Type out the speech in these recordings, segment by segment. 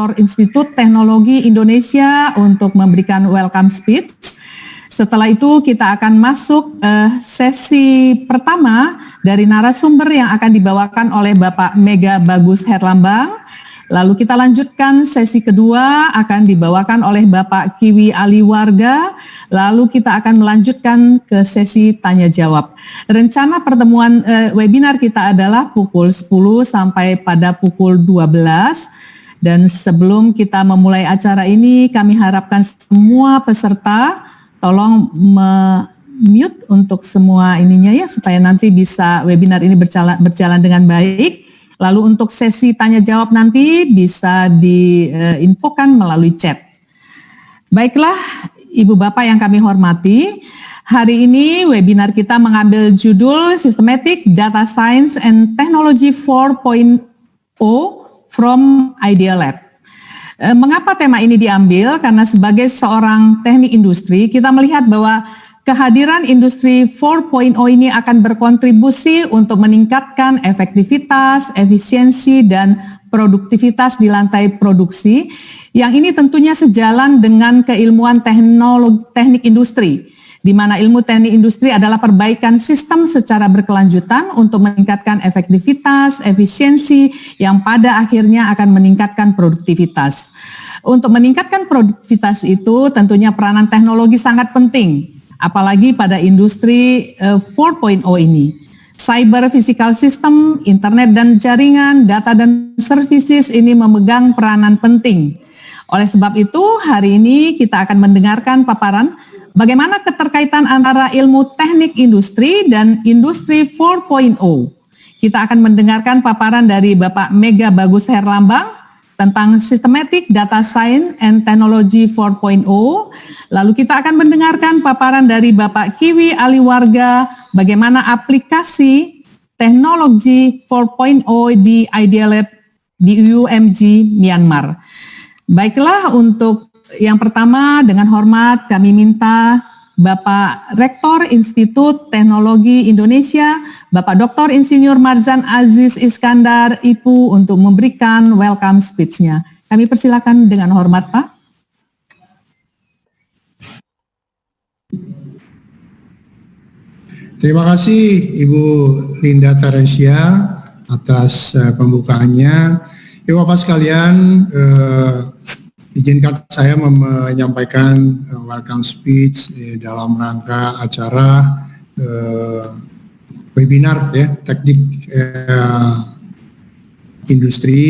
Rektor Institut Teknologi Indonesia untuk memberikan welcome speech. Setelah itu kita akan masuk sesi pertama dari narasumber yang akan dibawakan oleh Bapak Mega Bagus Herlambang. Lalu kita lanjutkan sesi kedua akan dibawakan oleh Bapak Kiwi Aliwarga. Lalu kita akan melanjutkan ke sesi tanya jawab. Rencana pertemuan webinar kita adalah pukul 10 sampai pada pukul 12. Dan sebelum kita memulai acara ini, kami harapkan semua peserta tolong mute untuk semua ininya ya, supaya nanti bisa webinar ini berjalan dengan baik. Lalu untuk sesi tanya jawab nanti bisa diinfokan melalui chat. Baiklah, Ibu Bapak yang kami hormati, hari ini webinar kita mengambil judul Systematic Data Science and Technology 4.0 from Idea Lab. Mengapa tema ini diambil? Karena sebagai seorang teknik industri, kita melihat bahwa kehadiran industri 4.0 ini akan berkontribusi untuk meningkatkan efektivitas, efisiensi, dan produktivitas di lantai produksi, yang ini tentunya sejalan dengan keilmuan teknik industri, di mana ilmu teknik industri adalah perbaikan sistem secara berkelanjutan untuk meningkatkan efektivitas, efisiensi, yang pada akhirnya akan meningkatkan produktivitas. Untuk meningkatkan produktivitas itu tentunya peranan teknologi sangat penting, apalagi pada industri 4.0 ini. Cyber physical system, internet dan jaringan, data dan services ini memegang peranan penting. Oleh sebab itu, hari ini kita akan mendengarkan paparan bagaimana keterkaitan antara ilmu teknik industri dan industri 4.0. Kita akan mendengarkan paparan dari Bapak Mega Bagus Herlambang tentang Systematic Data Science and Technology 4.0. Lalu kita akan mendengarkan paparan dari Bapak Kiwi Aliwarga bagaimana aplikasi teknologi 4.0 di Idea Lab di UMG Myanmar. Baiklah, untuk yang pertama dengan hormat kami minta Bapak Rektor Institut Teknologi Indonesia, Bapak Dr. Insinyur Marzan Aziz Iskandar, IPU, untuk memberikan welcome speech-nya. Kami persilakan dengan hormat, Pak. Terima kasih Ibu Linda Teresia atas pembukaannya. Ibu Bapak sekalian, izinkan saya menyampaikan welcome speech dalam rangka acara webinar ya teknik industri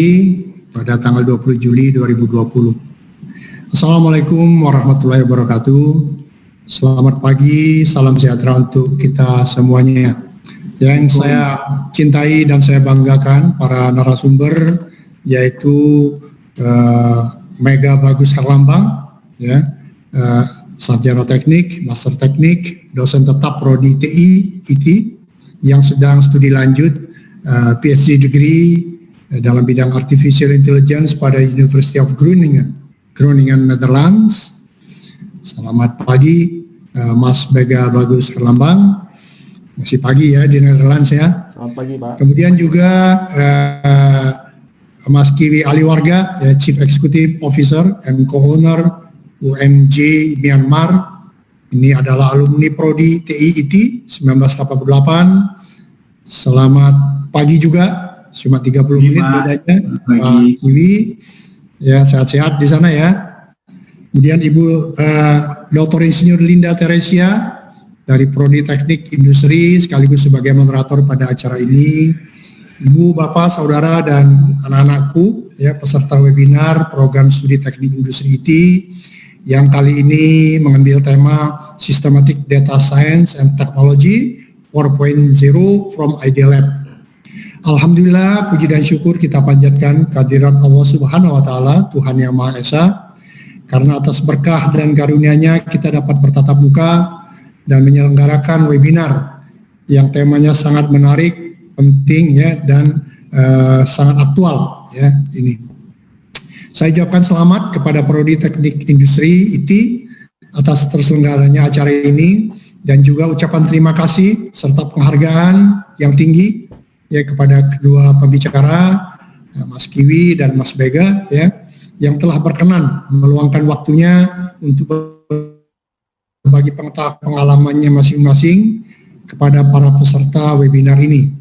pada tanggal 20 Juli 2020. Assalamualaikum warahmatullahi wabarakatuh. Selamat pagi, salam sejahtera untuk kita semuanya. Yang saya cintai dan saya banggakan para narasumber yaitu Mega Bagus Herlambang, ya, sarjana teknik, master teknik, dosen tetap prodi TI, IT, yang sedang studi lanjut PhD degree dalam bidang Artificial Intelligence pada University of Groningen, Netherlands. Selamat pagi, Mas Mega Bagus Herlambang. Masih pagi ya di Netherlands ya. Selamat pagi Pak. Kemudian juga Mas Kiwi Aliwarga, ya, Chief Executive Officer and Co-owner UMG Myanmar. Ini adalah alumni Prodi TI IT 1988. Selamat pagi juga, cuma 30 menit bedanya Pak Kiwi. Ya, sehat-sehat di sana ya. Kemudian Ibu Dr. Insinyur Linda Teresia dari Prodi Teknik Industri sekaligus sebagai moderator pada acara ini. Ibu, Bapak, Saudara, dan anak-anakku, ya, peserta webinar program studi teknik industri IT yang kali ini mengambil tema Systematic Data Science and Technology 4.0 from Idea Lab. Alhamdulillah, puji dan syukur kita panjatkan kehadiran Allah Subhanahu wa Ta'ala, Tuhan Yang Maha Esa, karena atas berkah dan karunia-Nya kita dapat bertatap muka dan menyelenggarakan webinar yang temanya sangat menarik, penting ya, dan sangat aktual ya ini. Saya ucapkan selamat kepada Prodi Teknik Industri IT atas terselenggaranya acara ini, dan juga ucapan terima kasih serta penghargaan yang tinggi ya kepada kedua pembicara, Mas Kiwi dan Mas Mega ya, yang telah berkenan meluangkan waktunya untuk berbagi pengalamannya masing-masing kepada para peserta webinar ini,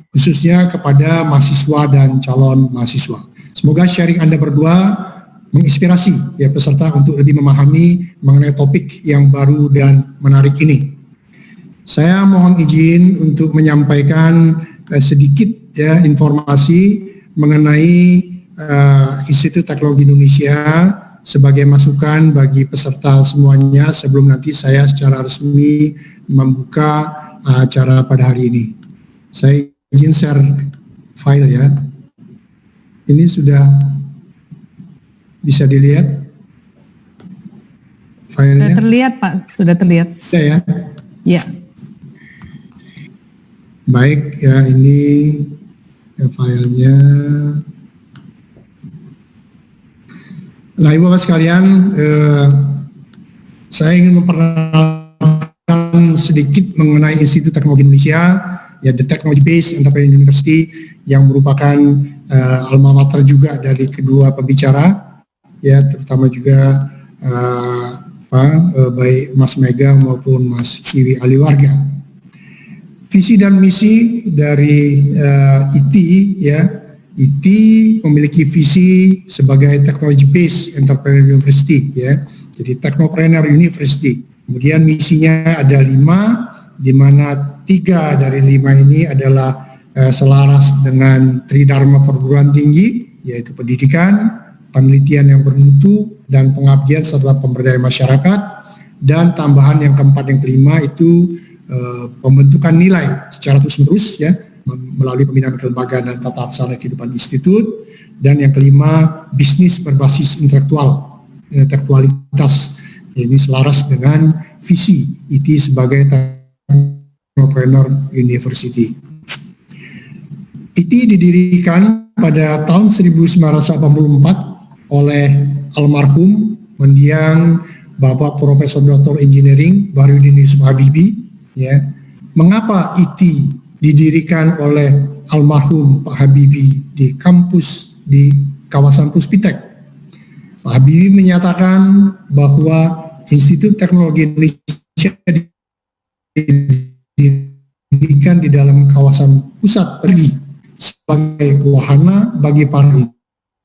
khususnya kepada mahasiswa dan calon mahasiswa. Semoga sharing Anda berdua menginspirasi ya peserta untuk lebih memahami mengenai topik yang baru dan menarik ini. Saya mohon izin untuk menyampaikan sedikit ya informasi mengenai Institut Teknologi Indonesia sebagai masukan bagi peserta semuanya sebelum nanti saya secara resmi membuka acara pada hari ini. Saya izin share file ya. Ini sudah bisa dilihat filenya? Sudah terlihat Pak, sudah terlihat. Sudah ya? Ya. Baik ya, ini ya, filenya. Nah Ibu Bapak sekalian, saya ingin memperkenalkan sedikit mengenai Institut Teknologi Indonesia, ya The Technology Based Entrepreneur University, yang merupakan alma mater juga dari kedua pembicara, ya terutama juga baik Mas Mega maupun Mas Iwi Aliwarga. Visi dan misi dari IT ya, IT memiliki visi sebagai Technology Based Entrepreneur University ya, jadi Technopreneur University. Kemudian misinya ada 5, di mana 3 dari 5 ini adalah selaras dengan Tridharma perguruan tinggi, yaitu pendidikan, penelitian yang bermutu, dan pengabdian serta pemberdayaan masyarakat. Dan tambahan yang keempat, yang kelima itu pembentukan nilai secara terus-menerus ya, melalui pembinaan kelembagaan dan tata laksana kehidupan institut. Dan yang kelima, bisnis berbasis intelektualitas. Ini selaras dengan visi IT sebagai Technopreneur University. IT didirikan pada tahun 1984 oleh almarhum mendiang Bapak Profesor Dr. Engineering Bahrudin Yusuf Habibie. Ya, mengapa IT didirikan oleh almarhum Pak Habibie di kampus di kawasan Puspitek? Pak Habibie menyatakan bahwa Institut Teknologi Indonesia didirikan di dalam kawasan pusat pergi sebagai wahana bagi para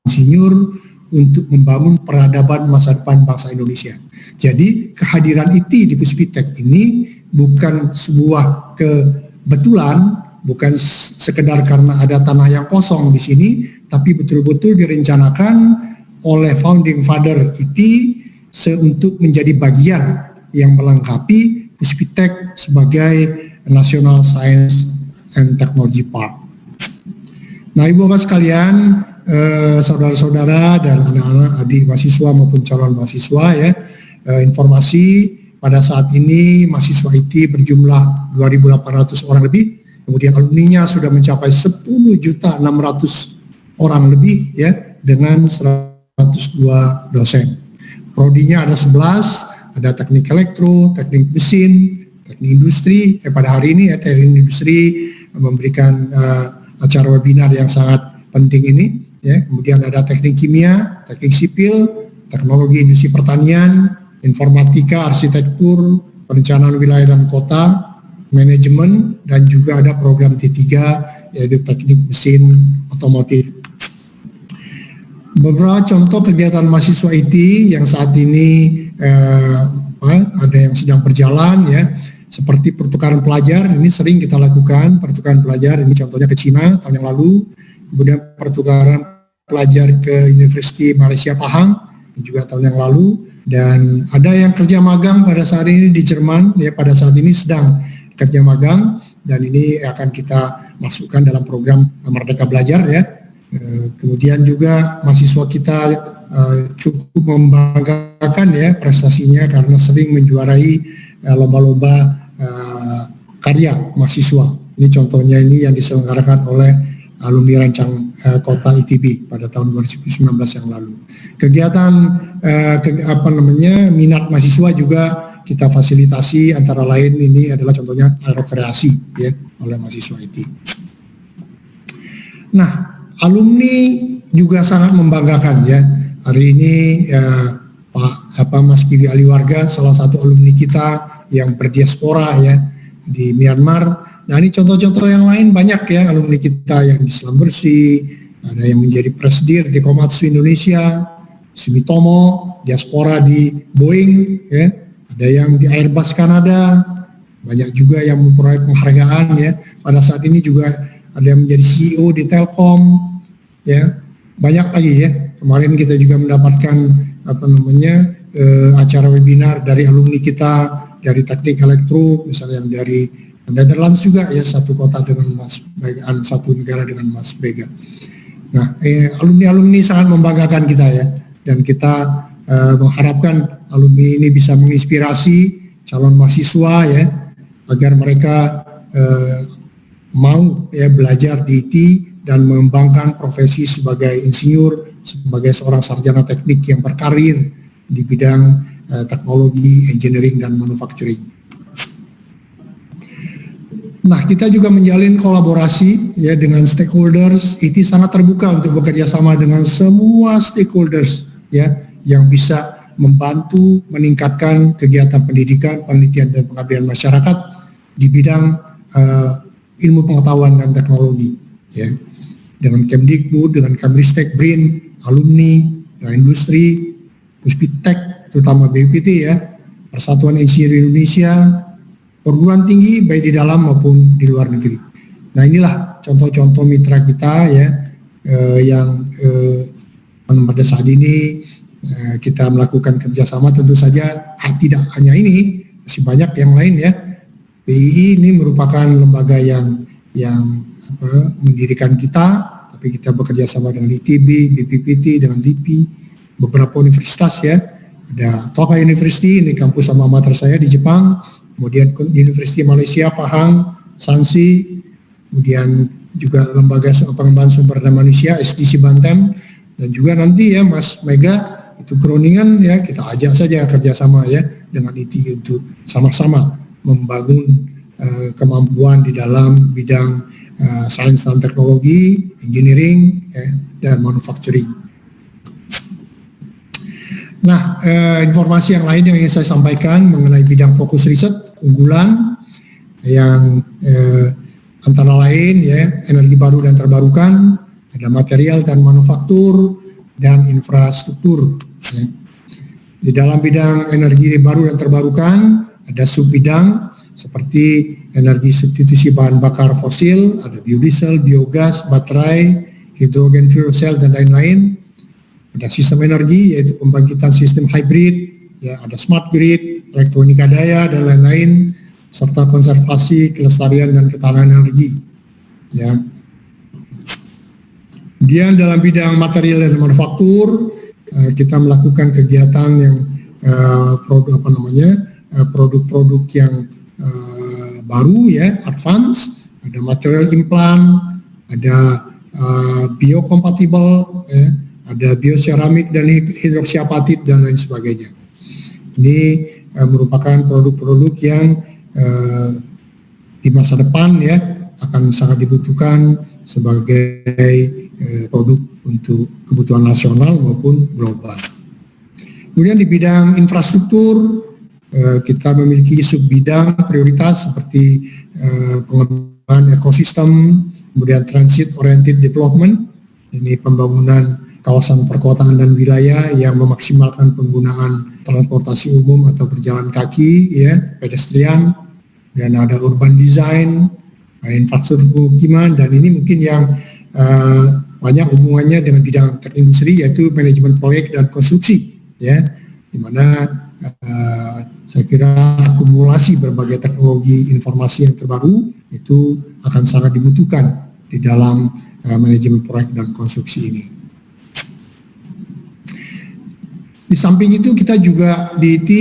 insinyur untuk membangun peradaban masa depan bangsa Indonesia. Jadi kehadiran IT di Puspitek ini bukan sebuah kebetulan, bukan sekedar karena ada tanah yang kosong di sini, tapi betul-betul direncanakan oleh founding father IT untuk menjadi bagian yang melengkapi Puspitek sebagai National Science and Technology Park. Nah Ibu Bapak sekalian, saudara-saudara dan anak-anak adik mahasiswa maupun calon mahasiswa ya, informasi pada saat ini mahasiswa IT berjumlah 2.800 orang lebih, kemudian alumninya sudah mencapai 10.600.000 orang lebih ya, dengan 102 dosen. Prodinya ada 11, ada teknik elektro, teknik mesin, teknik industri. Pada hari ini ya, teknik industri memberikan acara webinar yang sangat penting ini. Ya, kemudian ada teknik kimia, teknik sipil, teknologi industri pertanian, informatika, arsitektur, perencanaan wilayah dan kota, manajemen, dan juga ada program T3 yaitu teknik mesin otomotif. Beberapa contoh kegiatan mahasiswa IT yang saat ini ada yang sedang berjalan ya, seperti pertukaran pelajar, ini sering kita lakukan pertukaran pelajar, ini contohnya ke Cina tahun yang lalu. Kemudian pertukaran pelajar ke Universiti Malaysia Pahang juga tahun yang lalu, dan ada yang kerja magang pada saat ini di Jerman ya, pada saat ini sedang kerja magang, dan ini akan kita masukkan dalam program Merdeka Belajar ya. Kemudian juga mahasiswa kita cukup membanggakan ya prestasinya karena sering menjuarai lomba-lomba karya mahasiswa. Ini contohnya ini yang diselenggarakan oleh alumni Rancang Kota ITB pada tahun 2019 yang lalu. Kegiatan minat mahasiswa juga kita fasilitasi, antara lain ini adalah contohnya aerokreasi ya oleh mahasiswa IT. Nah, alumni juga sangat membanggakan ya. hari ini Mas Kiwi Aliwarga, salah satu alumni kita yang berdiaspora ya di Myanmar. Nah ini contoh-contoh yang lain banyak ya, alumni kita yang di Selam Bersih, ada yang menjadi presidir di Komatsu Indonesia, Sumitomo, diaspora di Boeing ya, ada yang di Airbus Kanada, banyak juga yang memperoleh penghargaan ya. Pada saat ini juga ada yang menjadi CEO di Telkom ya, banyak lagi ya. Kemarin kita juga mendapatkan acara webinar dari alumni kita dari teknik elektro, misalnya yang dari Netherlands juga ya, satu kota dengan Mas Bega, satu negara dengan Mas Bega. Nah, alumni-alumni sangat membanggakan kita ya, dan kita mengharapkan alumni ini bisa menginspirasi calon mahasiswa ya, agar mereka mau ya belajar di IT dan mengembangkan profesi sebagai insinyur, sebagai seorang sarjana teknik yang berkarir di bidang teknologi, engineering, dan manufacturing. Nah, kita juga menjalin kolaborasi ya dengan stakeholders. IT sangat terbuka untuk bekerja sama dengan semua stakeholders ya, yang bisa membantu meningkatkan kegiatan pendidikan, penelitian, dan pengabdian masyarakat di bidang ilmu pengetahuan dan teknologi ya. Dengan Kemdikbud, dengan Kemristek, BRIN, alumni, dan industri, Puspitek, terutama BPT ya, Persatuan Insinyur Indonesia, perguruan tinggi baik di dalam maupun di luar negeri. Nah inilah contoh-contoh mitra kita ya, yang pada saat ini kita melakukan kerjasama. Tentu saja tidak hanya ini, masih banyak yang lain ya. PII ini merupakan lembaga yang mendirikan kita, tapi kita bekerja sama dengan ITB, BPPT, dengan LIPI, beberapa universitas ya. Ada Tokai University, ini kampus alma mater saya di Jepang, kemudian University Malaysia, Pahang, Sansi, kemudian juga lembaga pengembangan sumber daya manusia, SDC Banten, dan juga nanti ya Mas Mega, itu Groningen ya, kita ajak saja kerjasama ya dengan ITI untuk sama-sama membangun kemampuan di dalam bidang sains dan teknologi, engineering, dan manufacturing. Nah, informasi yang lain yang ingin saya sampaikan mengenai bidang fokus riset unggulan yang antara lain ya, energi baru dan terbarukan, ada material dan manufaktur, dan infrastruktur. Ya. Di dalam bidang energi baru dan terbarukan ada sub bidang seperti energi substitusi bahan bakar fosil, ada biodiesel, biogas, baterai, hidrogen fuel cell, dan lain-lain. Ada sistem energi yaitu pembangkitan sistem hybrid, ya ada smart grid, elektronika daya, dan lain-lain, serta konservasi, kelestarian, dan ketahanan energi. Ya. Kemudian dalam bidang material dan manufaktur, kita melakukan kegiatan yang produk-produk yang baru ya, advance, ada material implant, ada biokompatibel, ya, ada bioceramik dan hidroksiapatit dan lain sebagainya. Ini merupakan produk-produk yang di masa depan ya akan sangat dibutuhkan sebagai produk untuk kebutuhan nasional maupun global. Kemudian di bidang infrastruktur, kita memiliki sub bidang prioritas seperti pengembangan ekosistem, kemudian transit oriented development, ini pembangunan kawasan perkotaan dan wilayah yang memaksimalkan penggunaan transportasi umum atau berjalan kaki, ya, pedestrian, dan ada urban design, infrastruktur pemukiman, dan ini mungkin yang banyak hubungannya dengan bidang industri yaitu manajemen proyek dan konstruksi, ya, di mana saya kira akumulasi berbagai teknologi informasi yang terbaru itu akan sangat dibutuhkan di dalam manajemen proyek dan konstruksi ini. Di samping itu kita juga di IT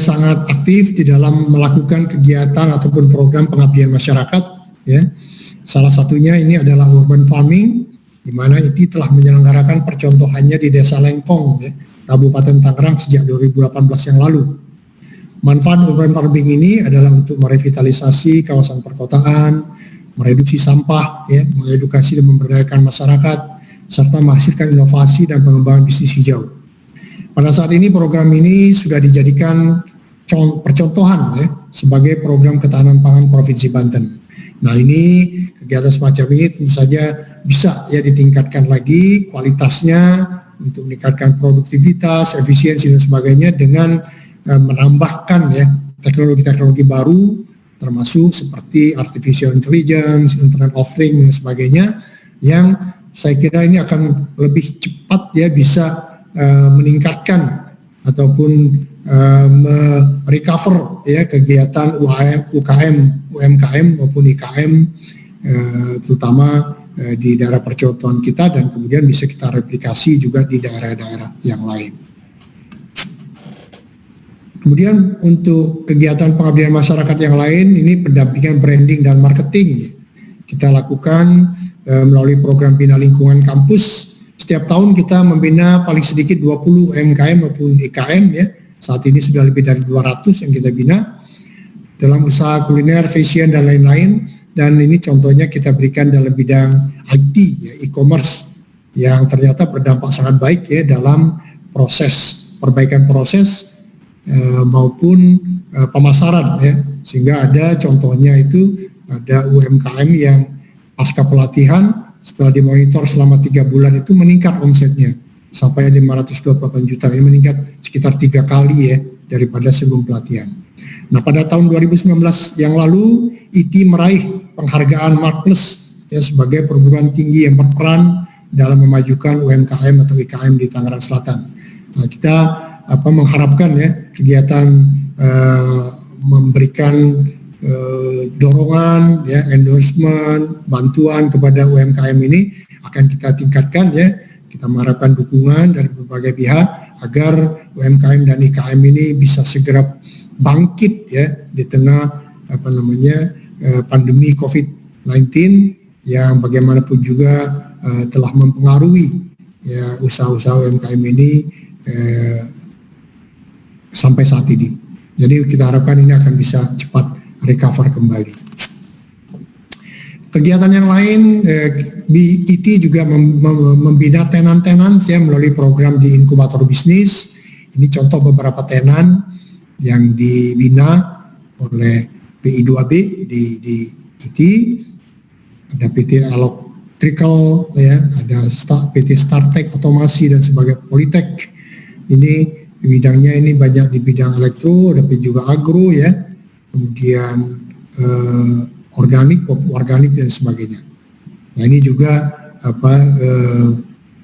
sangat aktif di dalam melakukan kegiatan ataupun program pengabdian masyarakat. Ya, salah satunya ini adalah urban farming, di mana IT telah menyelenggarakan percontohannya di Desa Lengkong, ya, Kabupaten Tangerang sejak 2018 yang lalu. Manfaat urban farming ini adalah untuk merevitalisasi kawasan perkotaan, mereduksi sampah, ya, mengedukasi dan memberdayakan masyarakat, serta menghasilkan inovasi dan pengembangan bisnis hijau. Pada saat ini program ini sudah dijadikan percontohan ya sebagai program ketahanan pangan Provinsi Banten. Nah, ini kegiatan semacam ini tentu saja bisa ya ditingkatkan lagi kualitasnya untuk meningkatkan produktivitas, efisiensi dan sebagainya dengan menambahkan ya teknologi-teknologi baru termasuk seperti artificial intelligence, Internet of Things dan sebagainya yang saya kira ini akan lebih cepat ya bisa meningkatkan ataupun merecover ya kegiatan UMKM maupun IKM terutama di daerah percontohan kita dan kemudian bisa kita replikasi juga di daerah-daerah yang lain. Kemudian untuk kegiatan pengabdian masyarakat yang lain ini pendampingan branding dan marketing kita lakukan melalui program Bina Lingkungan Kampus. Setiap tahun kita membina paling sedikit 20 UMKM maupun IKM ya. Saat ini sudah lebih dari 200 yang kita bina dalam usaha kuliner, fashion dan lain-lain. Dan ini contohnya kita berikan dalam bidang IT ya, e-commerce yang ternyata berdampak sangat baik ya dalam proses perbaikan proses maupun pemasaran ya. Sehingga ada contohnya itu ada UMKM yang pasca pelatihan setelah dimonitor selama 3 bulan itu meningkat omsetnya sampai 528 juta, ini meningkat sekitar 3 kali ya daripada sebelum pelatihan. Nah, pada tahun 2019 yang lalu IT meraih penghargaan Mark Plus ya sebagai perguruan tinggi yang berperan dalam memajukan UMKM atau IKM di Tangerang Selatan. Nah, kita mengharapkan ya kegiatan memberikan dorongan ya endorsement bantuan kepada UMKM ini akan kita tingkatkan ya. Kita mengharapkan dukungan dari berbagai pihak agar UMKM dan IKM ini bisa segera bangkit ya di tengah pandemi COVID-19 yang bagaimanapun juga telah mempengaruhi ya usaha-usaha UMKM ini sampai saat ini. Jadi kita harapkan ini akan bisa cepat recover kembali. Kegiatan yang lain, BIT juga membina tenan-tenan ya melalui program di inkubator bisnis. Ini contoh beberapa tenan yang dibina oleh PI2B di IT. Ada PT Electrical ya, ada PT Startech Otomasi dan sebagai Politek. Ini bidangnya ini banyak di bidang elektro, tapi juga agro ya. Kemudian organik, pupuk organik dan sebagainya. Nah, ini juga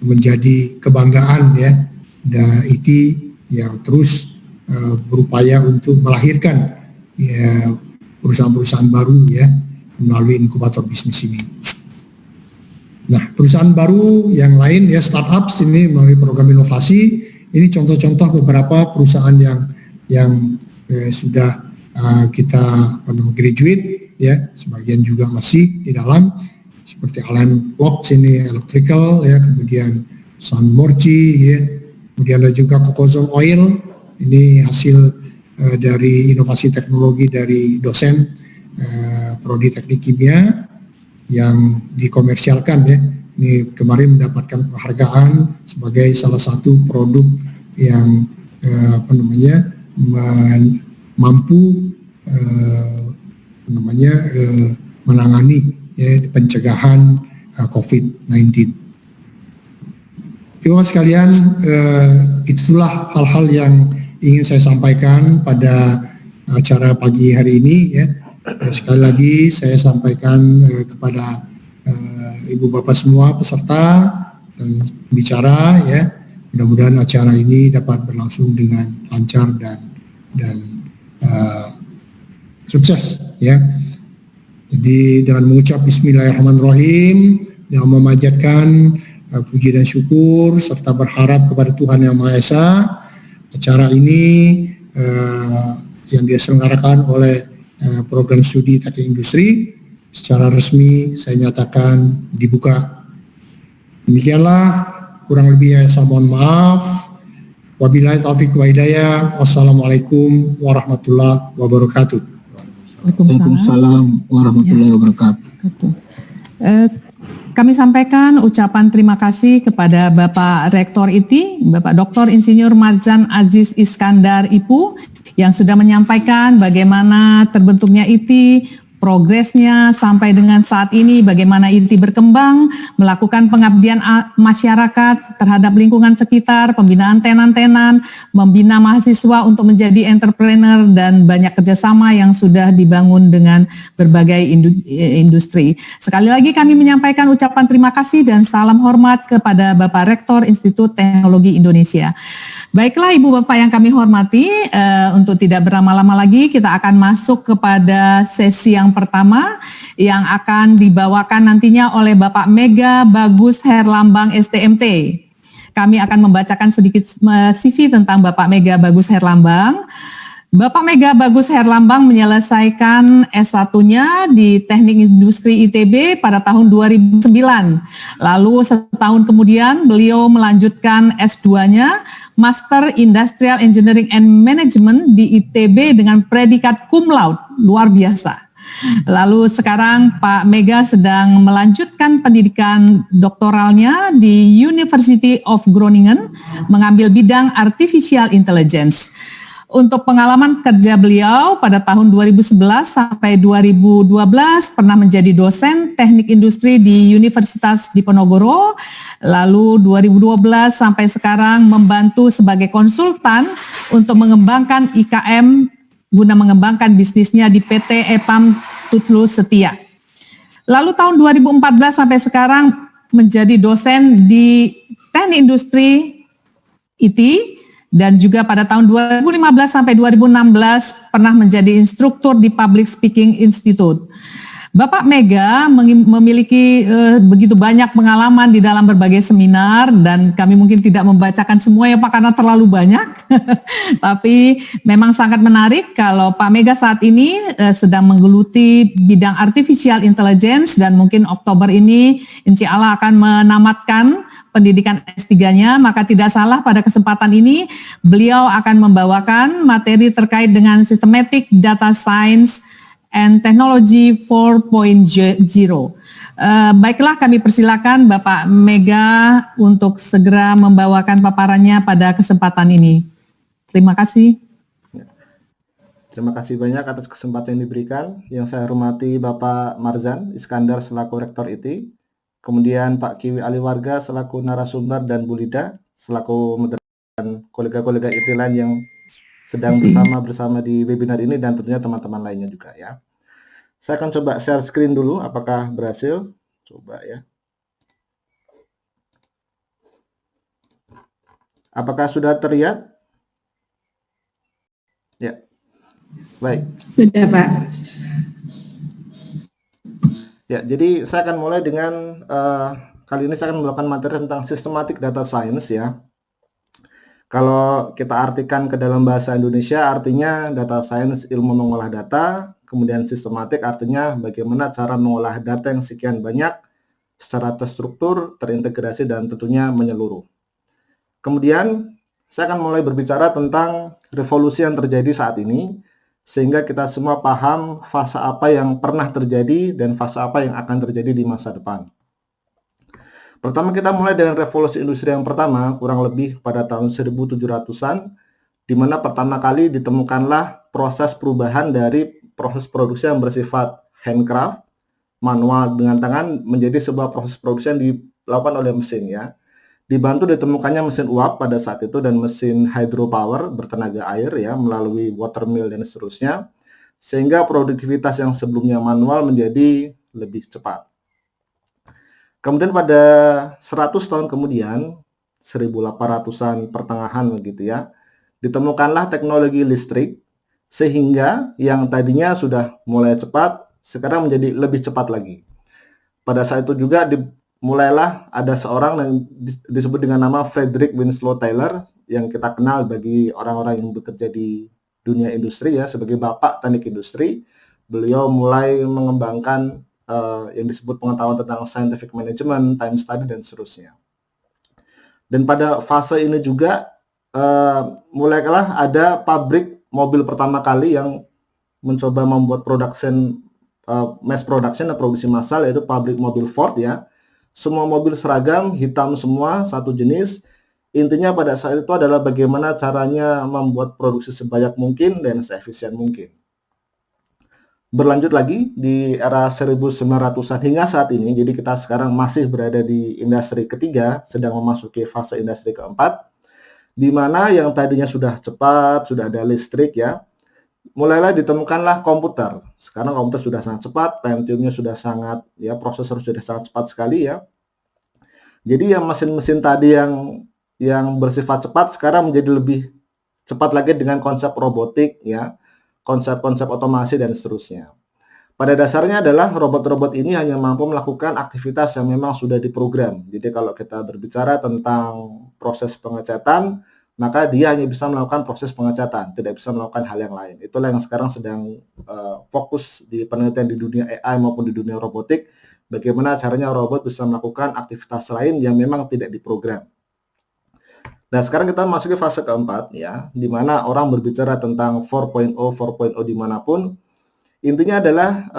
menjadi kebanggaan ya dari IT yang terus berupaya untuk melahirkan ya perusahaan-perusahaan baru ya melalui inkubator bisnis ini. Nah, perusahaan baru yang lain ya startups ini melalui program inovasi, ini contoh-contoh beberapa perusahaan yang sudah kita graduate ya, sebagian juga masih di dalam seperti Alan Watts ini electrical ya, kemudian Sunmorci ya, kemudian ada juga Cokozone Oil, ini hasil dari inovasi teknologi dari dosen prodi teknik kimia yang dikomersialkan ya. Ini kemarin mendapatkan penghargaan sebagai salah satu produk yang mampu menangani ya, pencegahan COVID-19. Ibu sekalian, itulah hal-hal yang ingin saya sampaikan pada acara pagi hari ini ya. Sekali lagi saya sampaikan kepada Ibu Bapak semua peserta dan bicara ya, mudah-mudahan acara ini dapat berlangsung dengan lancar dan sukses ya. Jadi dengan mengucap Bismillahirrahmanirrahim yang memanjatkan puji dan syukur serta berharap kepada Tuhan Yang Maha Esa, acara ini yang diselenggarakan oleh program studi teknik industri secara resmi saya nyatakan dibuka. Demikianlah, kurang lebihnya saya mohon maaf. Wabillahi taufiq wa hidayah. Wassalamualaikum warahmatullahi wabarakatuh. Waalaikumsalam warahmatullahi wabarakatuh. kami sampaikan ucapan terima kasih kepada Bapak Rektor ITI, Bapak Dr. Insinyur Marzan Aziz Iskandar IPU, yang sudah menyampaikan bagaimana terbentuknya ITI, progresnya sampai dengan saat ini, bagaimana ITI berkembang, melakukan pengabdian masyarakat terhadap lingkungan sekitar, pembinaan tenan-tenan, membina mahasiswa untuk menjadi entrepreneur, dan banyak kerjasama yang sudah dibangun dengan berbagai industri. Sekali lagi kami menyampaikan ucapan terima kasih dan salam hormat kepada Bapak Rektor Institut Teknologi Indonesia. Baiklah Ibu Bapak yang kami hormati, untuk tidak berlama-lama lagi kita akan masuk kepada sesi yang pertama yang akan dibawakan nantinya oleh Bapak Mega Bagus Herlambang STMT. Kami akan membacakan sedikit CV tentang Bapak Mega Bagus Herlambang. Bapak Mega Bagus Herlambang menyelesaikan S1-nya di Teknik Industri ITB pada tahun 2009. Lalu setahun kemudian beliau melanjutkan S2-nya Master Industrial Engineering and Management di ITB dengan predikat cum laude, luar biasa. Lalu sekarang Pak Mega sedang melanjutkan pendidikan doktoralnya di University of Groningen, mengambil bidang Artificial Intelligence. Untuk pengalaman kerja beliau pada tahun 2011 sampai 2012 pernah menjadi dosen teknik industri di Universitas Diponegoro, lalu 2012 sampai sekarang membantu sebagai konsultan untuk mengembangkan IKM guna mengembangkan bisnisnya di PT EPAM Tutlus Setia. Lalu tahun 2014 sampai sekarang menjadi dosen di Teknik Industri ITI, dan juga pada tahun 2015 sampai 2016 pernah menjadi instruktur di Public Speaking Institute. Bapak Mega memiliki begitu banyak pengalaman di dalam berbagai seminar, dan kami mungkin tidak membacakan semua ya Pak karena terlalu banyak. Tapi memang sangat menarik kalau Pak Mega saat ini sedang menggeluti bidang Artificial Intelligence, dan mungkin Oktober ini insya Allah akan menamatkan pendidikan S3-nya, maka tidak salah pada kesempatan ini beliau akan membawakan materi terkait dengan Systematic Data Science and Technology 4.0. Baiklah, kami persilakan Bapak Mega untuk segera membawakan paparannya pada kesempatan ini. Terima kasih. Terima kasih banyak atas kesempatan yang diberikan. Yang saya hormati Bapak Marzan Iskandar selaku Rektor ITI, kemudian Pak Kiwi Aliwarga selaku narasumber, dan Bu Lida selaku moderator, dan kolega-kolega ITI lain yang sedang bersama di webinar ini, dan tentunya teman-teman lainnya juga ya. Saya akan coba share screen dulu, apakah berhasil? Coba ya. Apakah sudah terlihat? Ya. Baik. Sudah, Pak. Ya, jadi saya akan mulai dengan kali ini saya akan membawakan materi tentang Systematic Data Science ya. Kalau kita artikan ke dalam bahasa Indonesia, artinya data science ilmu mengolah data, kemudian sistematik artinya bagaimana cara mengolah data yang sekian banyak secara terstruktur, terintegrasi, dan tentunya menyeluruh. Kemudian saya akan mulai berbicara tentang revolusi yang terjadi saat ini, sehingga kita semua paham fase apa yang pernah terjadi dan fase apa yang akan terjadi di masa depan. Pertama kita mulai dengan revolusi industri yang pertama, kurang lebih pada tahun 1700-an, di mana pertama kali ditemukanlah proses perubahan dari proses produksi yang bersifat handcraft, manual dengan tangan, menjadi sebuah proses produksi yang dilakukan oleh mesin ya. Dibantu ditemukannya mesin uap pada saat itu dan mesin hydropower bertenaga air ya, melalui watermill dan seterusnya, sehingga produktivitas yang sebelumnya manual menjadi lebih cepat. Kemudian pada 100 tahun kemudian, 1800-an pertengahan begitu ya, ditemukanlah teknologi listrik, sehingga yang tadinya sudah mulai cepat, sekarang menjadi lebih cepat lagi. Pada saat itu juga mulailah ada seorang yang disebut dengan nama Frederick Winslow Taylor, yang kita kenal bagi orang-orang yang bekerja di dunia industri ya, sebagai bapak teknik industri. Beliau mulai mengembangkan yang disebut pengetahuan tentang scientific management, time study, dan seterusnya. Dan pada fase ini juga mulailah ada pabrik mobil pertama kali yang mencoba membuat mass production, produksi massal, yaitu pabrik mobil Ford ya. semua mobil seragam, hitam semua, satu jenis. Intinya pada saat itu adalah bagaimana caranya membuat produksi sebanyak mungkin dan seefisien mungkin. Berlanjut lagi di era 1900-an hingga saat ini, jadi kita sekarang masih berada di industri ketiga, sedang memasuki fase industri keempat, di mana yang tadinya sudah cepat, sudah ada listrik ya, mulailah ditemukanlah komputer. Sekarang komputer sudah sangat cepat, Pentium-nya sudah sangat, ya prosesor sudah sangat cepat sekali ya. Jadi yang mesin-mesin tadi yang bersifat cepat sekarang menjadi lebih cepat lagi dengan konsep robotik ya, konsep-konsep otomasi dan seterusnya. Pada dasarnya adalah robot-robot ini hanya mampu melakukan aktivitas yang memang sudah diprogram. Jadi kalau kita berbicara tentang proses pengecatan, maka dia hanya bisa melakukan proses pengecatan, tidak bisa melakukan hal yang lain. Itulah yang sekarang sedang fokus di penelitian di dunia AI maupun di dunia robotik, bagaimana caranya robot bisa melakukan aktivitas lain yang memang tidak diprogram. Nah, sekarang kita masuk ke fase keempat ya, di mana orang berbicara tentang 4.0 dimanapun. Intinya adalah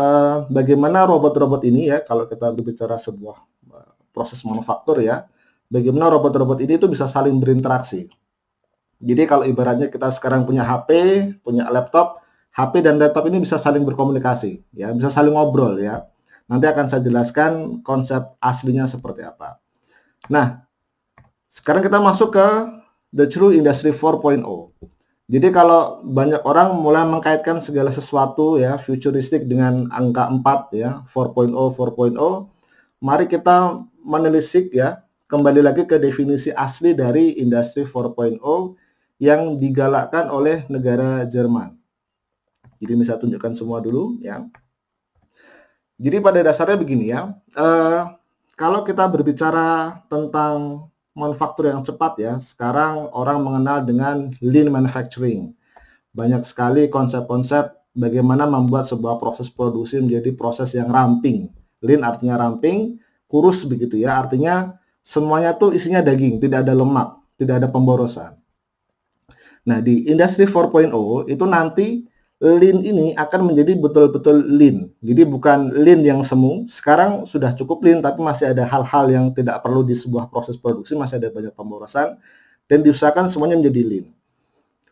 bagaimana robot-robot ini ya, kalau kita berbicara sebuah proses manufaktur ya, bagaimana robot-robot ini itu bisa saling berinteraksi. Jadi kalau ibaratnya kita sekarang punya HP, punya laptop, HP dan laptop ini bisa saling berkomunikasi ya, bisa saling ngobrol ya. Nanti akan saya jelaskan konsep aslinya seperti apa. Nah, sekarang kita masuk ke the true industry 4.0. Jadi kalau banyak orang mulai mengkaitkan segala sesuatu ya futuristik dengan angka 4 ya, 4.0, mari kita menelisik ya, kembali lagi ke definisi asli dari industri 4.0 yang digalakkan oleh negara Jerman. Jadi ini saya tunjukkan semua dulu ya. Jadi pada dasarnya begini ya, kalau kita berbicara tentang manufaktur yang cepat ya, sekarang orang mengenal dengan lean manufacturing. Banyak sekali konsep-konsep bagaimana membuat sebuah proses produksi menjadi proses yang ramping. Lean artinya ramping, kurus begitu ya, artinya semuanya tuh isinya daging, tidak ada lemak, tidak ada pemborosan. Nah, di industri 4.0 itu nanti lean ini akan menjadi betul-betul lean. Jadi bukan lean yang semu. Sekarang sudah cukup lean, tapi masih ada hal-hal yang tidak perlu di sebuah proses produksi, masih ada banyak pemborosan, dan diusahakan semuanya menjadi lean.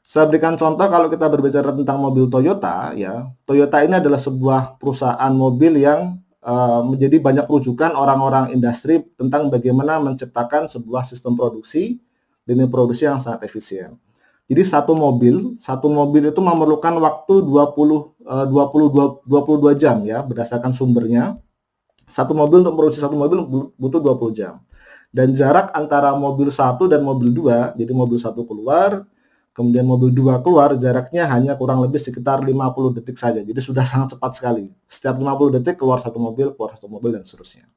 Saya berikan contoh kalau kita berbicara tentang mobil Toyota, ya, Toyota ini adalah sebuah perusahaan mobil yang menjadi banyak rujukan orang-orang industri tentang bagaimana menciptakan sebuah sistem produksi, lini produksi yang sangat efisien. Jadi satu mobil itu memerlukan waktu 22 jam ya, berdasarkan sumbernya. Satu mobil untuk produksi satu mobil butuh 20 jam. Dan jarak antara mobil 1 dan mobil 2, jadi mobil 1 keluar, kemudian mobil 2 keluar, jaraknya hanya kurang lebih sekitar 50 detik saja. Jadi sudah sangat cepat sekali. Setiap 50 detik keluar satu mobil, dan seterusnya.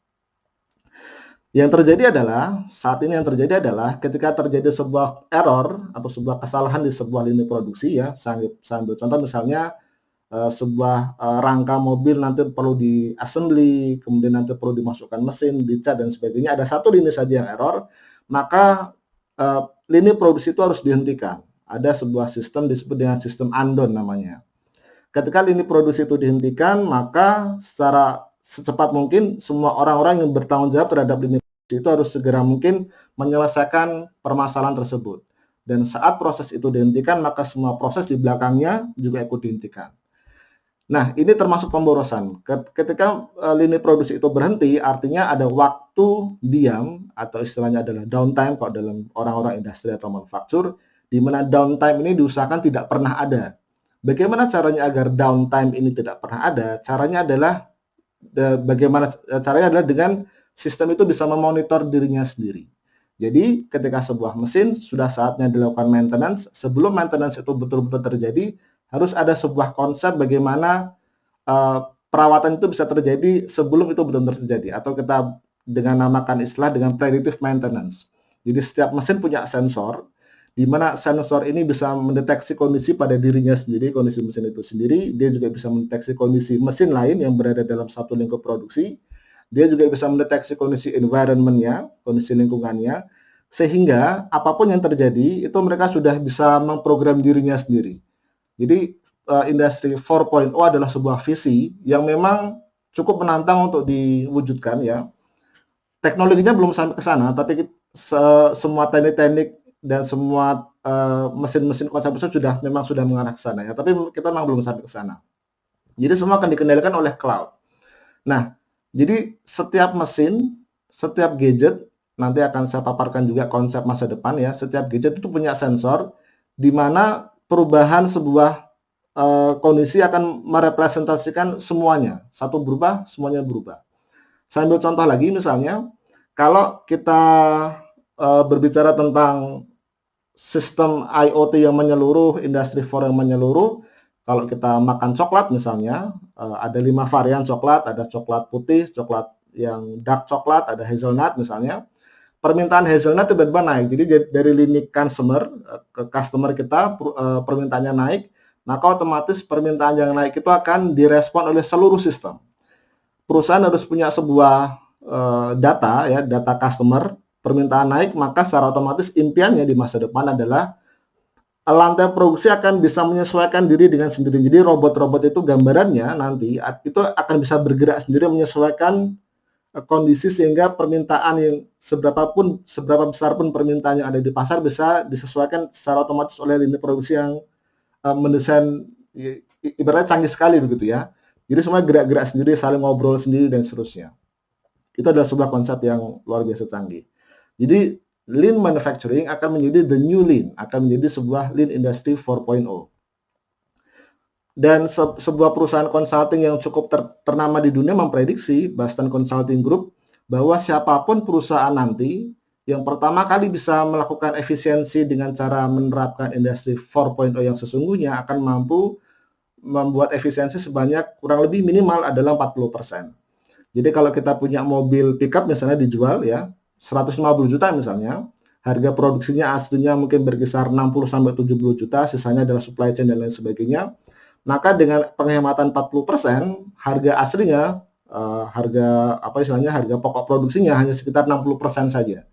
Yang terjadi adalah, saat ini yang terjadi adalah ketika terjadi sebuah error atau sebuah kesalahan di sebuah lini produksi ya, saya ambil contoh misalnya sebuah rangka mobil nanti perlu di assembly, kemudian nanti perlu dimasukkan mesin, dicat dan sebagainya, ada satu lini saja yang error, maka lini produksi itu harus dihentikan. Ada sebuah sistem disebut dengan sistem undo namanya. Ketika lini produksi itu dihentikan, maka secara secepat mungkin semua orang-orang yang bertanggung jawab terhadap lini produksi itu harus segera mungkin menyelesaikan permasalahan tersebut. Dan saat proses itu dihentikan, maka semua proses di belakangnya juga ikut dihentikan. Nah, ini termasuk pemborosan. Ketika lini produksi itu berhenti, artinya ada waktu diam atau istilahnya adalah downtime kalau dalam orang-orang industri atau manufaktur, di mana downtime ini diusahakan tidak pernah ada. Bagaimana caranya agar downtime ini tidak pernah ada? Caranya adalah dengan sistem itu bisa memonitor dirinya sendiri. Jadi ketika sebuah mesin sudah saatnya dilakukan maintenance, sebelum maintenance itu betul-betul terjadi, harus ada sebuah konsep bagaimana perawatan itu bisa terjadi sebelum itu benar-benar terjadi, atau kita dengan namakan istilah dengan predictive maintenance. Jadi setiap mesin punya sensor, di mana sensor ini bisa mendeteksi kondisi pada dirinya sendiri, kondisi mesin itu sendiri. Dia juga bisa mendeteksi kondisi mesin lain yang berada dalam satu lingkup produksi. Dia juga bisa mendeteksi kondisi environment-nya, kondisi lingkungannya, sehingga apapun yang terjadi itu mereka sudah bisa memprogram dirinya sendiri. Jadi industri 4.0 adalah sebuah visi yang memang cukup menantang untuk diwujudkan ya. teknologinya belum sampai ke sana, tapi semua teknik-teknik dan semua mesin-mesin konsep besar memang sudah mengarah ke sana ya, tapi kita memang belum sampai ke sana. Jadi semua akan dikendalikan oleh cloud. Nah, jadi setiap mesin, setiap gadget, nanti akan saya paparkan juga konsep masa depan ya, setiap gadget itu punya sensor, di mana perubahan sebuah kondisi akan merepresentasikan semuanya. Satu berubah, semuanya berubah. Saya ambil contoh lagi, misalnya, kalau kita berbicara tentang sistem IoT yang menyeluruh, industri 4 yang menyeluruh, kalau kita makan coklat misalnya, ada 5 varian coklat, ada coklat putih, coklat yang dark coklat, ada hazelnut misalnya. Permintaan hazelnut tiba-tiba naik. Jadi dari lini customer ke customer kita permintaannya naik, maka otomatis permintaan yang naik itu akan direspon oleh seluruh sistem. Perusahaan harus punya sebuah data ya, data customer, permintaan naik, maka secara otomatis impiannya di masa depan adalah lantai produksi akan bisa menyesuaikan diri dengan sendiri. Jadi robot-robot itu gambarannya nanti itu akan bisa bergerak sendiri menyesuaikan kondisi sehingga permintaan yang seberapa besar pun permintaan yang ada di pasar bisa disesuaikan secara otomatis oleh lini produksi yang mendesain ibaratnya canggih sekali begitu ya. Jadi semua gerak-gerak sendiri, saling ngobrol sendiri dan seterusnya. Itu adalah sebuah konsep yang luar biasa canggih. Jadi Lean Manufacturing akan menjadi the new Lean, akan menjadi sebuah Lean Industry 4.0. Dan sebuah perusahaan consulting yang cukup ternama di dunia memprediksi, Boston Consulting Group, bahwa siapapun perusahaan nanti yang pertama kali bisa melakukan efisiensi dengan cara menerapkan Industry 4.0 yang sesungguhnya akan mampu membuat efisiensi sebanyak kurang lebih minimal adalah 40%. Jadi kalau kita punya mobil pickup misalnya dijual ya, 150 juta misalnya, harga produksinya aslinya mungkin berkisar 60-70 juta, sisanya adalah supply chain dan lain sebagainya. Maka dengan penghematan 40%, harga aslinya, harga pokok produksinya hanya sekitar 60% saja.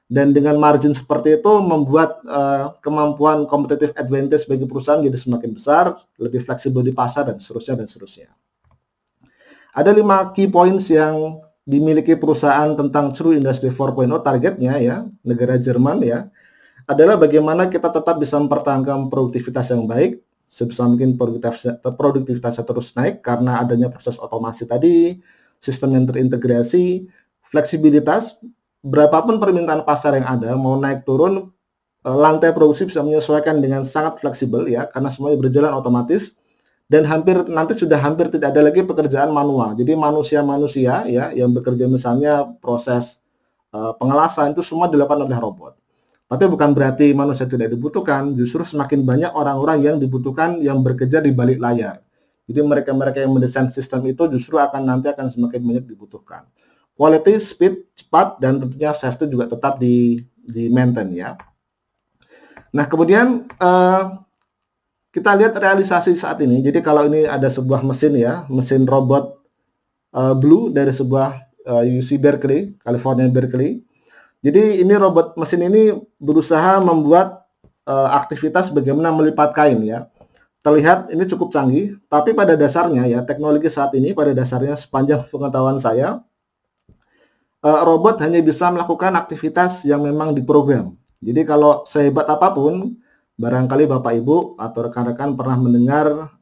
Dan dengan margin seperti itu membuat kemampuan competitive advantage bagi perusahaan jadi semakin besar, lebih fleksibel di pasar dan seterusnya dan seterusnya. Ada 5 key points yang dimiliki perusahaan tentang True Industry 4.0 targetnya ya, negara Jerman ya, adalah bagaimana kita tetap bisa mempertahankan produktivitas yang baik, sebisa mungkin produktivitasnya terus naik karena adanya proses otomasi tadi, sistem yang terintegrasi, fleksibilitas, berapapun permintaan pasar yang ada, mau naik turun, lantai produksi bisa menyesuaikan dengan sangat fleksibel ya, karena semuanya berjalan otomatis. Dan sudah hampir tidak ada lagi pekerjaan manual. Jadi manusia-manusia ya yang bekerja misalnya proses pengelasan itu semua dilakukan oleh robot. Tapi bukan berarti manusia tidak dibutuhkan, justru semakin banyak orang-orang yang dibutuhkan yang bekerja di balik layar. Jadi mereka-mereka yang mendesain sistem itu justru nanti akan semakin banyak dibutuhkan. Quality, speed, cepat, dan tentunya safety juga tetap di maintain ya. Nah kemudian kita lihat realisasi saat ini. Jadi kalau ini ada sebuah mesin ya, mesin robot Blue dari sebuah UC Berkeley, California Berkeley. Jadi ini mesin ini berusaha membuat aktivitas bagaimana melipat kain ya. Terlihat ini cukup canggih, tapi pada dasarnya ya teknologi saat ini pada dasarnya sepanjang pengetahuan saya, robot hanya bisa melakukan aktivitas yang memang diprogram. Jadi kalau sehebat apapun, barangkali Bapak Ibu atau rekan-rekan pernah mendengar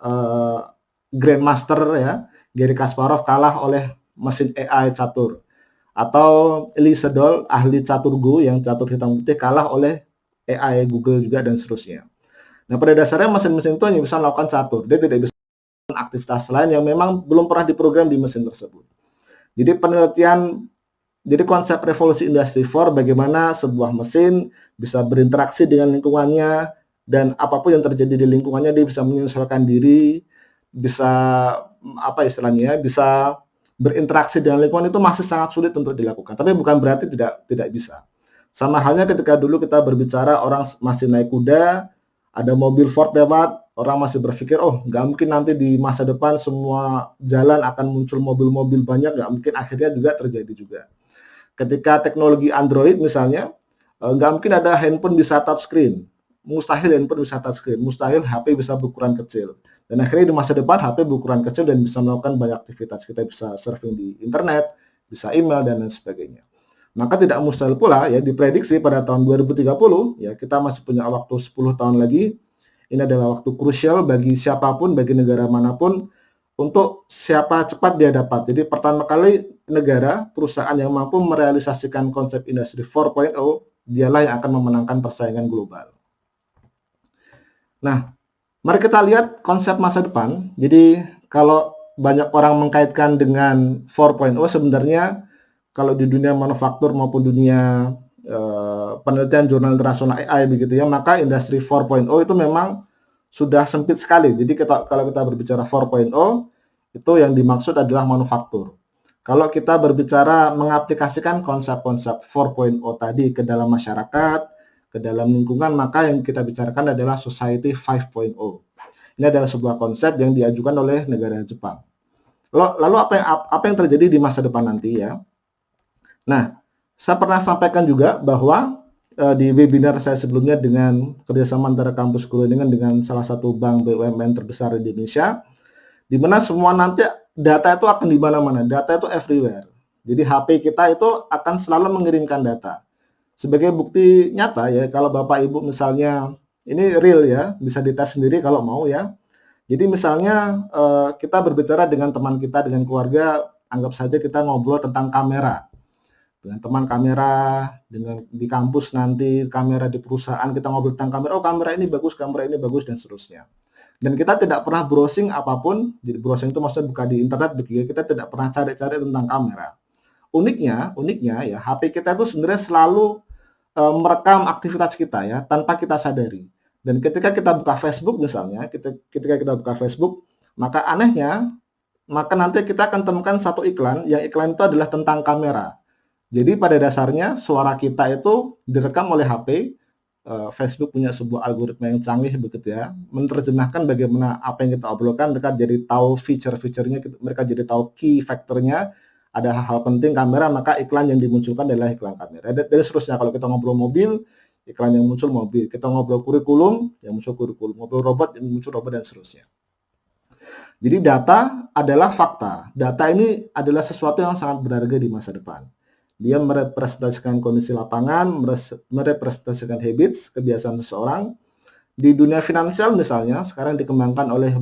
Grandmaster ya, Garry Kasparov kalah oleh mesin AI catur. Atau Lee Sedol, ahli catur Go yang catur hitam putih kalah oleh AI Google juga dan seterusnya. Nah pada dasarnya mesin-mesin itu hanya bisa melakukan catur, dia tidak bisa melakukan aktivitas lain yang memang belum pernah diprogram di mesin tersebut. Jadi konsep revolusi industri 4 bagaimana sebuah mesin bisa berinteraksi dengan lingkungannya, dan apapun yang terjadi di lingkungannya dia bisa menyesuaikan diri, bisa bisa berinteraksi dengan lingkungan itu masih sangat sulit untuk dilakukan. Tapi bukan berarti tidak bisa. Sama halnya ketika dulu kita berbicara orang masih naik kuda, ada mobil Ford lewat, orang masih berpikir, oh nggak mungkin nanti di masa depan semua jalan akan muncul mobil-mobil banyak, nggak mungkin, akhirnya juga terjadi juga. Ketika teknologi Android misalnya, nggak mungkin ada handphone bisa touchscreen. Mustahil handphone bisa touchscreen, mustahil HP bisa berukuran kecil. Dan akhirnya di masa depan HP berukuran kecil dan bisa melakukan banyak aktivitas. Kita bisa surfing di internet, bisa email dan lain sebagainya. Maka tidak mustahil pula ya diprediksi pada tahun 2030 ya kita masih punya waktu 10 tahun lagi. Ini adalah waktu krusial bagi siapapun, bagi negara manapun untuk siapa cepat dia dapat. Jadi pertama kali negara, perusahaan yang mampu merealisasikan konsep industri 4.0, dialah yang akan memenangkan persaingan global. Nah, mari kita lihat konsep masa depan. Jadi kalau banyak orang mengkaitkan dengan 4.0, sebenarnya kalau di dunia manufaktur maupun dunia penelitian jurnal internasional AI begitu ya, maka industri 4.0 itu memang sudah sempit sekali. Jadi kalau kita berbicara 4.0 itu yang dimaksud adalah manufaktur. Kalau kita berbicara mengaplikasikan konsep-konsep 4.0 tadi ke dalam masyarakat, ke dalam lingkungan, maka yang kita bicarakan adalah society 5.0. Ini adalah sebuah konsep yang diajukan oleh negara Jepang. Lalu apa yang terjadi di masa depan nanti ya? Nah, saya pernah sampaikan juga bahwa di webinar saya sebelumnya dengan kerjasama antara kampus Groningen dengan salah satu bank BUMN terbesar di Indonesia, di mana semua nanti data itu akan di mana-mana, data itu everywhere. Jadi HP kita itu akan selalu mengirimkan data. Sebagai bukti nyata ya, kalau Bapak Ibu misalnya, ini real ya, bisa dites sendiri kalau mau ya. Jadi misalnya kita berbicara dengan teman kita, dengan keluarga, anggap saja kita ngobrol tentang kamera. Dengan teman kamera, dengan di kampus nanti, kamera di perusahaan, kita ngobrol tentang kamera, oh kamera ini bagus, dan seterusnya. Dan kita tidak pernah browsing apapun, jadi browsing itu maksudnya buka di internet, begitu kita tidak pernah cari-cari tentang kamera. Uniknya ya, HP kita itu sebenarnya selalu merekam aktivitas kita ya, tanpa kita sadari. Dan ketika kita buka Facebook misalnya, ketika kita buka Facebook, maka anehnya, maka nanti kita akan temukan satu iklan, yang iklan itu adalah tentang kamera. Jadi pada dasarnya suara kita itu direkam oleh HP. Facebook punya sebuah algoritma yang canggih begitu ya, menerjemahkan bagaimana apa yang kita obrolkan, mereka jadi tahu fitur-fiturnya, mereka jadi tahu key factornya, ada hal-hal penting kamera, maka iklan yang dimunculkan adalah iklan kamera. Dan seterusnya, kalau kita ngobrol mobil, iklan yang muncul mobil, kita ngobrol kurikulum, yang muncul kurikulum, ngobrol robot, yang muncul robot, dan seterusnya. Jadi data adalah fakta. Data ini adalah sesuatu yang sangat berharga di masa depan. Dia merepresentasikan kondisi lapangan, merepresentasikan habits, kebiasaan seseorang. Di dunia finansial misalnya, sekarang dikembangkan oleh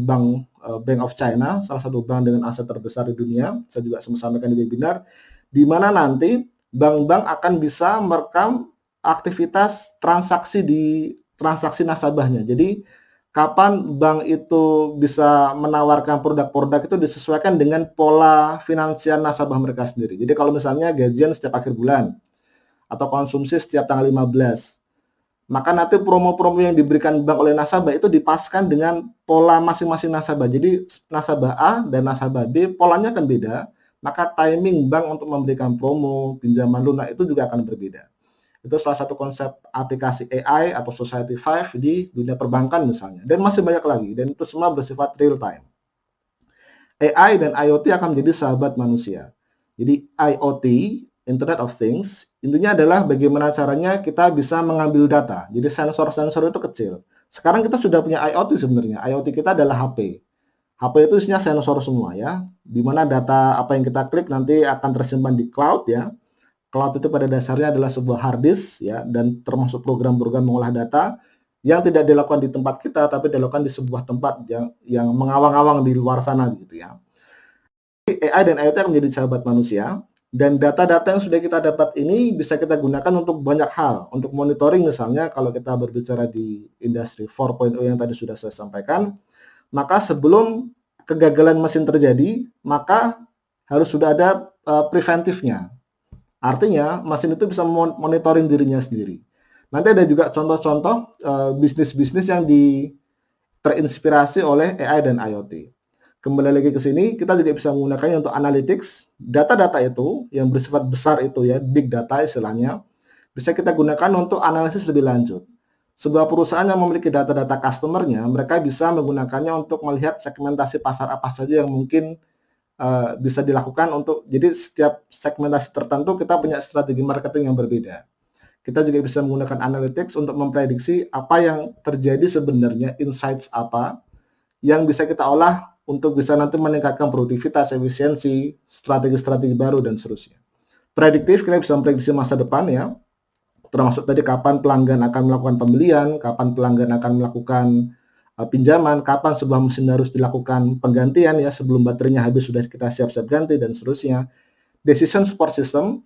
Bank of China, salah satu bank dengan aset terbesar di dunia. Saya juga sempat sampaikan di webinar, di mana nanti bank-bank akan bisa merekam aktivitas transaksi nasabahnya. Jadi kapan bank itu bisa menawarkan produk-produk itu disesuaikan dengan pola finansial nasabah mereka sendiri. Jadi kalau misalnya gajian setiap akhir bulan atau konsumsi setiap tanggal 15, maka nanti promo-promo yang diberikan bank oleh nasabah itu dipaskan dengan pola masing-masing nasabah. Jadi nasabah A dan nasabah B polanya akan beda, maka timing bank untuk memberikan promo, pinjaman lunak itu juga akan berbeda. Itu salah satu konsep aplikasi AI atau Society 5 di dunia perbankan misalnya. Dan masih banyak lagi. Dan itu semua bersifat real time. AI dan IoT akan menjadi sahabat manusia. Jadi IoT, Internet of Things, intinya adalah bagaimana caranya kita bisa mengambil data. Jadi sensor-sensor itu kecil. Sekarang kita sudah punya IoT sebenarnya. IoT kita adalah HP. HP itu isinya sensor semua ya. Di mana data apa yang kita klik nanti akan tersimpan di cloud ya. Cloud itu pada dasarnya adalah sebuah hard disk ya, dan termasuk program-program mengolah data yang tidak dilakukan di tempat kita, tapi dilakukan di sebuah tempat yang mengawang-awang di luar sana gitu ya. Jadi AI dan IoT akan menjadi sahabat manusia, dan data-data yang sudah kita dapat ini bisa kita gunakan untuk banyak hal, untuk monitoring misalnya kalau kita berbicara di industri 4.0 yang tadi sudah saya sampaikan, maka sebelum kegagalan mesin terjadi, maka harus sudah ada preventifnya. Artinya, mesin itu bisa monitoring dirinya sendiri. Nanti ada juga contoh-contoh bisnis-bisnis yang terinspirasi oleh AI dan IoT. Kembali lagi ke sini, kita juga bisa menggunakannya untuk analytics. Data-data itu yang bersifat besar itu ya, big data istilahnya, bisa kita gunakan untuk analisis lebih lanjut. Sebuah perusahaan yang memiliki data-data customer-nya, mereka bisa menggunakannya untuk melihat segmentasi pasar apa saja yang mungkin bisa dilakukan untuk, jadi setiap segmentasi tertentu kita punya strategi marketing yang berbeda. Kita juga bisa menggunakan analytics untuk memprediksi apa yang terjadi sebenarnya, insights apa yang bisa kita olah untuk bisa nanti meningkatkan produktivitas, efisiensi, strategi-strategi baru, dan seterusnya. prediktif, kita bisa memprediksi masa depan ya, termasuk tadi kapan pelanggan akan melakukan pembelian, kapan pelanggan akan melakukan pinjaman, kapan sebuah mesin harus dilakukan penggantian ya, sebelum baterainya habis sudah kita siap-siap ganti dan seterusnya. Decision support system,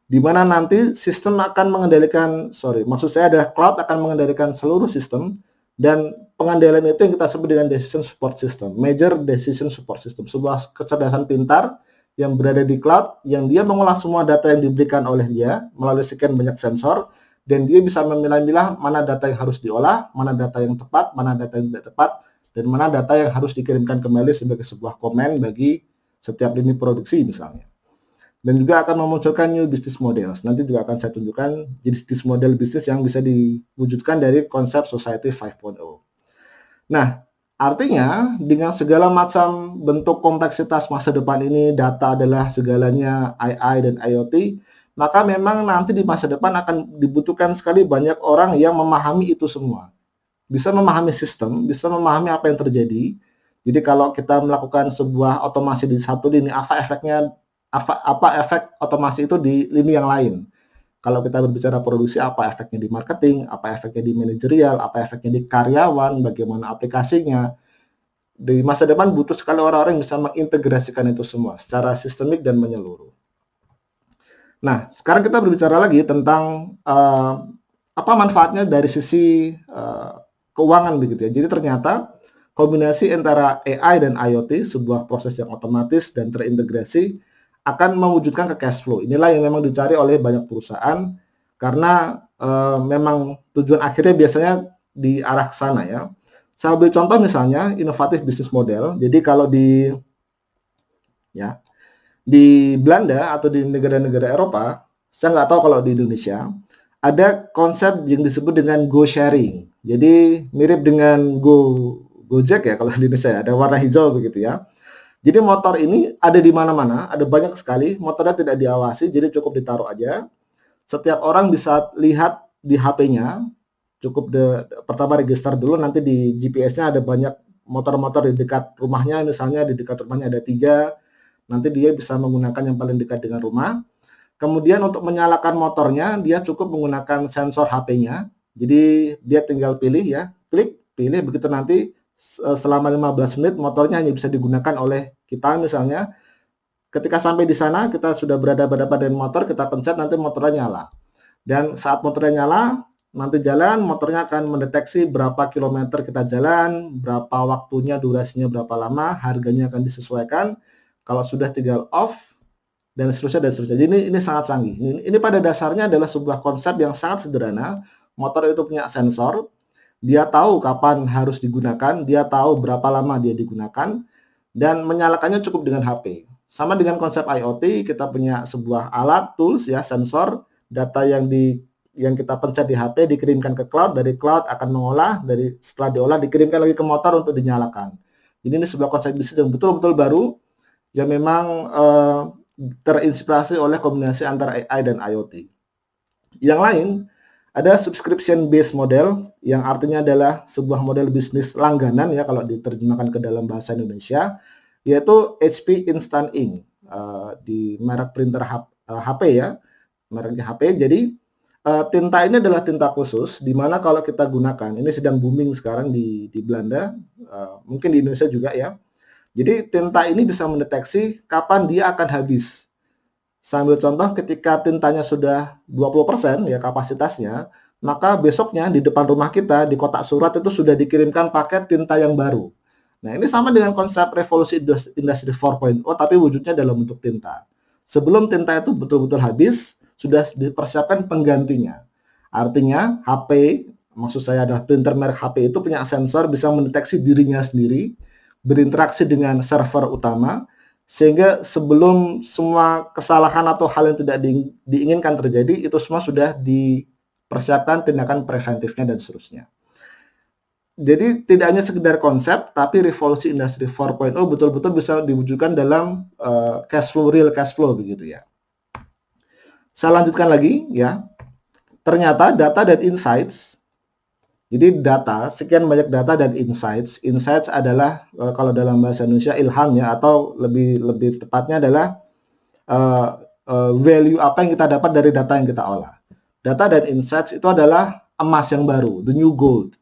di mana nanti sistem akan mengendalikan, maksud saya adalah cloud akan mengendalikan seluruh sistem, dan pengendalian itu yang kita sebut dengan decision support system, major decision support system, sebuah kecerdasan pintar yang berada di cloud, yang dia mengolah semua data yang diberikan oleh dia melalui sekian banyak sensor, dan dia bisa memilah-milah mana data yang harus diolah, mana data yang tepat, mana data yang tidak tepat, dan mana data yang harus dikirimkan kembali sebagai sebuah komen bagi setiap lini produksi misalnya. Dan juga akan memunculkan new business models. Nanti juga akan saya tunjukkan jenis model bisnis yang bisa diwujudkan dari konsep Society 5.0. Nah, artinya dengan segala macam bentuk kompleksitas masa depan ini, data adalah segalanya, AI dan IoT, maka memang nanti di masa depan akan dibutuhkan sekali banyak orang yang memahami itu semua. Bisa memahami sistem, bisa memahami apa yang terjadi. Jadi kalau kita melakukan sebuah otomasi di satu lini, apa efeknya, apa efek otomasi itu di lini yang lain. Kalau kita berbicara produksi, apa efeknya di marketing, apa efeknya di manajerial, apa efeknya di karyawan, bagaimana aplikasinya. Di masa depan butuh sekali orang-orang yang bisa mengintegrasikan itu semua secara sistemik dan menyeluruh. Nah, sekarang kita berbicara lagi tentang apa manfaatnya dari sisi keuangan begitu ya. Jadi ternyata kombinasi antara AI dan IoT, sebuah proses yang otomatis dan terintegrasi, akan mewujudkan ke cash flow. Inilah yang memang dicari oleh banyak perusahaan karena memang tujuan akhirnya biasanya di arah sana ya. Saya ambil contoh misalnya inovatif bisnis model. Jadi kalau di Belanda atau di negara-negara Eropa, saya nggak tahu kalau di Indonesia, ada konsep yang disebut dengan go sharing. Jadi mirip dengan Gojek ya kalau di Indonesia ya, ada warna hijau begitu ya. Jadi motor ini ada di mana-mana, ada banyak sekali, motornya tidak diawasi, jadi cukup ditaruh aja. Setiap orang bisa lihat di HP-nya, cukup pertama register dulu, nanti di GPS-nya ada banyak motor-motor di dekat rumahnya, misalnya di dekat rumahnya ada 3, nanti dia bisa menggunakan yang paling dekat dengan rumah. Kemudian untuk menyalakan motornya, dia cukup menggunakan sensor HP-nya, jadi dia tinggal pilih ya, klik, pilih, begitu nanti selama 15 menit motornya hanya bisa digunakan oleh kita misalnya. Ketika sampai di sana kita sudah berada dengan motor, kita pencet nanti motornya nyala. Dan saat motornya nyala, nanti jalan, motornya akan mendeteksi berapa kilometer kita jalan, berapa waktunya, durasinya berapa lama, harganya akan disesuaikan. Kalau sudah tinggal off dan seterusnya dan seterusnya. Jadi ini sangat canggih. Ini pada dasarnya adalah sebuah konsep yang sangat sederhana. Motor itu punya sensor. Dia tahu kapan harus digunakan, dia tahu berapa lama dia digunakan, dan menyalakannya cukup dengan HP. Sama dengan konsep IoT, kita punya sebuah alat, tools ya, sensor, data yang kita pencet di HP dikirimkan ke cloud, dari cloud akan mengolah, setelah diolah dikirimkan lagi ke motor untuk dinyalakan. Jadi ini sebuah konsep bisnis yang betul-betul baru, yang memang terinspirasi oleh kombinasi antara AI dan IoT. Yang lain, ada subscription based model yang artinya adalah sebuah model bisnis langganan ya kalau diterjemahkan ke dalam bahasa Indonesia, yaitu HP Instant Ink di merek printer HP ya, mereknya HP. Jadi tinta ini adalah tinta khusus di mana kalau kita gunakan, ini sedang booming sekarang di Belanda, mungkin di Indonesia juga ya. Jadi tinta ini bisa mendeteksi kapan dia akan habis. Sambil contoh, ketika tintanya sudah 20% ya kapasitasnya, maka besoknya di depan rumah kita, di kotak surat itu sudah dikirimkan paket tinta yang baru. Nah, ini sama dengan konsep revolusi industri 4.0, tapi wujudnya dalam bentuk tinta. Sebelum tinta itu betul-betul habis, sudah dipersiapkan penggantinya. Artinya, HP, maksud saya adalah printer merek HP itu punya sensor, bisa mendeteksi dirinya sendiri, berinteraksi dengan server utama, sehingga sebelum semua kesalahan atau hal yang tidak diinginkan terjadi, itu semua sudah dipersiapkan tindakan preventifnya dan seterusnya. Jadi tidak hanya sekedar konsep, tapi revolusi industri 4.0 betul-betul bisa diwujudkan dalam real cash flow begitu ya. Saya lanjutkan lagi ya. Ternyata data dan insights, jadi data, sekian banyak data dan insights. Insights adalah kalau dalam bahasa Indonesia ilham ya, atau lebih tepatnya adalah value apa yang kita dapat dari data yang kita olah. Data dan insights itu adalah emas yang baru, the new gold.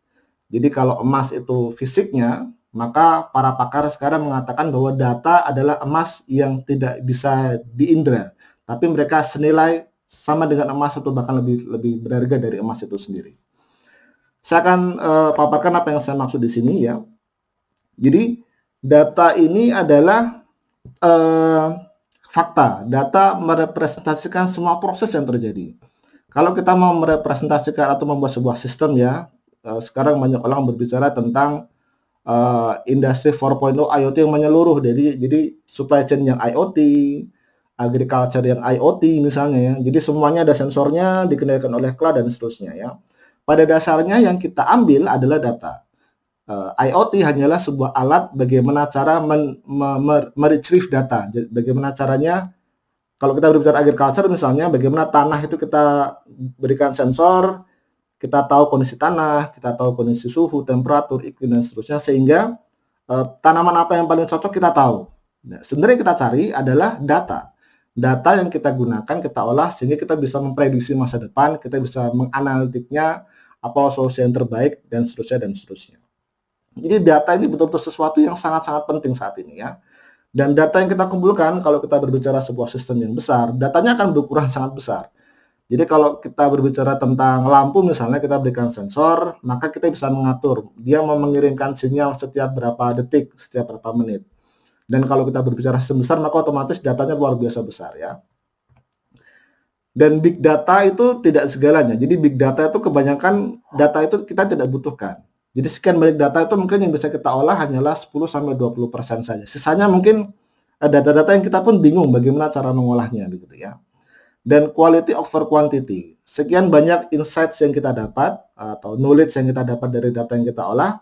Jadi kalau emas itu fisiknya, maka para pakar sekarang mengatakan bahwa data adalah emas yang tidak bisa diindra, tapi mereka senilai sama dengan emas atau bahkan lebih berharga dari emas itu sendiri. Saya akan paparkan apa yang saya maksud di sini ya. Jadi data ini adalah fakta. Data merepresentasikan semua proses yang terjadi. Kalau kita mau merepresentasikan atau membuat sebuah sistem ya, sekarang banyak orang berbicara tentang industri 4.0 IoT yang menyeluruh. Jadi supply chain yang IoT, agriculture yang IoT misalnya ya. Jadi semuanya ada sensornya, dikendalikan oleh cloud dan seterusnya ya. Pada dasarnya yang kita ambil adalah data. IoT hanyalah sebuah alat bagaimana cara meretrieve data. Bagaimana caranya kalau kita berbicara agriculture misalnya, bagaimana tanah itu kita berikan sensor, kita tahu kondisi tanah, kita tahu kondisi suhu, temperatur, iklim dan seterusnya, sehingga tanaman apa yang paling cocok kita tahu. Nah, sebenarnya kita cari adalah data. Data yang kita gunakan, kita olah sehingga kita bisa memprediksi masa depan, kita bisa menganalitiknya, apa solusi yang terbaik dan seterusnya dan seterusnya. Jadi data ini betul-betul sesuatu yang sangat-sangat penting saat ini ya. Dan data yang kita kumpulkan, kalau kita berbicara sebuah sistem yang besar, datanya akan berukuran sangat besar. Jadi kalau kita berbicara tentang lampu misalnya, kita berikan sensor, maka kita bisa mengatur. Dia mau mengirimkan sinyal setiap berapa detik, setiap berapa menit. Dan kalau kita berbicara sistem besar, maka otomatis datanya luar biasa besar ya. Dan big data itu tidak segalanya. Jadi big data itu kebanyakan data itu kita tidak butuhkan. Jadi sekian banyak data itu mungkin yang bisa kita olah hanyalah 10-20% saja. Sisanya mungkin data-data yang kita pun bingung bagaimana cara mengolahnya begitu ya. Dan quality over quantity. Sekian banyak insights yang kita dapat atau knowledge yang kita dapat dari data yang kita olah,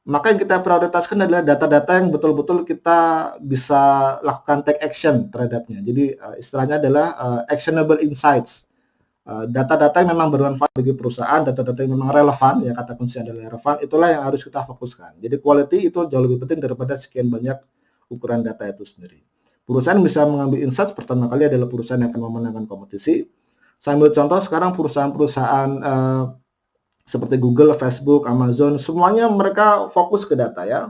maka yang kita prioritaskan adalah data-data yang betul-betul kita bisa lakukan take action terhadapnya. Jadi istilahnya adalah actionable insights. Data-data yang memang bermanfaat bagi perusahaan, data-data yang memang relevan, ya kata kunci adalah relevan, itulah yang harus kita fokuskan. Jadi quality itu jauh lebih penting daripada sekian banyak ukuran data itu sendiri. Perusahaan bisa mengambil insights pertama kali adalah perusahaan yang akan memenangkan kompetisi. Saya ambil contoh sekarang perusahaan-perusahaan seperti Google, Facebook, Amazon, semuanya mereka fokus ke data ya.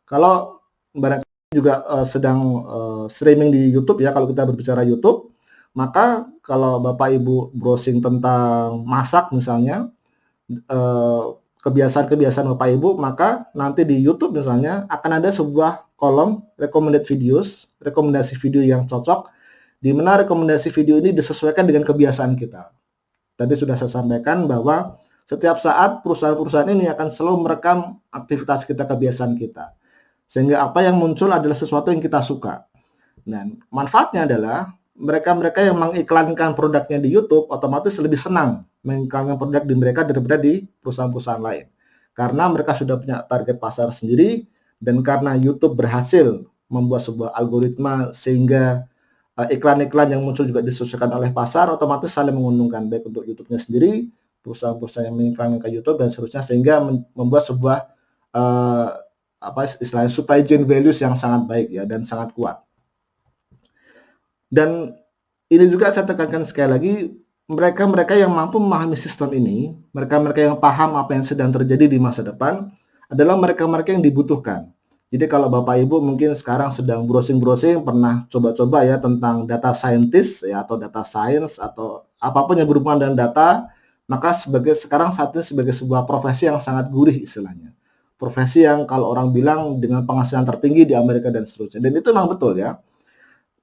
Kalau barangkali juga sedang streaming di YouTube ya, kalau kita berbicara YouTube, maka kalau Bapak Ibu browsing tentang masak misalnya, kebiasaan-kebiasaan Bapak Ibu, maka nanti di YouTube misalnya akan ada sebuah kolom recommended videos, rekomendasi video yang cocok, di mana rekomendasi video ini disesuaikan dengan kebiasaan kita. Tadi sudah saya sampaikan bahwa setiap saat perusahaan-perusahaan ini akan selalu merekam aktivitas kita, kebiasaan kita. Sehingga apa yang muncul adalah sesuatu yang kita suka. Dan manfaatnya adalah mereka-mereka yang mengiklankan produknya di YouTube otomatis lebih senang mengiklankan produk di mereka daripada di perusahaan-perusahaan lain. Karena mereka sudah punya target pasar sendiri dan karena YouTube berhasil membuat sebuah algoritma sehingga iklan-iklan yang muncul juga disesuaikan oleh pasar, otomatis saling menguntungkan baik untuk YouTube-nya sendiri, perusahaan-perusahaan yang mengiklankan ke YouTube dan seterusnya, sehingga membuat sebuah istilahnya supply chain values yang sangat baik ya dan sangat kuat. Dan ini juga saya tekankan sekali lagi, mereka-mereka yang mampu memahami sistem ini, mereka-mereka yang paham apa yang sedang terjadi di masa depan, adalah mereka-mereka yang dibutuhkan. Jadi kalau Bapak Ibu mungkin sekarang sedang browsing-browsing, pernah coba-coba ya tentang data scientist ya atau data science atau apapun yang berhubungan dengan data, maka sekarang saat ini sebagai sebuah profesi yang sangat gurih istilahnya. Profesi yang kalau orang bilang dengan penghasilan tertinggi di Amerika dan seterusnya. Dan itu memang betul ya.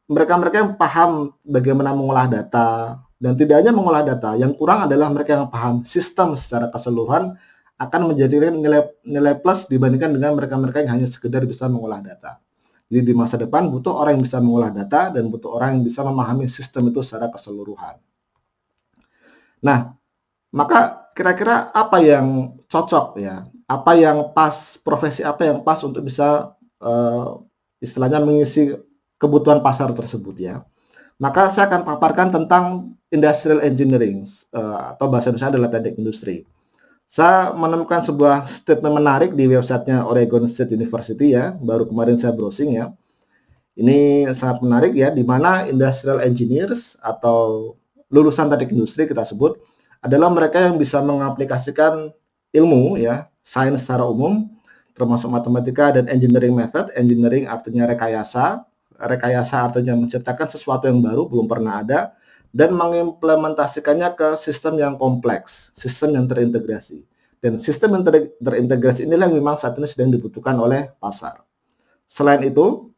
Mereka-mereka yang paham bagaimana mengolah data, dan tidak hanya mengolah data, yang kurang adalah mereka yang paham sistem secara keseluruhan akan menjadi nilai plus dibandingkan dengan mereka-mereka yang hanya sekedar bisa mengolah data. Jadi di masa depan butuh orang yang bisa mengolah data dan butuh orang yang bisa memahami sistem itu secara keseluruhan. Nah, maka kira-kira apa yang cocok ya? Apa yang pas, profesi apa yang pas untuk bisa istilahnya mengisi kebutuhan pasar tersebut ya. Maka saya akan paparkan tentang industrial engineering atau bahasa Indonesia adalah teknik industri. Saya menemukan sebuah statement menarik di websitenya Oregon State University ya, baru kemarin saya browsing ya. Ini sangat menarik ya, di mana industrial engineers atau lulusan teknik industri kita sebut adalah mereka yang bisa mengaplikasikan ilmu ya, sains secara umum, termasuk matematika dan engineering method. Engineering artinya rekayasa, rekayasa artinya menciptakan sesuatu yang baru, belum pernah ada, dan mengimplementasikannya ke sistem yang kompleks, sistem yang terintegrasi. Dan sistem yang terintegrasi inilah yang memang saat ini sedang dibutuhkan oleh pasar. Selain itu,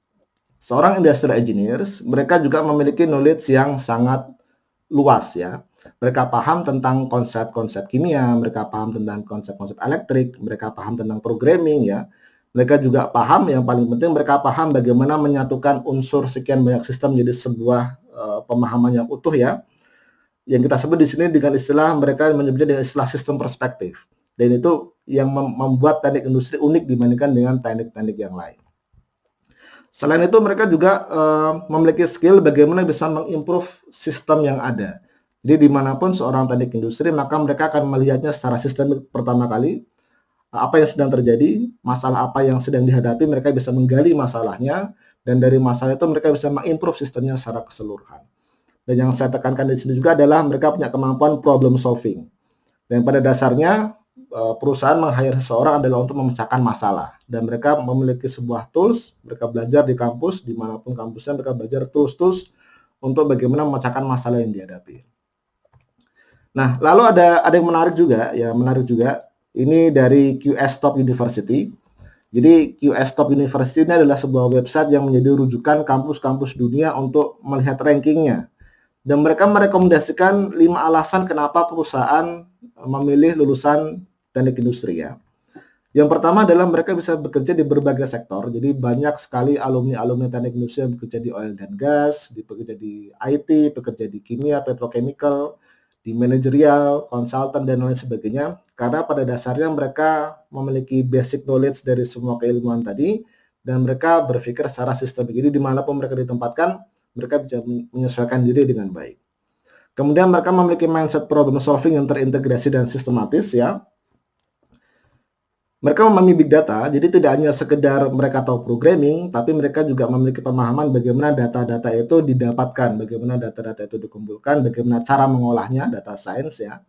seorang industrial engineers, mereka juga memiliki knowledge yang sangat luas ya. Mereka paham tentang konsep-konsep kimia, mereka paham tentang konsep-konsep elektrik, mereka paham tentang programming ya. Mereka juga paham, yang paling penting mereka paham bagaimana menyatukan unsur sekian banyak sistem menjadi sebuah pemahaman yang utuh ya. Yang kita sebut di sini dengan istilah, mereka menyebutnya dengan istilah sistem perspektif. Dan itu yang membuat teknik industri unik dibandingkan dengan teknik-teknik yang lain. Selain itu mereka juga memiliki skill bagaimana bisa mengimprove sistem yang ada. Jadi dimanapun seorang teknik industri, maka mereka akan melihatnya secara sistemik pertama kali, apa yang sedang terjadi, masalah apa yang sedang dihadapi, mereka bisa menggali masalahnya, dan dari masalah itu mereka bisa mengimprove sistemnya secara keseluruhan. Dan yang saya tekankan di sini juga adalah mereka punya kemampuan problem solving. Dan pada dasarnya perusahaan meng-hire seseorang adalah untuk memecahkan masalah, dan mereka memiliki sebuah tools, mereka belajar di kampus, dimanapun kampusnya mereka belajar tools-tools untuk bagaimana memecahkan masalah yang dihadapi. Nah, lalu ada yang menarik juga, ini dari QS Top University. Jadi QS Top University ini adalah sebuah website yang menjadi rujukan kampus-kampus dunia untuk melihat rankingnya. Dan mereka merekomendasikan 5 alasan kenapa perusahaan memilih lulusan teknik industri ya. Yang pertama adalah mereka bisa bekerja di berbagai sektor. Jadi banyak sekali alumni-alumni teknik industri yang bekerja di oil dan gas, bekerja di IT, bekerja di kimia, petrochemical, di manajerial, konsultan dan lain sebagainya. Karena pada dasarnya mereka memiliki basic knowledge dari semua keilmuan tadi, dan mereka berpikir secara sistemik. Jadi dimanapun mereka ditempatkan, mereka bisa menyesuaikan diri dengan baik. Kemudian mereka memiliki mindset problem solving yang terintegrasi dan sistematis ya. Mereka memahami big data, jadi tidak hanya sekedar mereka tahu programming, tapi mereka juga memiliki pemahaman bagaimana data-data itu didapatkan, bagaimana data-data itu dikumpulkan, bagaimana cara mengolahnya, data science ya.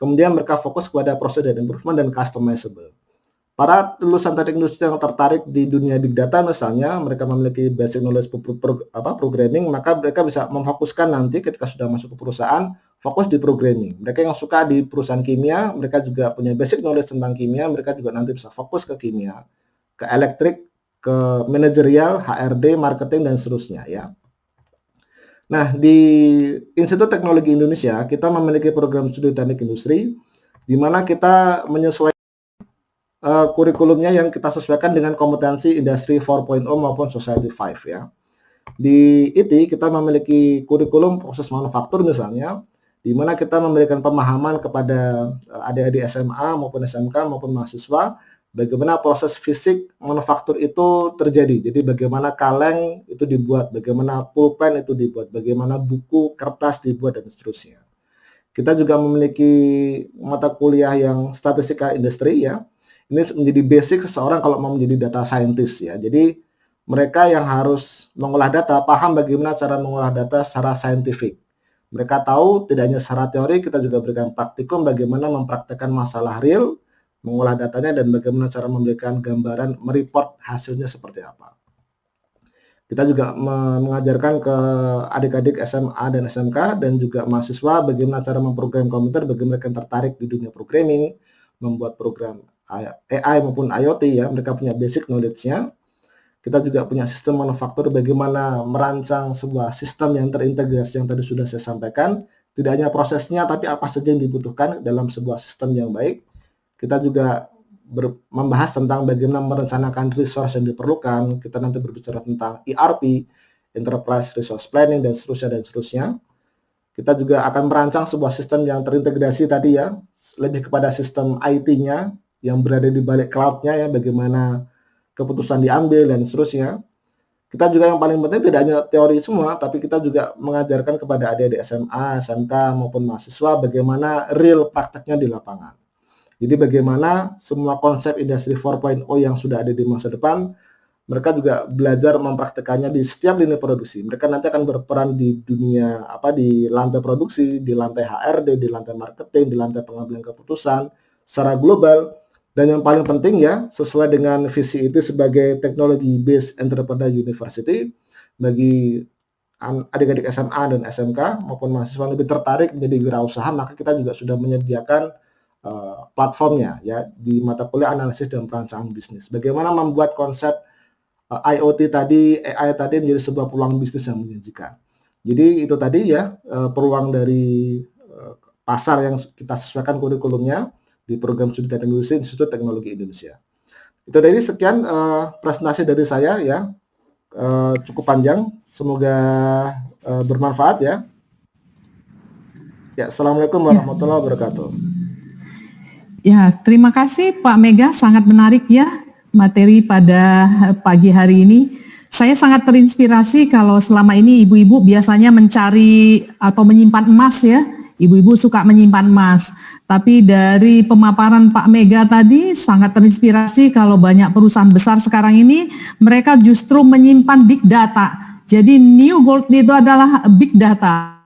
Kemudian mereka fokus kepada process improvement dan customizable. Para lulusan teknik industri yang tertarik di dunia big data misalnya, mereka memiliki basic knowledge programming, maka mereka bisa memfokuskan nanti ketika sudah masuk ke perusahaan, fokus di programming. Mereka yang suka di perusahaan kimia, mereka juga punya basic knowledge tentang kimia, mereka juga nanti bisa fokus ke kimia, ke elektrik, ke manajerial, HRD, marketing, dan seterusnya ya. Nah, di Institut Teknologi Indonesia, kita memiliki program studi teknik industri, di mana kita menyesuaikan kurikulumnya yang kita sesuaikan dengan kompetensi Industri 4.0 maupun Society 5 ya. Di IT kita memiliki kurikulum proses manufaktur misalnya, di mana kita memberikan pemahaman kepada adik-adik SMA maupun SMK maupun mahasiswa bagaimana proses fisik manufaktur itu terjadi. Jadi bagaimana kaleng itu dibuat, bagaimana pulpen itu dibuat, bagaimana buku kertas dibuat dan seterusnya. Kita juga memiliki mata kuliah yang statistika industri ya. Ini menjadi basic seseorang kalau mau menjadi data scientist ya. Jadi mereka yang harus mengolah data paham bagaimana cara mengolah data secara saintifik. Mereka tahu tidak hanya secara teori, kita juga berikan praktikum bagaimana mempraktekkan masalah real, mengolah datanya, dan bagaimana cara memberikan gambaran, mereport hasilnya seperti apa. Kita juga mengajarkan ke adik-adik SMA dan SMK dan juga mahasiswa bagaimana cara memprogram komputer, bagaimana mereka tertarik di dunia programming, membuat program AI maupun IoT ya, mereka punya basic knowledge-nya. Kita juga punya sistem manufaktur, bagaimana merancang sebuah sistem yang terintegrasi yang tadi sudah saya sampaikan. Tidak hanya prosesnya, tapi apa saja yang dibutuhkan dalam sebuah sistem yang baik. Kita juga membahas tentang bagaimana merencanakan resource yang diperlukan. Kita nanti berbicara tentang ERP, Enterprise Resource Planning, dan seterusnya. Kita juga akan merancang sebuah sistem yang terintegrasi tadi ya, lebih kepada sistem IT-nya yang berada di balik cloud-nya ya, bagaimana keputusan diambil dan seterusnya. Kita juga yang paling penting tidak hanya teori semua, tapi kita juga mengajarkan kepada adik-adik SMA, SMK maupun mahasiswa bagaimana real prakteknya di lapangan. Jadi bagaimana semua konsep Industri 4.0 yang sudah ada di masa depan mereka juga belajar mempraktekannya di setiap lini produksi. Mereka nanti akan berperan di dunia di lantai produksi, di lantai HRD, di lantai marketing, di lantai pengambilan keputusan secara global. Dan yang paling penting ya, sesuai dengan visi itu sebagai teknologi based entrepreneur university, bagi adik-adik SMA dan SMK maupun mahasiswa yang lebih tertarik menjadi wirausaha, maka kita juga sudah menyediakan platformnya ya di mata kuliah analisis dan perencanaan bisnis. Bagaimana membuat konsep IoT tadi, AI tadi menjadi sebuah peluang bisnis yang menjanjikan. Jadi itu tadi ya peluang dari pasar yang kita sesuaikan kurikulumnya di program studi teknik industri Institut Teknologi Indonesia. Itu tadi sekian presentasi dari saya ya, cukup panjang, semoga bermanfaat ya. Ya, assalamualaikum warahmatullahi wabarakatuh. Ya, terima kasih Pak Mega, sangat menarik ya materi pada pagi hari ini. Saya sangat terinspirasi kalau selama ini ibu-ibu biasanya mencari atau menyimpan emas ya. Ibu-ibu suka menyimpan emas, tapi dari pemaparan Pak Mega tadi sangat terinspirasi kalau banyak perusahaan besar sekarang ini mereka justru menyimpan big data. Jadi new gold itu adalah big data.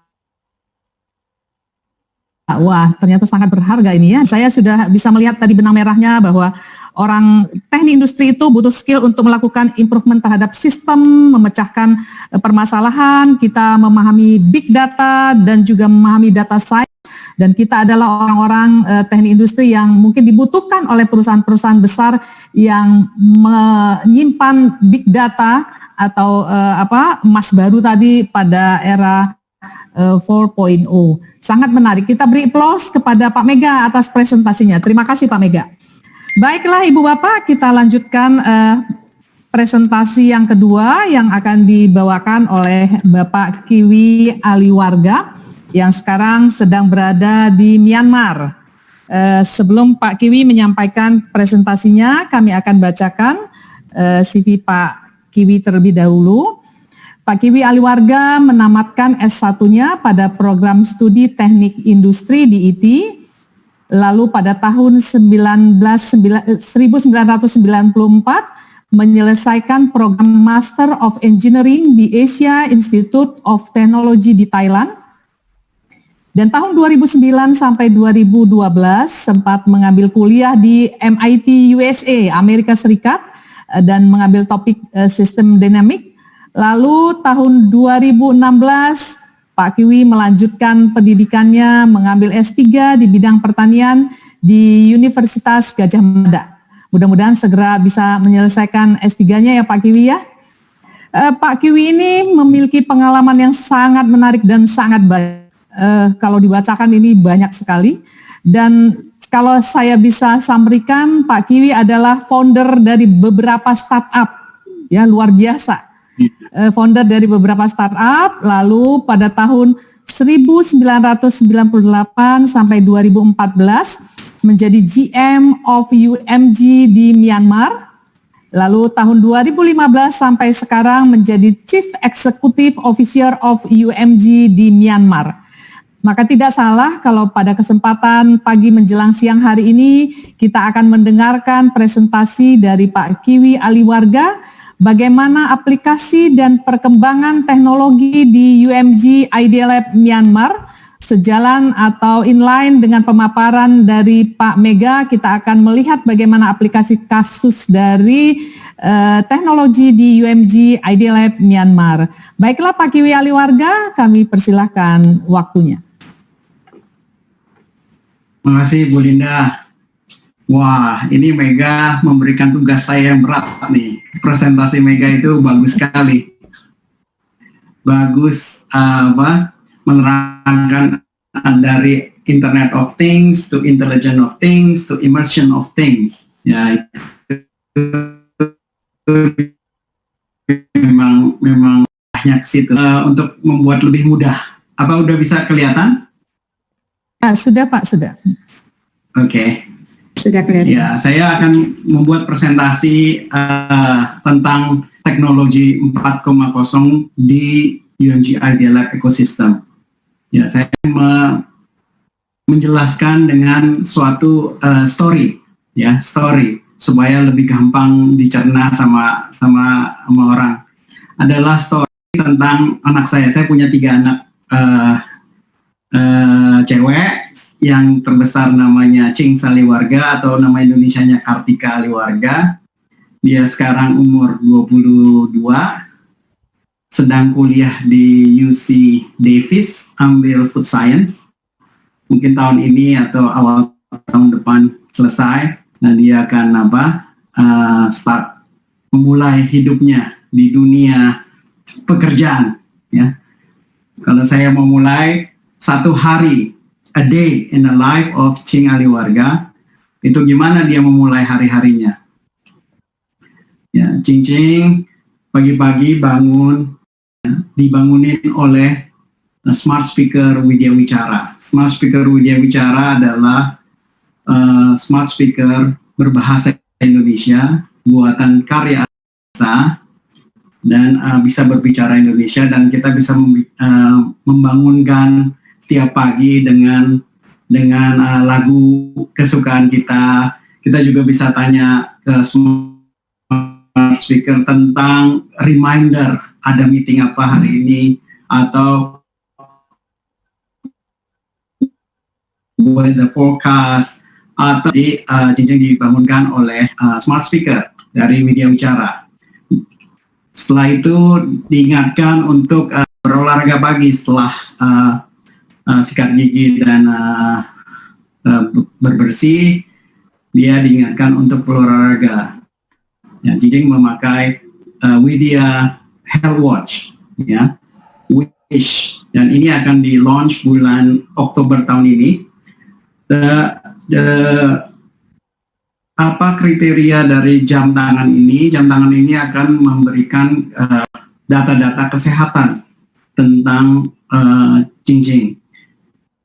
Wah, ternyata sangat berharga ini ya. Saya sudah bisa melihat tadi benang merahnya bahwa orang teknik industri itu butuh skill untuk melakukan improvement terhadap sistem, memecahkan permasalahan, kita memahami big data dan juga memahami data science, dan kita adalah orang-orang teknik industri yang mungkin dibutuhkan oleh perusahaan-perusahaan besar yang menyimpan big data atau emas baru tadi pada era 4.0. Sangat menarik. Kita beri aplaus kepada Pak Mega atas presentasinya. Terima kasih Pak Mega. Baiklah Ibu Bapak, kita lanjutkan presentasi yang kedua yang akan dibawakan oleh Bapak Kiwi Aliwarga yang sekarang sedang berada di Myanmar. Sebelum Pak Kiwi menyampaikan presentasinya, kami akan bacakan CV Pak Kiwi terlebih dahulu. Pak Kiwi Aliwarga menamatkan S1-nya pada program studi teknik industri di IT. Lalu pada tahun 1994 menyelesaikan program Master of Engineering di Asia Institute of Technology di Thailand. Dan tahun 2009 sampai 2012 sempat mengambil kuliah di MIT USA, Amerika Serikat, dan mengambil topik System Dynamics. Lalu tahun 2016 Pak Kiwi melanjutkan pendidikannya mengambil S3 di bidang pertanian di Universitas Gadjah Mada. Mudah-mudahan segera bisa menyelesaikan S3-nya ya Pak Kiwi ya. Pak Kiwi ini memiliki pengalaman yang sangat menarik dan sangat baik. Kalau dibacakan ini banyak sekali. Dan kalau saya bisa sampaikan, Pak Kiwi adalah founder dari beberapa startup, ya luar biasa. Founder dari beberapa startup, lalu pada tahun 1998 sampai 2014 menjadi GM of UMG di Myanmar, lalu tahun 2015 sampai sekarang menjadi Chief Executive Officer of UMG di Myanmar. Maka tidak salah kalau pada kesempatan pagi menjelang siang hari ini kita akan mendengarkan presentasi dari Pak Kiwi Aliwarga bagaimana aplikasi dan perkembangan teknologi di UMG Idea Lab Myanmar sejalan atau inline dengan pemaparan dari Pak Mega. Kita akan melihat bagaimana aplikasi kasus dari teknologi di UMG Idea Lab Myanmar. Baiklah Pak Kiwi Aliwarga, kami persilahkan waktunya. Terima kasih Bu Linda. Wah, ini Mega memberikan tugas saya yang berat nih. Presentasi Mega itu bagus sekali. Bagus menerangkan dari Internet of Things to Intelligent of Things to Immersion of Things. Ya, itu memang banyak situ untuk membuat lebih mudah. Apa udah bisa kelihatan? Sudah Pak, sudah. Oke. Sudah kelihatan. Ya, saya akan membuat presentasi tentang teknologi 4.0 di UMG Idea Lab Ecosystem. Ya, saya menjelaskan dengan suatu story, ya, story. supaya lebih gampang dicerna sama orang. Adalah story tentang anak saya. Saya punya 3 anak cewek. Yang terbesar namanya Ching Saliwarga atau nama Indonesianya Kartika Aliwarga. Dia sekarang umur 22, sedang kuliah di UC Davis, ambil food science. Mungkin tahun ini atau awal tahun depan selesai, dan dia akan start memulai hidupnya di dunia pekerjaan. Ya, kalau saya memulai 1 hari, a day in the life of Ching Aliwarga, itu gimana dia memulai hari-harinya? Ya, Ching pagi-pagi bangun, ya, dibangunin oleh smart speaker Widya Wicara. Smart speaker Widya Wicara adalah smart speaker berbahasa Indonesia, buatan karya Asa, dan bisa berbicara Indonesia, dan kita bisa membangunkan setiap pagi dengan lagu kesukaan kita. Kita juga bisa tanya ke smart speaker tentang reminder, ada meeting apa hari ini, atau weather forecast, atau dibangunkan oleh smart speaker dari Widya Wicara. Setelah itu diingatkan untuk berolahraga pagi setelah sikat gigi dan berbersih. Dia diingatkan untuk berolahraga. Ya, Jingjing memakai Widya Health Watch, ya, Wish, dan ini akan di launch bulan Oktober tahun ini. Apa kriteria dari jam tangan ini? Jam tangan ini akan memberikan data-data kesehatan tentang Jingjing,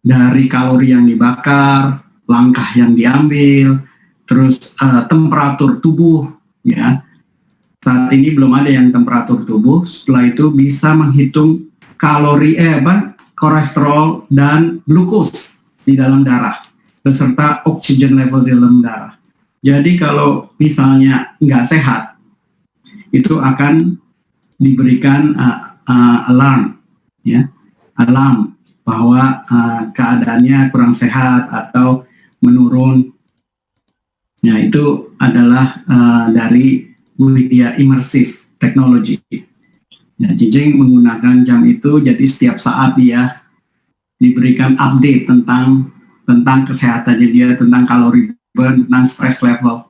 dari kalori yang dibakar, langkah yang diambil, terus temperatur tubuh. Ya, saat ini belum ada yang temperatur tubuh. Setelah itu bisa menghitung kalori, kolesterol dan glukos di dalam darah, beserta oksigen level di dalam darah. Jadi kalau misalnya nggak sehat, itu akan diberikan alarm, ya, alarm bahwa keadaannya kurang sehat atau menurun. Nah, itu adalah dari Widya Immersive Technology. Ya, Jingjing menggunakan jam itu, jadi setiap saat dia diberikan update tentang kesehatannya dia, tentang kalori burn, tentang stress level.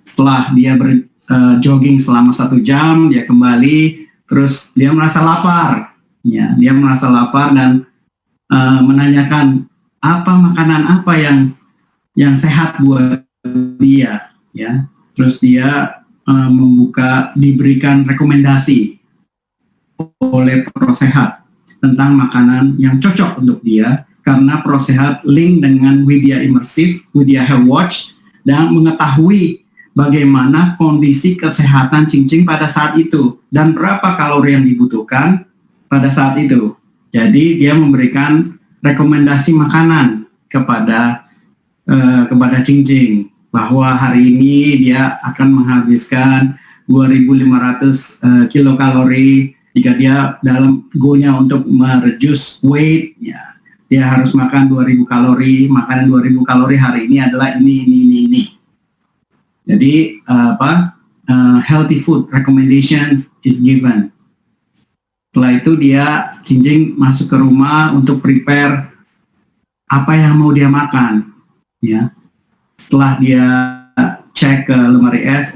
Setelah dia jogging selama 1 jam, dia kembali, terus dia merasa lapar. Ya, dia merasa lapar dan menanyakan makanan apa yang sehat buat dia, ya. Terus dia diberikan rekomendasi oleh Prosehat tentang makanan yang cocok untuk dia, karena Prosehat link dengan Widya Immersive, Widya Health Watch, dan mengetahui bagaimana kondisi kesehatan Jingjing pada saat itu dan berapa kalori yang dibutuhkan pada saat itu. Jadi dia memberikan rekomendasi makanan kepada Jingjing, bahwa hari ini dia akan menghabiskan 2.500 kilokalori. Jika dia dalam goalnya untuk mereduce weight, ya, dia harus makan 2.000 kalori. Makanan 2.000 kalori hari ini adalah ini. Jadi healthy food recommendations is given. Setelah itu Jingjing masuk ke rumah untuk prepare apa yang mau dia makan, ya. Setelah dia cek ke lemari es,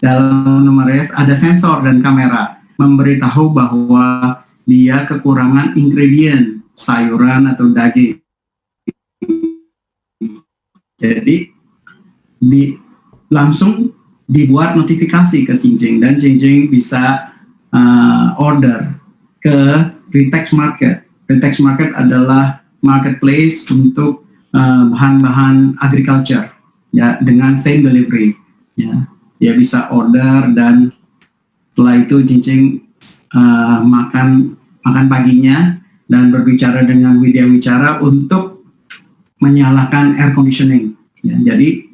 dalam lemari es ada sensor dan kamera memberitahu bahwa dia kekurangan ingredient sayuran atau daging. Jadi langsung dibuat notifikasi ke Jingjing, dan Jingjing bisa order ke Ritex Market. Ritex Market adalah marketplace untuk bahan-bahan agriculture, ya, dengan same delivery. Ya, dia bisa order, dan setelah itu Jingjing makan paginya dan berbicara dengan Widya Wicara untuk menyalakan air conditioning. Ya, jadi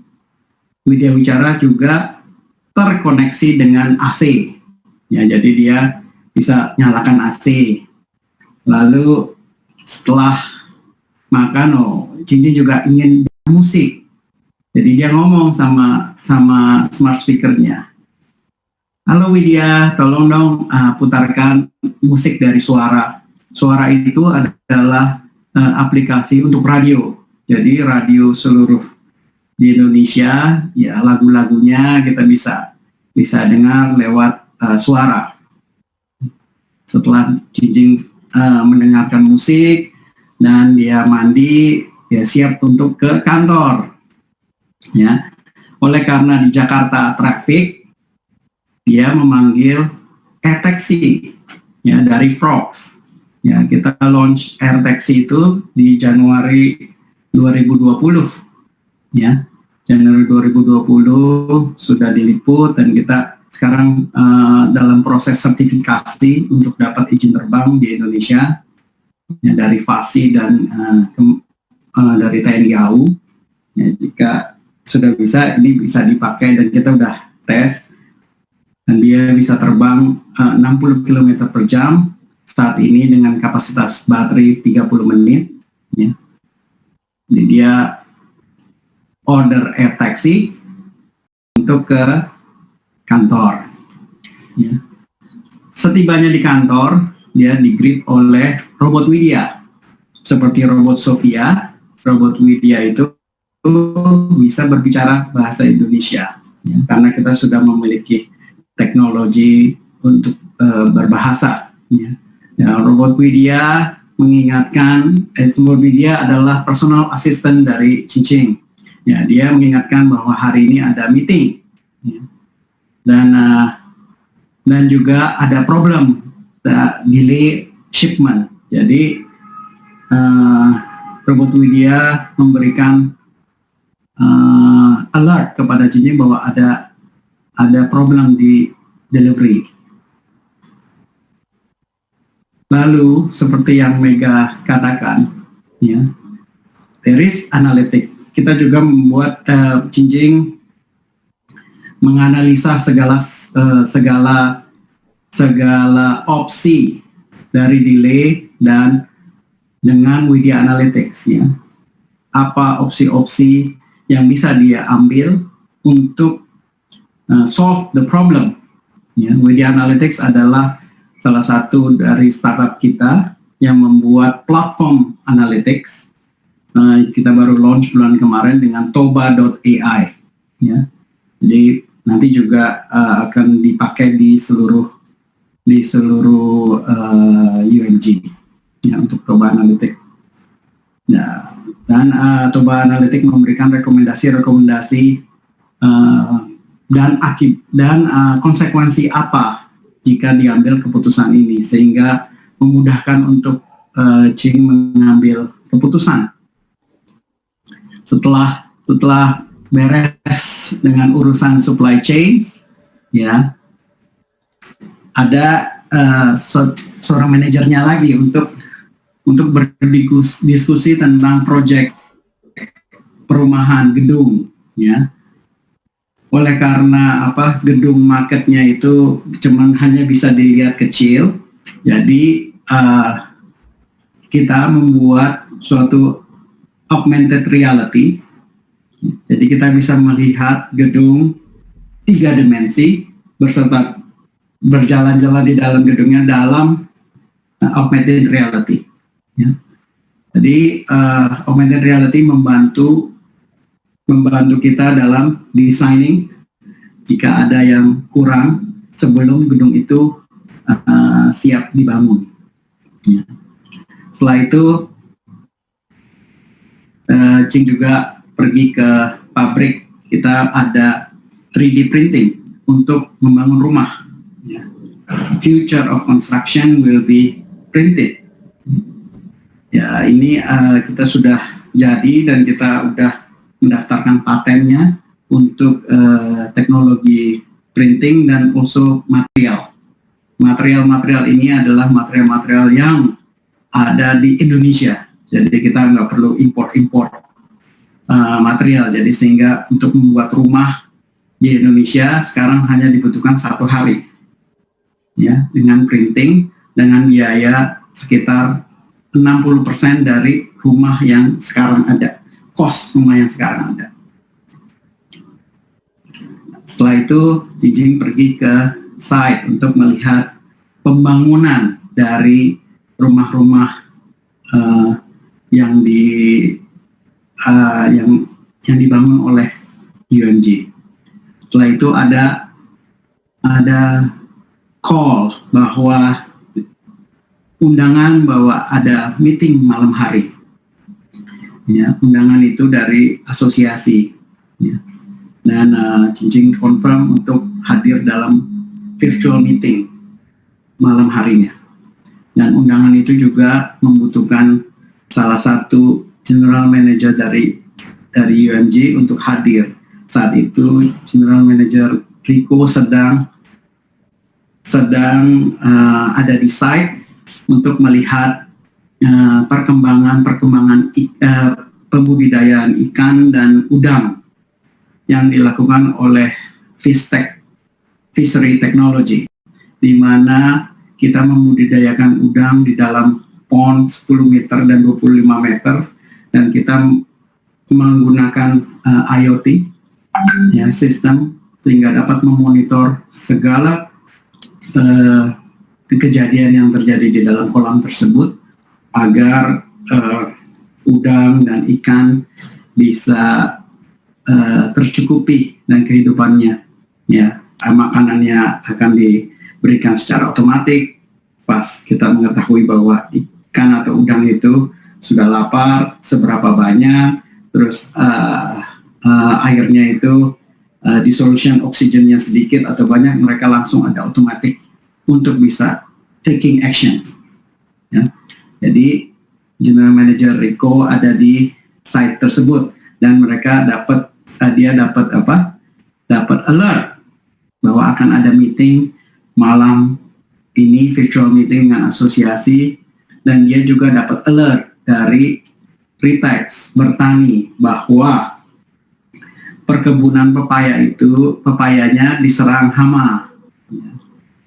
Widya Wicara juga terkoneksi dengan AC. Ya, jadi dia bisa nyalakan AC. Lalu setelah makan, Cincin juga ingin musik. Jadi dia ngomong sama smart speakernya. Halo Widya, tolong dong putarkan musik dari Suara. Suara itu adalah aplikasi untuk radio. Jadi radio seluruh di Indonesia, ya lagu-lagunya kita bisa dengar lewat Suara. Setelah Cincin mendengarkan musik dan dia mandi, dia siap untuk ke kantor. Ya, oleh karena di Jakarta traffic, dia memanggil air taxi ya dari Frogs. Ya, kita launch air taxi itu di Januari 2020. Ya, Januari 2020 sudah diliput dan kita sekarang dalam proses sertifikasi untuk dapat izin terbang di Indonesia ya, dari FASI dan dari TNI AU. Ya, jika sudah bisa, ini bisa dipakai dan kita udah tes dan dia bisa terbang 60 km per jam saat ini dengan kapasitas baterai 30 menit. Ya. Jadi dia order air taxi untuk ke kantor. Ya. Setibanya di kantor, dia di-greet oleh robot Widya. Seperti robot Sophia, robot Widya itu bisa berbicara bahasa Indonesia. Ya. Karena kita sudah memiliki teknologi untuk berbahasa. Ya. Ya, robot Widya mengingatkan, robot Widya adalah personal assistant dari Cincin. Ya, dia mengingatkan bahwa hari ini ada meeting. Ya. Dan juga ada problem delay shipment. Jadi robot Widya memberikan alert kepada Cincin bahwa ada problem di delivery. Lalu seperti yang Mega katakan, ya, there is analytic. Kita juga membuat Cincin menganalisa segala opsi dari delay dan dengan Widya Analytics, ya. Apa opsi-opsi yang bisa dia ambil untuk solve the problem. Ya, Widya Analytics adalah salah satu dari startup kita yang membuat platform analytics. Kita baru launch bulan kemarin dengan toba.ai. Ya. Jadi nanti juga akan dipakai di seluruh UMG ya, untuk Toba Analytics. Ya, dan Toba Analytics memberikan rekomendasi dan konsekuensi apa jika diambil keputusan ini, sehingga memudahkan untuk Cing mengambil keputusan. Setelah beres dengan urusan supply chain, ya, ada seorang manajernya lagi untuk berdiskusi tentang proyek perumahan gedung, ya. Oleh karena gedung marketnya itu hanya bisa dilihat kecil, jadi kita membuat suatu augmented reality. Jadi kita bisa melihat gedung 3 dimensi berserta berjalan-jalan di dalam gedungnya dalam augmented reality. Ya. Jadi augmented reality membantu kita dalam designing jika ada yang kurang sebelum gedung itu siap dibangun. Ya. Setelah itu, Cing juga pergi ke pabrik. Kita ada 3D printing untuk membangun rumah. Ya. Future of construction will be printed. Ya, ini kita sudah jadi dan kita udah mendaftarkan patennya untuk teknologi printing dan also material. Material-material ini adalah material-material yang ada di Indonesia. Jadi kita nggak perlu import-import. material. Jadi sehingga untuk membuat rumah di Indonesia sekarang hanya dibutuhkan 1 hari, ya, dengan printing dengan biaya sekitar 60% dari rumah yang sekarang ada, cost rumah yang sekarang ada. Setelah itu Jingjing pergi ke site untuk melihat pembangunan dari rumah-rumah yang dibangun oleh UMG. Setelah itu ada call bahwa undangan bahwa ada meeting malam hari. Ya, undangan itu dari asosiasi. Ya. Dan Jingjing confirm untuk hadir dalam virtual meeting malam harinya. Dan undangan itu juga membutuhkan salah satu general manager dari UMG untuk hadir. Saat itu general manager Rico sedang ada di site untuk melihat perkembangan pembudidayaan ikan dan udang yang dilakukan oleh Fishtech Fishery Technology, di mana kita membudidayakan udang di dalam pond 10 meter dan 25 meter, dan kita menggunakan IoT ya, sistem, sehingga dapat memonitor segala kejadian yang terjadi di dalam kolam tersebut agar udang dan ikan bisa tercukupi dan kehidupannya, ya, makanannya akan diberikan secara otomatis pas kita mengetahui bahwa ikan atau udang itu sudah lapar seberapa banyak, terus airnya itu dissolution oksigennya sedikit atau banyak, mereka langsung ada otomatis untuk bisa taking actions. Ya. Jadi General Manager Rico ada di site tersebut dan mereka dapat alert bahwa akan ada meeting malam ini, virtual meeting dengan asosiasi, dan dia juga dapat alert dari Ritex Bertani bahwa perkebunan pepaya itu pepayanya diserang hama.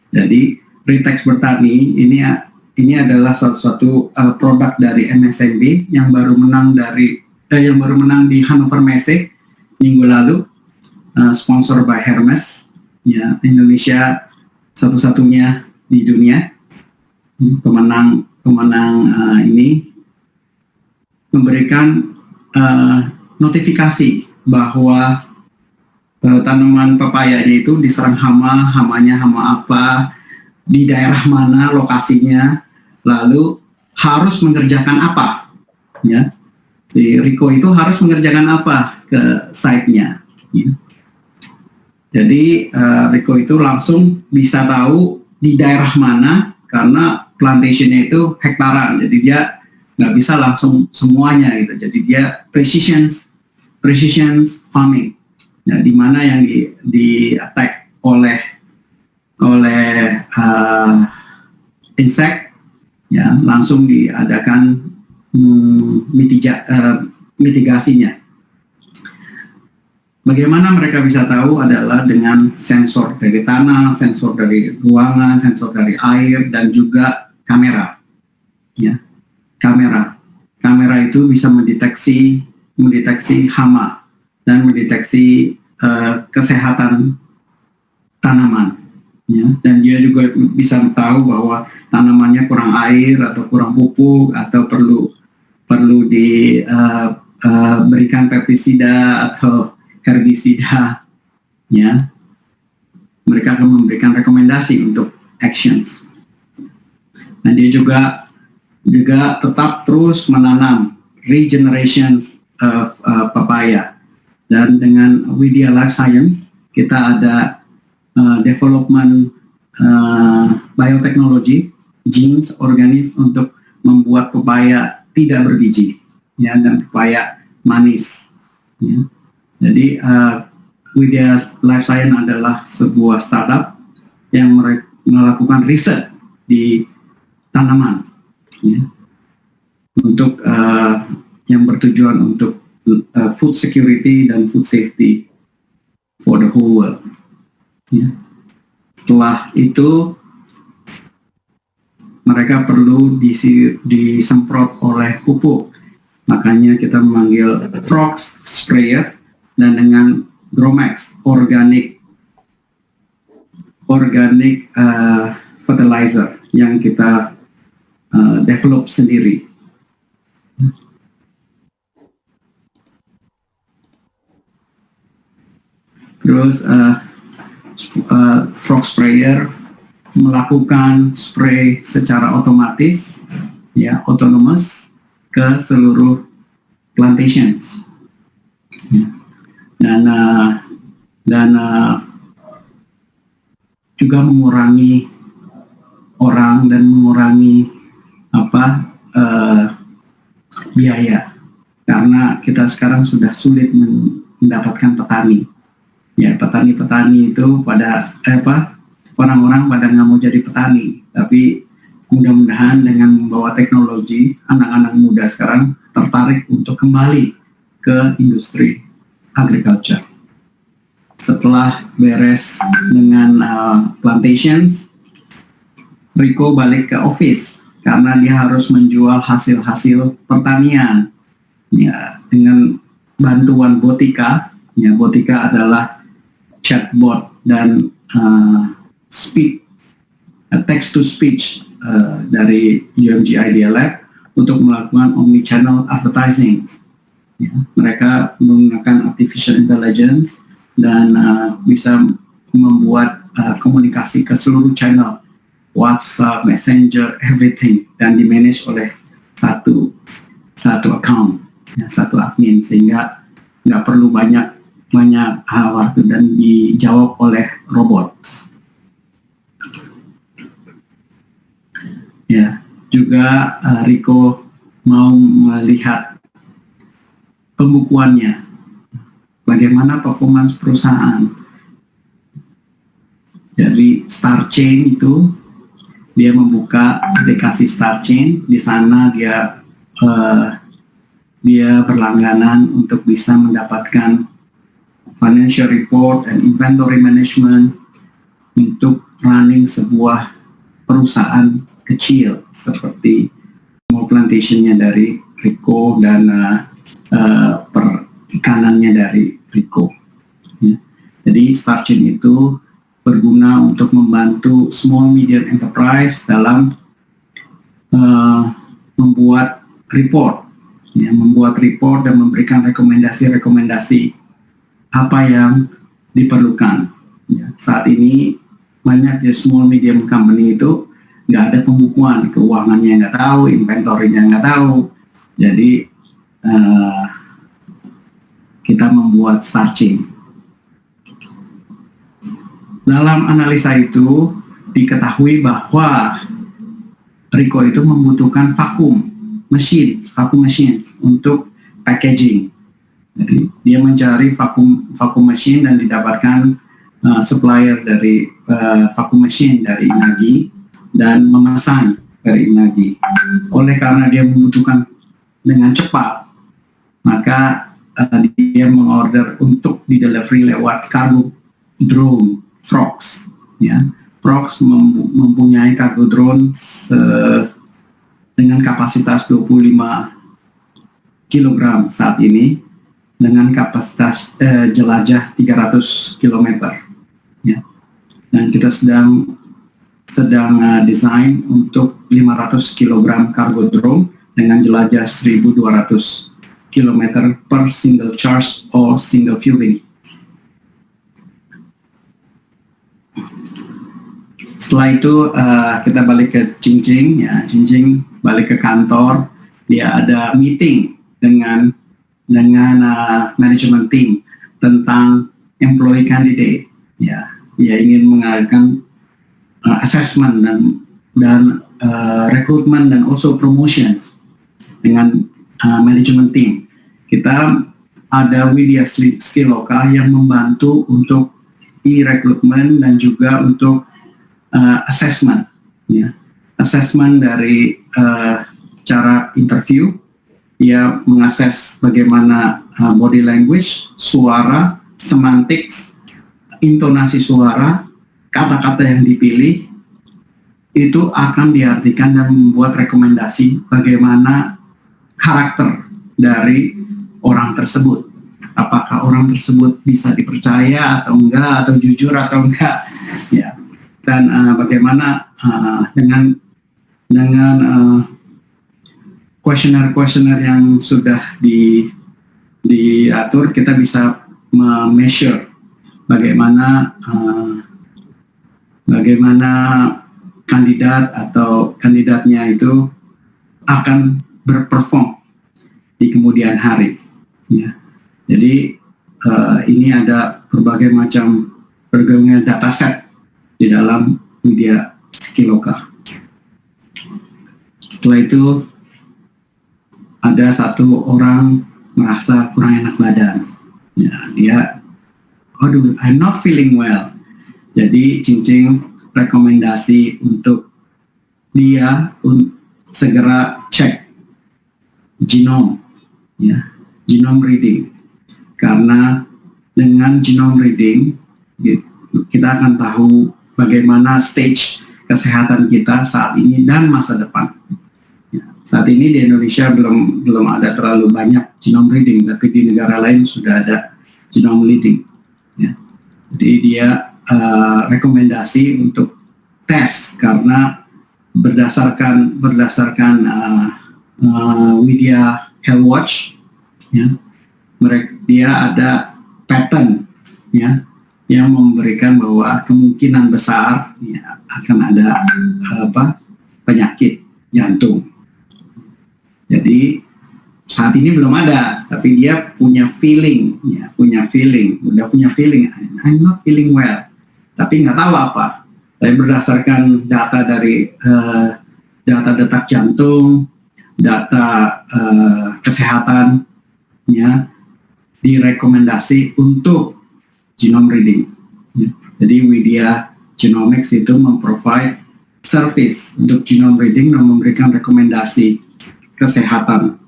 Jadi Ritex Bertani ini adalah salah satu produk dari MSMB yang baru menang di Hannover Messe minggu lalu, sponsor by Hermes, ya, Indonesia satu-satunya di dunia pemenang ini memberikan notifikasi bahwa tanaman pepayanya itu diserang hamanya hama apa, di daerah mana lokasinya, lalu harus mengerjakan apa, ya. Si Rico itu harus mengerjakan apa ke site-nya, ya. Jadi Rico itu langsung bisa tahu di daerah mana karena plantation-nya itu hektaran, jadi dia nggak bisa langsung semuanya gitu. Jadi dia precision farming, ya, di mana yang di attack oleh insek, ya, langsung diadakan mitigasinya. Bagaimana mereka bisa tahu adalah dengan sensor dari tanah, sensor dari ruangan, sensor dari air, dan juga kamera. Ya, kamera itu bisa mendeteksi hama dan mendeteksi kesehatan tanaman. Ya, dan dia juga bisa tahu bahwa tanamannya kurang air atau kurang pupuk atau perlu diberikan pestisida atau herbisida, ya. Mereka akan memberikan rekomendasi untuk actions. Nah, dia juga tetap terus menanam regeneration of papaya, dan dengan Widya Life Science kita ada development biotechnology, genes organis untuk membuat pepaya tidak berbiji, ya, dan pepaya manis, ya. Jadi Widya Life Science adalah sebuah startup yang melakukan riset di tanaman, ya, untuk yang bertujuan untuk food security dan food safety for the whole world. Ya. Setelah itu mereka perlu disemprot oleh pupuk, makanya kita memanggil frogs sprayer, dan dengan Gromax organic fertilizer yang kita develop sendiri. Terus frog sprayer melakukan spray secara otomatis, ya, autonomous ke seluruh plantations, ya. Dan juga mengurangi orang dan mengurangi biaya, karena kita sekarang sudah sulit mendapatkan petani. Ya, petani-petani itu orang-orang pada nggak mau jadi petani, tapi mudah-mudahan dengan membawa teknologi, anak-anak muda sekarang tertarik untuk kembali ke industri agriculture. Setelah beres dengan plantations, Rico balik ke office karena dia harus menjual hasil-hasil pertanian, ya, dengan bantuan Botica. Ya, Botica adalah chatbot dan text to speech dari UMG Idea Lab untuk melakukan omnichannel advertising. Ya, mereka menggunakan artificial intelligence dan bisa membuat komunikasi ke seluruh channel, WhatsApp, Messenger, everything, dan dimanage oleh satu account, ya, satu admin, sehingga nggak perlu banyak waktu dan dijawab oleh robot. Ya, juga Rico mau melihat pembukuannya, bagaimana performance perusahaan. Jadi Star Chain itu dia membuka aplikasi Star Chain, di sana dia berlangganan untuk bisa mendapatkan financial report and inventory management untuk running sebuah perusahaan kecil seperti small plantationnya dari Rico dan perikanannya dari Rico. Ya. Jadi Starchain itu berguna untuk membantu small medium enterprise dalam membuat report, ya, dan memberikan rekomendasi apa yang diperlukan. Ya, saat ini banyak ya small medium company itu nggak ada pembukuan, keuangannya nggak tahu, inventory-nya nggak tahu. Jadi kita membuat Starchain. Dalam analisa itu diketahui bahwa Rico itu membutuhkan vacuum machine untuk packaging. Jadi dia mencari vacuum machine dan didapatkan supplier dari vacuum machine dari Inagi dan memesan dari Inagi. Oleh karena dia membutuhkan dengan cepat, maka dia mengorder untuk di delivery lewat cargo drone Frogs. Ya, Frogs mempunyai cargo drone dengan kapasitas 25 kg saat ini, dengan kapasitas jelajah 300 km. Ya. Dan kita sedang desain untuk 500 kg cargo drone dengan jelajah 1.200 km per single charge or single fueling. Setelah itu kita balik ke Jingjing, ya, Jingjing balik ke kantor, dia ada meeting dengan management team tentang employee candidate, ya, dia ingin mengadakan assessment dan recruitment dan also promotions dengan management team. Kita ada Widya Skill Loka yang membantu untuk e-recruitment dan juga untuk assessment, ya, assessment dari cara interview, dia mengakses bagaimana body language, suara, semantics, intonasi suara, kata-kata yang dipilih, itu akan diartikan dan membuat rekomendasi bagaimana karakter dari orang tersebut. Apakah orang tersebut bisa dipercaya atau enggak, atau jujur atau enggak, ya. Dan bagaimana dengan kuesioner-kuesioner yang sudah diatur, kita bisa measure bagaimana kandidat atau kandidatnya itu akan berperform di kemudian hari. Ya. Jadi ini ada berbagai macam dataset di dalam media Skiloka. Setelah itu ada satu orang merasa kurang enak badan. Ya, dia, aduh, I'm not feeling well. Jadi Cing rekomendasi untuk dia segera cek genome, ya, genome reading. Karena dengan genome reading kita akan tahu bagaimana stage kesehatan kita saat ini dan masa depan. Ya, saat ini di Indonesia belum ada terlalu banyak genome reading, tapi di negara lain sudah ada genome reading. Ya. Jadi dia rekomendasi untuk tes, karena berdasarkan Widya Health Watch, ya, dia ada pattern, ya, yang memberikan bahwa kemungkinan besar, ya, akan ada penyakit jantung. Jadi saat ini belum ada, tapi dia punya feeling, ya, udah punya feeling, I'm not feeling well, tapi nggak tahu apa. Tapi berdasarkan data dari data detak jantung, data kesehatan, ya, direkomendasi untuk genome reading. Ya. Jadi Widya Genomics itu memprovide service untuk genome reading dan memberikan rekomendasi kesehatan.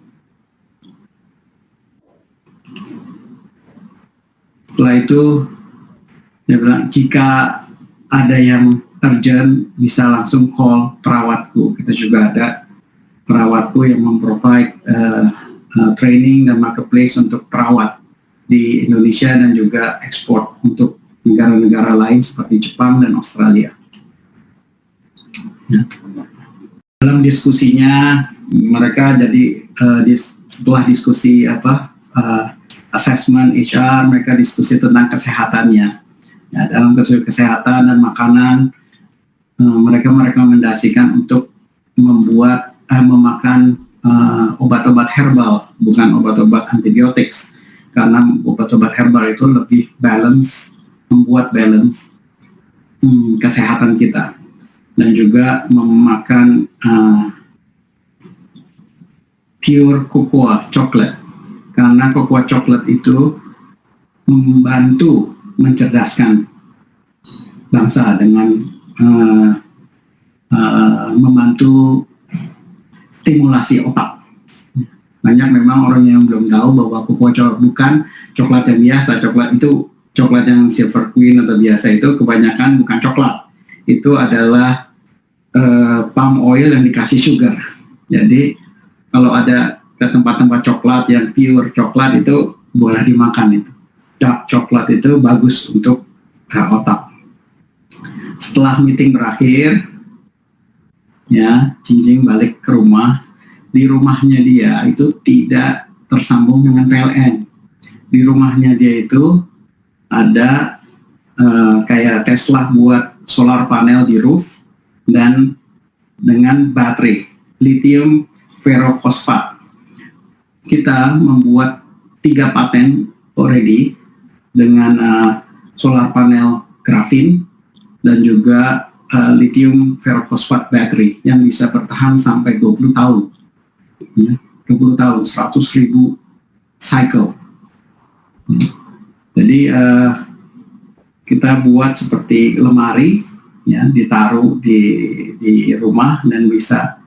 Setelah itu dia bilang, jika ada yang urgent bisa langsung call perawatku. Kita juga ada perawatku yang memprovide training dan marketplace untuk perawat di Indonesia dan juga ekspor untuk negara-negara lain seperti Jepang dan Australia. Ya. Dalam diskusinya mereka jadi setelah diskusi assessment HR, mereka diskusi tentang kesehatannya. Ya, dalam kesehatan dan makanan, mereka merekomendasikan untuk memakan obat-obat herbal, bukan obat-obat antibiotik, karena obat-obat herbal itu lebih balance, membuat balance kesehatan kita, dan juga memakan pure cocoa chocolate, karena cocoa chocolate itu membantu mencerdaskan bangsa dengan membantu stimulasi otak. Banyak memang orang yang belum tahu bahwa cocoa chocolate bukan coklat yang biasa. Coklat itu, coklat yang Silver Queen atau biasa itu kebanyakan bukan coklat. Itu adalah palm oil yang dikasih sugar. Jadi kalau ada ke tempat-tempat coklat yang pure coklat itu boleh dimakan itu. Dark coklat itu bagus untuk otak. Setelah meeting berakhir, ya, Cing balik ke rumah. Di rumahnya dia itu tidak tersambung dengan PLN. Di rumahnya dia itu ada kayak Tesla buat solar panel di roof dan dengan baterai lithium ferrofosfat. Kita membuat 3 paten already dengan solar panel grafin dan juga lithium ferrofosfat battery yang bisa bertahan sampai 20 tahun. Ya, 20 tahun, 100.000 cycle. Jadi kita buat seperti lemari, ya, ditaruh di rumah dan bisa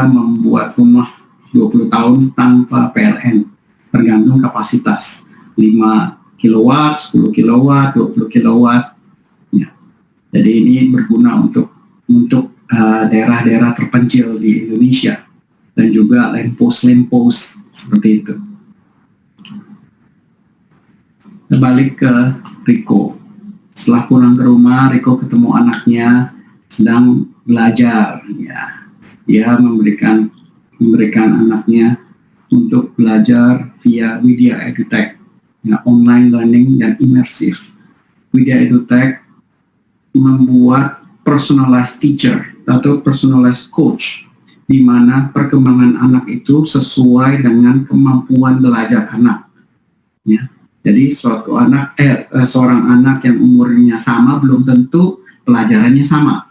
membuat rumah 20 tahun tanpa PLN, tergantung kapasitas 5 kilowatt, 10 kilowatt, 20 kilowatt. Ya. Jadi ini berguna untuk daerah-daerah terpencil di Indonesia dan juga lamppost seperti itu. Balik ke Riko. Setelah pulang ke rumah, Riko ketemu anaknya sedang belajar. Ya, dia memberikan anaknya untuk belajar via Widya EduTech, ya, online learning dan imersif. Widya EduTech membuat personalized teacher atau personalized coach, di mana perkembangan anak itu sesuai dengan kemampuan belajar anak. Ya. Jadi seorang anak yang umurnya sama belum tentu pelajarannya sama.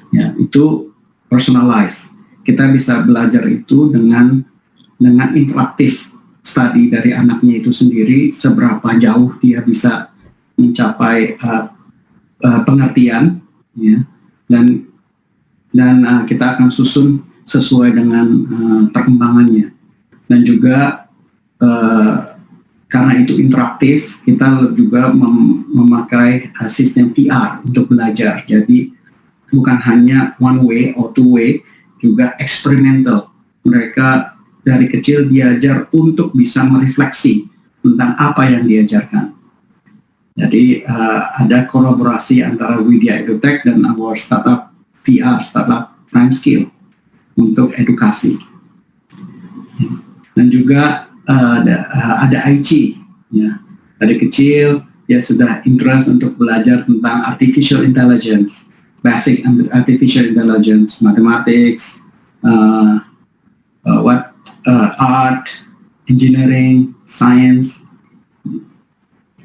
Ya, itu personalized. Kita bisa belajar itu dengan interaktif study dari anaknya itu sendiri, seberapa jauh dia bisa mencapai pengertian, ya, dan kita akan susun sesuai dengan perkembangannya. Dan juga karena itu interaktif, kita juga memakai sistem VR untuk belajar. Jadi bukan hanya one way or two way, juga eksperimental. Mereka dari kecil diajar untuk bisa merefleksi tentang apa yang diajarkan. Jadi ada kolaborasi antara Widya EduTech dan our startup VR, startup Time Skill untuk edukasi. Dan juga ada Aichi, ya. Dari kecil dia sudah interest untuk belajar tentang artificial intelligence, basic artificial intelligence, mathematics, art, engineering, science,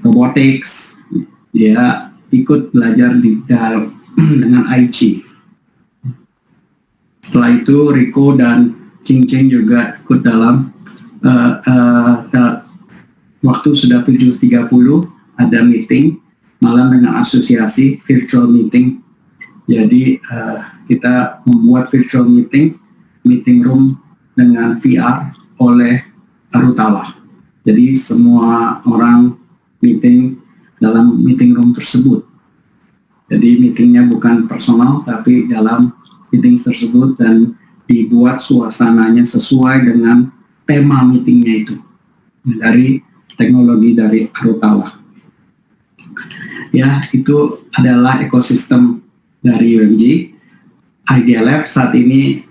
robotics. Dia ikut belajar dengan Aichi. Setelah itu Riko dan Ching juga ikut dalam waktu sudah 7.30 ada meeting malam dengan asosiasi virtual meeting. Jadi kita membuat virtual meeting room dengan VR oleh Arutala. Jadi semua orang meeting dalam meeting room tersebut. Jadi meetingnya bukan personal tapi dalam meeting tersebut, dan dibuat suasananya sesuai dengan tema meetingnya itu dari teknologi dari Arutala. Ya, itu adalah ekosistem dari UMG. Idea Lab saat ini,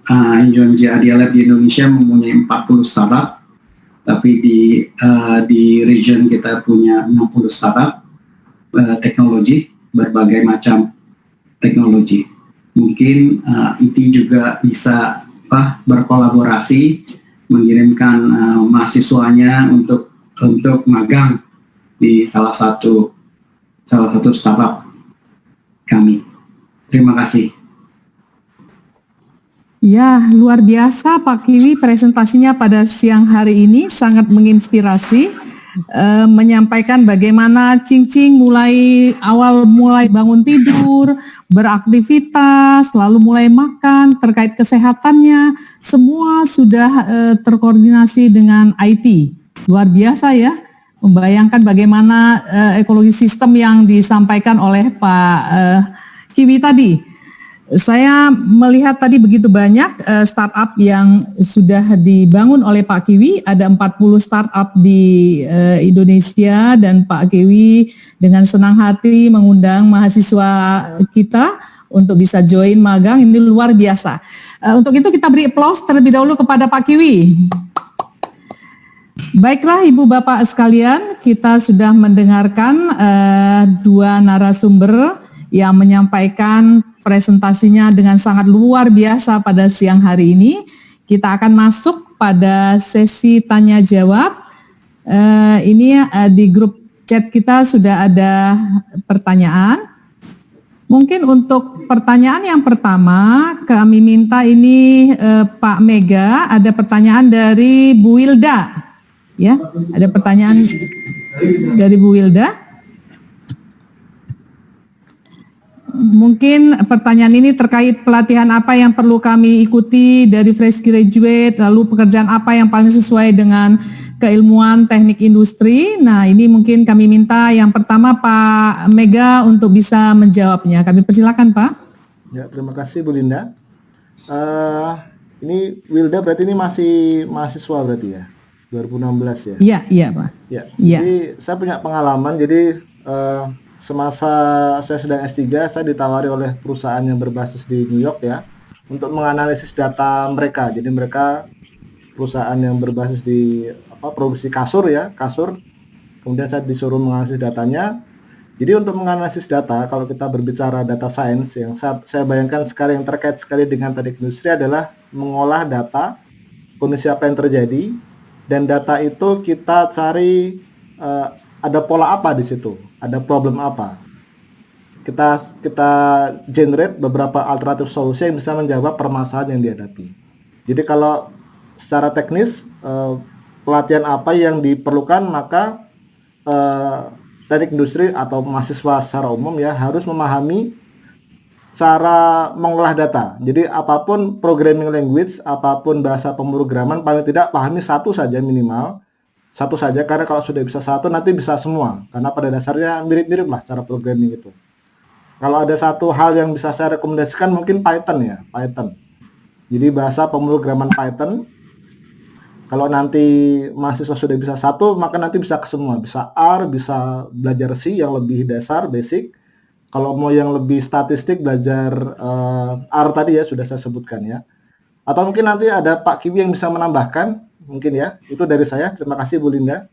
UMG Idea Lab di Indonesia mempunyai 40 startup, tapi di region kita punya 60 startup teknologi, berbagai macam teknologi. Mungkin IT juga bisa berkolaborasi, mengirimkan mahasiswanya untuk magang di salah satu startup kami. Terima kasih. Ya, luar biasa Pak Kiwi, presentasinya pada siang hari ini sangat menginspirasi, menyampaikan bagaimana Ching mulai bangun tidur, beraktivitas, lalu mulai makan, terkait kesehatannya, semua sudah terkoordinasi dengan IT. Luar biasa ya, membayangkan bagaimana ekologi sistem yang disampaikan oleh Pak Kiwi tadi. Saya melihat tadi begitu banyak startup yang sudah dibangun oleh Pak Kiwi, ada 40 startup di Indonesia, dan Pak Kiwi dengan senang hati mengundang mahasiswa kita untuk bisa join magang, ini luar biasa. Untuk itu kita beri aplaus terlebih dahulu kepada Pak Kiwi. Baiklah Ibu Bapak sekalian, kita sudah mendengarkan dua narasumber yang menyampaikan presentasinya dengan sangat luar biasa pada siang hari ini. Kita akan masuk pada sesi tanya jawab. Ini di grup chat kita sudah ada pertanyaan. Mungkin untuk pertanyaan yang pertama kami minta ini Pak Mega, ada pertanyaan dari Bu Wilda. Ya, ada pertanyaan dari Bu Wilda. Mungkin pertanyaan ini terkait pelatihan apa yang perlu kami ikuti dari fresh graduate, lalu pekerjaan apa yang paling sesuai dengan keilmuan teknik industri. Nah, ini mungkin kami minta yang pertama Pak Mega untuk bisa menjawabnya. Kami persilakan Pak. Ya, terima kasih Bu Linda. Ini Wilda berarti ini masih mahasiswa berarti ya? 2016 ya? Iya, iya Pak. Ya, Iya. jadi saya punya pengalaman, jadi semasa saya sedang S3, saya ditawari oleh perusahaan yang berbasis di New York ya, untuk menganalisis data mereka. Jadi mereka perusahaan yang berbasis di produksi kasur ya, kasur. Kemudian saya disuruh menganalisis datanya. Jadi untuk menganalisis data, kalau kita berbicara data science, yang saya bayangkan sekali yang terkait sekali dengan teknik industri adalah mengolah data, kondisi apa yang terjadi, dan data itu kita cari ada pola apa di situ, ada problem apa. Kita generate beberapa alternatif solusi yang bisa menjawab permasalahan yang dihadapi. Jadi kalau secara teknis pelatihan apa yang diperlukan, maka teknik industri atau mahasiswa secara umum ya harus memahami cara mengolah data. Jadi apapun programming language, apapun bahasa pemrograman, paling tidak pahami satu saja minimal. Satu saja, karena kalau sudah bisa satu nanti bisa semua. Karena pada dasarnya mirip-mirip lah cara programming itu. Kalau ada satu hal yang bisa saya rekomendasikan mungkin Python ya, Python. Jadi bahasa pemrograman Python. Kalau nanti mahasiswa sudah bisa satu, maka nanti bisa ke semua. Bisa R, bisa belajar C yang lebih dasar, basic. Kalau mau yang lebih statistik, belajar R tadi ya, sudah saya sebutkan ya. Atau mungkin nanti ada Pak Kiwi yang bisa menambahkan, mungkin ya. Itu dari saya. Terima kasih Bu Linda.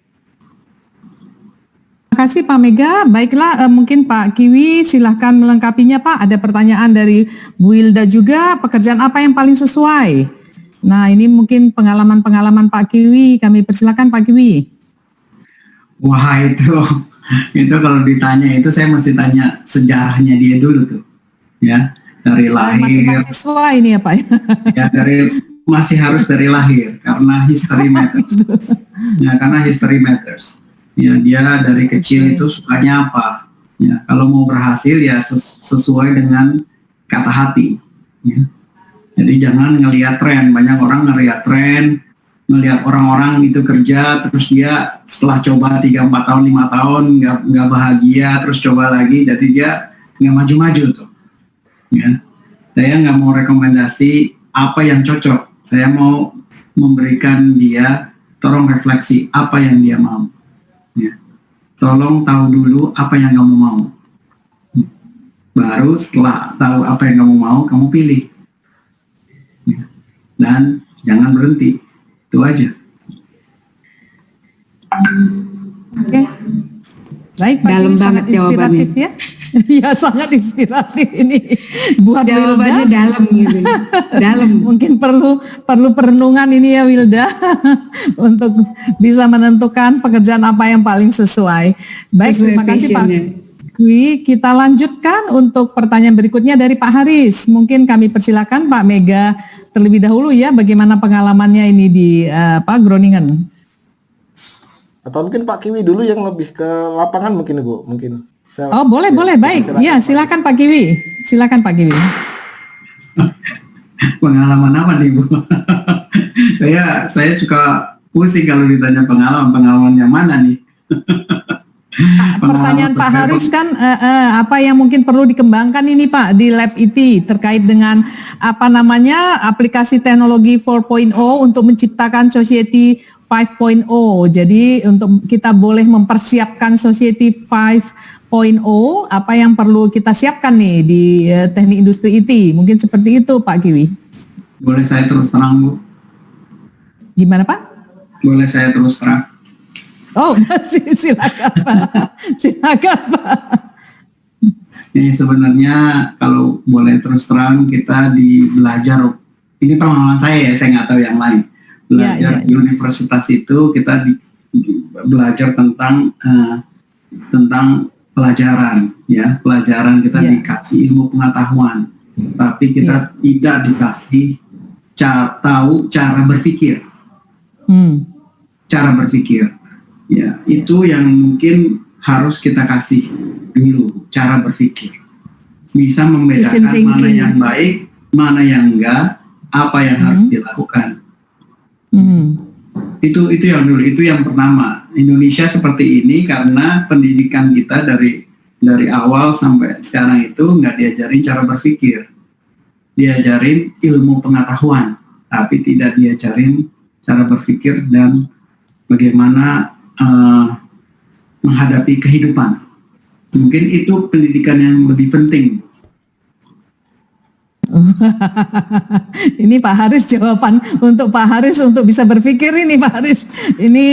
Terima kasih Pak Mega. Baiklah, mungkin Pak Kiwi silahkan melengkapinya Pak. Ada pertanyaan dari Bu Wilda juga, pekerjaan apa yang paling sesuai? Nah, ini mungkin pengalaman-pengalaman Pak Kiwi. Kami persilakan Pak Kiwi. Wah, itu kalau ditanya itu saya mesti tanya sejarahnya dia dulu tuh, ya, dari lahir. Masih mahasiswa ini ya Pak? Ya, masih harus dari lahir karena history matters. Ya, karena history matters. Ya, dia dari kecil itu sukanya apa? Ya, kalau mau berhasil ya sesuai dengan kata hati. Ya. Jadi jangan ngelihat tren. Banyak orang ngelihat tren, ngelihat orang-orang itu kerja, terus dia setelah coba 3-4 tahun, 5 tahun nggak bahagia, terus coba lagi, jadi dia nggak maju-maju tuh. Ya. Saya nggak mau rekomendasi apa yang cocok. Saya mau memberikan dia, tolong refleksi apa yang dia mau. Ya. Tolong tahu dulu apa yang kamu mau. Baru setelah tahu apa yang kamu mau, kamu pilih. Ya. Dan jangan berhenti. Itu aja. Oke. Baik, Pak Dalam Kiwi, banget sangat inspiratif jawabannya. ya. Ya, sangat inspiratif ini buat Jawabannya Wilda. dalam gitu. Dalam. Mungkin perlu perenungan ini ya Wilda untuk bisa menentukan pekerjaan apa yang paling sesuai. Baik, Sesuai terima kasih Pak passionnya. Kiwi. Kita lanjutkan untuk pertanyaan berikutnya dari Pak Haris. Mungkin kami persilakan Pak Mega terlebih dahulu ya, bagaimana pengalamannya ini di Groningen. Atau mungkin Pak Kiwi dulu yang lebih ke lapangan mungkin Ibu, mungkin. Oh boleh, baik. Ya silakan Pak Kiwi. Silakan Pak Kiwi. Pengalaman apa nih Bu? saya suka pusing kalau ditanya pengalaman yang mana nih. Pertanyaan Pak Haris kan apa yang mungkin perlu dikembangkan ini Pak di Lab IT terkait dengan aplikasi teknologi 4.0 untuk menciptakan society 5.0. Jadi untuk kita boleh mempersiapkan society 5.0, apa yang perlu kita siapkan nih di teknik industri IT? Mungkin seperti itu Pak Kiwi. Boleh saya terus terang Bu? Gimana Pak? Boleh saya terus terang? Oh, silakan Pak. Silakan Pak. Ini sebenarnya kalau boleh terus terang kita belajar, ini pengalaman saya ya, saya nggak tahu yang lain. Belajar di universitas itu kita belajar tentang pelajaran, ya, pelajaran kita dikasih ilmu pengetahuan, tapi kita tidak dikasih tahu cara berpikir, cara berpikir. Ya, itu yang mungkin harus kita kasih dulu, cara berpikir. bisa System membedakan mana thinking. yang baik, mana yang enggak, apa yang harus dilakukan. Itu yang dulu, itu yang pertama. Indonesia seperti ini karena pendidikan kita dari awal sampai sekarang itu nggak diajarin cara berpikir, diajarin ilmu pengetahuan, tapi tidak diajarin cara berpikir dan bagaimana menghadapi kehidupan. Mungkin itu pendidikan yang lebih penting. Ini Pak Haris jawaban untuk Pak Haris untuk bisa berpikir ini Pak Haris. Ini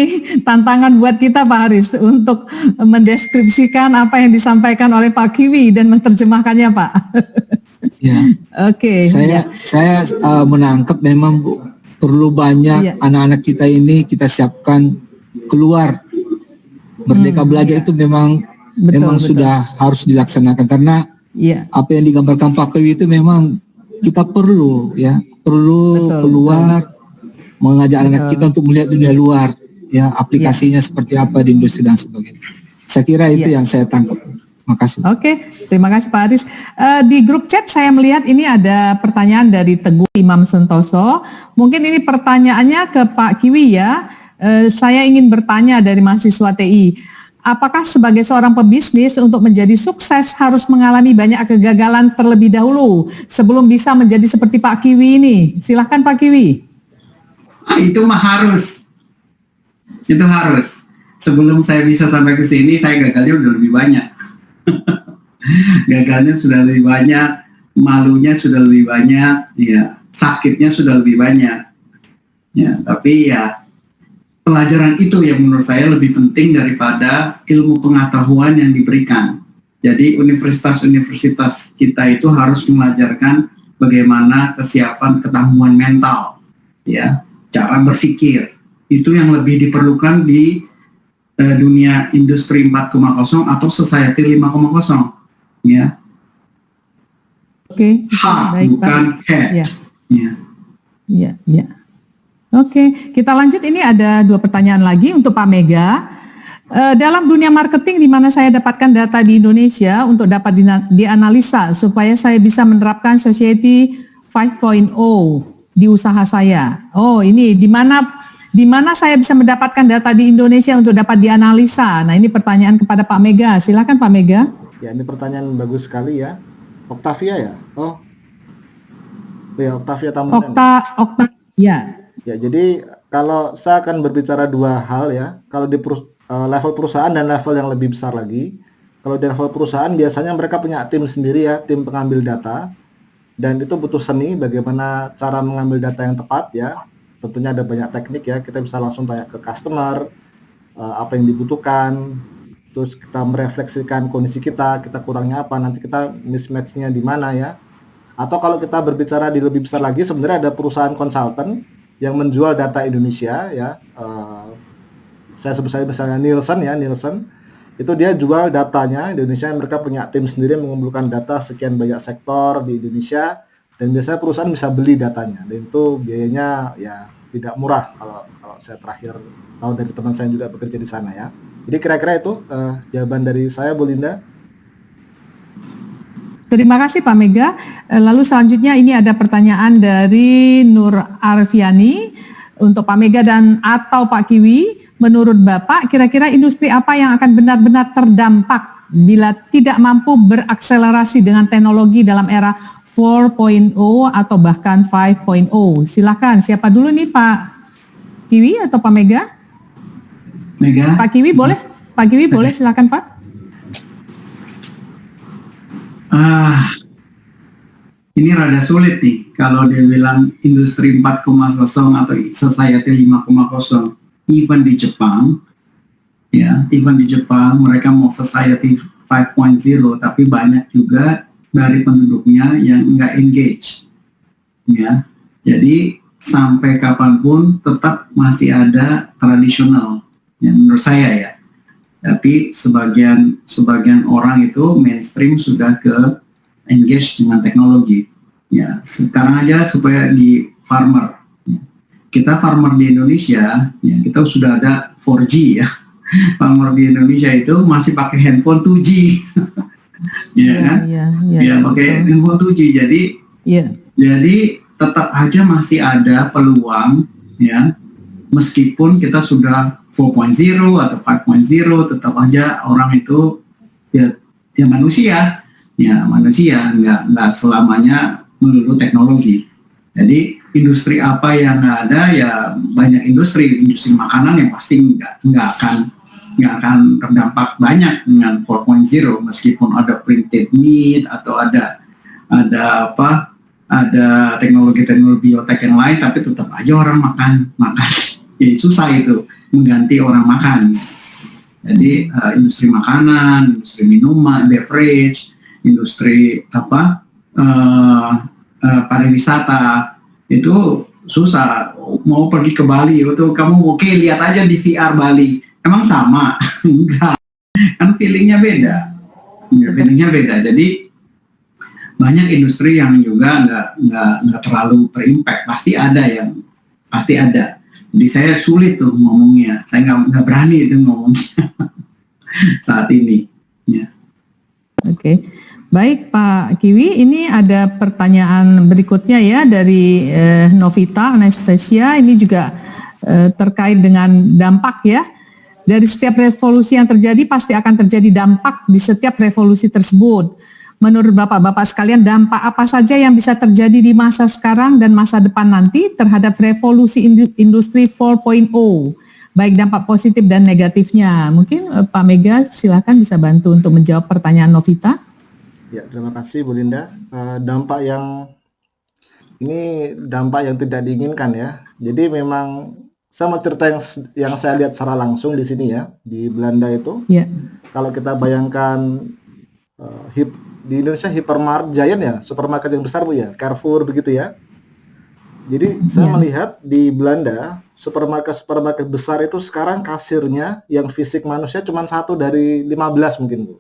tantangan buat kita Pak Haris untuk mendeskripsikan apa yang disampaikan oleh Pak Kiwi dan menerjemahkannya Pak. Ya. Oke. Saya menangkap memang Bu, perlu banyak anak-anak kita ini kita siapkan keluar. Merdeka belajar itu memang Betul. sudah harus dilaksanakan karena apa yang digambarkan Pak Kiwi itu memang kita perlu keluar, mengajak anak kita untuk melihat dunia luar, ya aplikasinya seperti apa di industri dan sebagainya. Saya kira itu yang saya tangkap. Makasih. Oke, terima kasih Pak Haris. Di grup chat saya melihat ini ada pertanyaan dari Teguh Imam Sentoso. Mungkin ini pertanyaannya ke Pak Kiwi ya. Saya ingin bertanya dari mahasiswa TI. Apakah sebagai seorang pebisnis untuk menjadi sukses harus mengalami banyak kegagalan terlebih dahulu sebelum bisa menjadi seperti Pak Kiwi ini? Silahkan Pak Kiwi. Itu mah harus. Itu harus. Sebelum saya bisa sampai ke sini, saya gagalnya udah lebih banyak. Gagalnya sudah lebih banyak, malunya sudah lebih banyak, ya, sakitnya sudah lebih banyak. Ya, tapi ya pelajaran itu yang menurut saya lebih penting daripada ilmu pengetahuan yang diberikan. Jadi universitas-universitas kita itu harus mengajarkan bagaimana kesiapan ketangguhan mental, ya, cara berpikir. Itu yang lebih diperlukan di dunia industri 4.0 atau society 5.0, ya. Oke, baik, bukan head. Ya. Oke, kita lanjut. Ini ada 2 pertanyaan lagi untuk Pak Mega. Dalam dunia marketing di mana saya dapatkan data di Indonesia untuk dapat dianalisa supaya saya bisa menerapkan Society 5.0 di usaha saya. Oh, ini di mana saya bisa mendapatkan data di Indonesia untuk dapat dianalisa. Nah, ini pertanyaan kepada Pak Mega. Silakan Pak Mega. Ya, ini pertanyaan bagus sekali ya. Octavia ya? Oh. Ya, Octavia Tamunan. Ya. Ya, jadi kalau saya akan berbicara 2 hal ya. Kalau di level perusahaan dan level yang lebih besar lagi. Kalau di level perusahaan biasanya mereka punya tim sendiri ya, tim pengambil data. Dan itu butuh seni bagaimana cara mengambil data yang tepat ya. Tentunya ada banyak teknik ya. Kita bisa langsung tanya ke customer apa yang dibutuhkan. Terus kita merefleksikan kondisi kita kurangnya apa, nanti kita mismatch-nya di mana ya. Atau kalau kita berbicara di lebih besar lagi, sebenarnya ada perusahaan konsultan yang menjual data Indonesia ya. Saya sebut saja misalnya Nielsen itu dia jual datanya Indonesia. Mereka punya tim sendiri mengumpulkan data sekian banyak sektor di Indonesia, dan biasanya perusahaan bisa beli datanya, dan itu biayanya ya tidak murah kalau saya terakhir tahu dari teman saya juga bekerja di sana ya. Jadi kira-kira itu jawaban dari saya, Bu Linda. Terima kasih Pak Mega. Lalu selanjutnya ini ada pertanyaan dari Nur Arfiani untuk Pak Mega dan atau Pak Kiwi. Menurut Bapak, kira-kira industri apa yang akan benar-benar terdampak bila tidak mampu berakselerasi dengan teknologi dalam era 4.0 atau bahkan 5.0? Silakan, siapa dulu nih, Pak Kiwi atau Pak Mega? Mega. Pak Kiwi boleh? Pak Kiwi boleh, silakan Pak. Ini rada sulit nih kalau dia bilang industri 4.0 atau society 5.0. Even di Jepang, ya, mereka mau society 5.0, tapi banyak juga dari penduduknya yang nggak engage, ya. Jadi sampai kapanpun tetap masih ada tradisional, ya, menurut saya ya. Tapi sebagian orang itu mainstream sudah ke engage dengan teknologi. Ya, sekarang aja supaya di farmer, ya. Kita farmer di Indonesia, ya, kita sudah ada 4G ya. Farmer di Indonesia itu masih pakai handphone 2G. ya kan? Ya pakai handphone 2G. Jadi tetap aja masih ada peluang, ya, meskipun kita sudah 4.0 atau 5.0, tetap aja orang itu ya manusia, nggak selamanya melulu teknologi. Jadi industri apa yang ada, ya banyak industri makanan yang pasti nggak akan terdampak banyak dengan 4.0, meskipun ada printed meat atau ada teknologi biotek yang lain, tapi tetap aja orang makan. Ya, susah itu mengganti orang makan. Jadi industri makanan, industri minuman, beverage, industri pariwisata itu susah. Mau pergi ke Bali itu kamu lihat aja di VR Bali, emang sama? Enggak, kan feelingnya beda. Jadi banyak industri yang juga nggak terlalu berimpact. Pasti ada. Jadi saya sulit tuh ngomongnya, saya nggak berani itu ngomongnya saat ini. Ya. Oke. Baik Pak Kiwi, ini ada pertanyaan berikutnya ya dari Novita Anastasia. Ini juga terkait dengan dampak ya. Dari setiap revolusi yang terjadi pasti akan terjadi dampak di setiap revolusi tersebut. Menurut Bapak-Bapak sekalian, dampak apa saja yang bisa terjadi di masa sekarang dan masa depan nanti terhadap revolusi industri 4.0? Baik dampak positif dan negatifnya. Mungkin Pak Mega silakan bisa bantu untuk menjawab pertanyaan Novita. Ya, terima kasih Bu Linda. Dampak yang tidak diinginkan ya. Jadi memang saya mau cerita yang saya lihat secara langsung di sini ya, di Belanda itu. Yeah. Kalau kita bayangkan di Indonesia hypermarket giant ya, supermarket yang besar Bu ya, Carrefour begitu ya. Jadi saya melihat di Belanda supermarket besar itu sekarang kasirnya yang fisik manusia cuma 1 dari 15 mungkin Bu.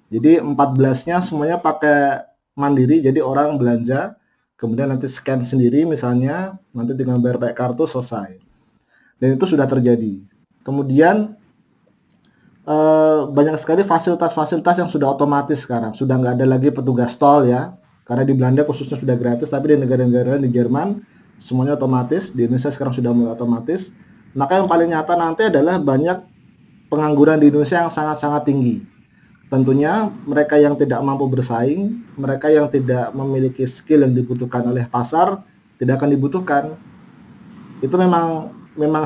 Jadi 14-nya semuanya pakai mandiri, jadi orang belanja, kemudian nanti scan sendiri misalnya, nanti tinggal bayar pakai kartu selesai. Dan itu sudah terjadi. Kemudian banyak sekali fasilitas-fasilitas yang sudah otomatis sekarang, sudah nggak ada lagi petugas tol ya, karena di Belanda khususnya sudah gratis, tapi di negara-negara di Jerman semuanya otomatis, di Indonesia sekarang sudah mulai otomatis. Maka yang paling nyata nanti adalah banyak pengangguran di Indonesia yang sangat-sangat tinggi. Tentunya mereka yang tidak mampu bersaing, mereka yang tidak memiliki skill yang dibutuhkan oleh pasar, tidak akan dibutuhkan. Itu memang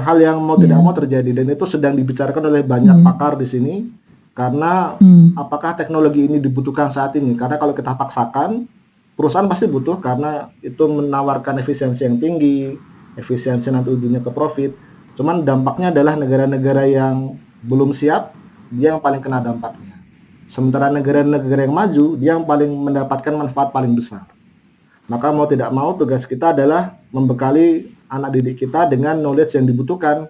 hal yang mau tidak mau terjadi, dan itu sedang dibicarakan oleh banyak pakar di sini. Karena apakah teknologi ini dibutuhkan saat ini? Karena kalau kita paksakan, perusahaan pasti butuh karena itu menawarkan efisiensi yang tinggi, efisiensi nanti ujungnya ke profit. Cuman dampaknya adalah negara-negara yang belum siap, dia yang paling kena dampaknya. Sementara negara-negara yang maju, dia yang paling mendapatkan manfaat paling besar. Maka mau tidak mau tugas kita adalah membekali anak didik kita dengan knowledge yang dibutuhkan.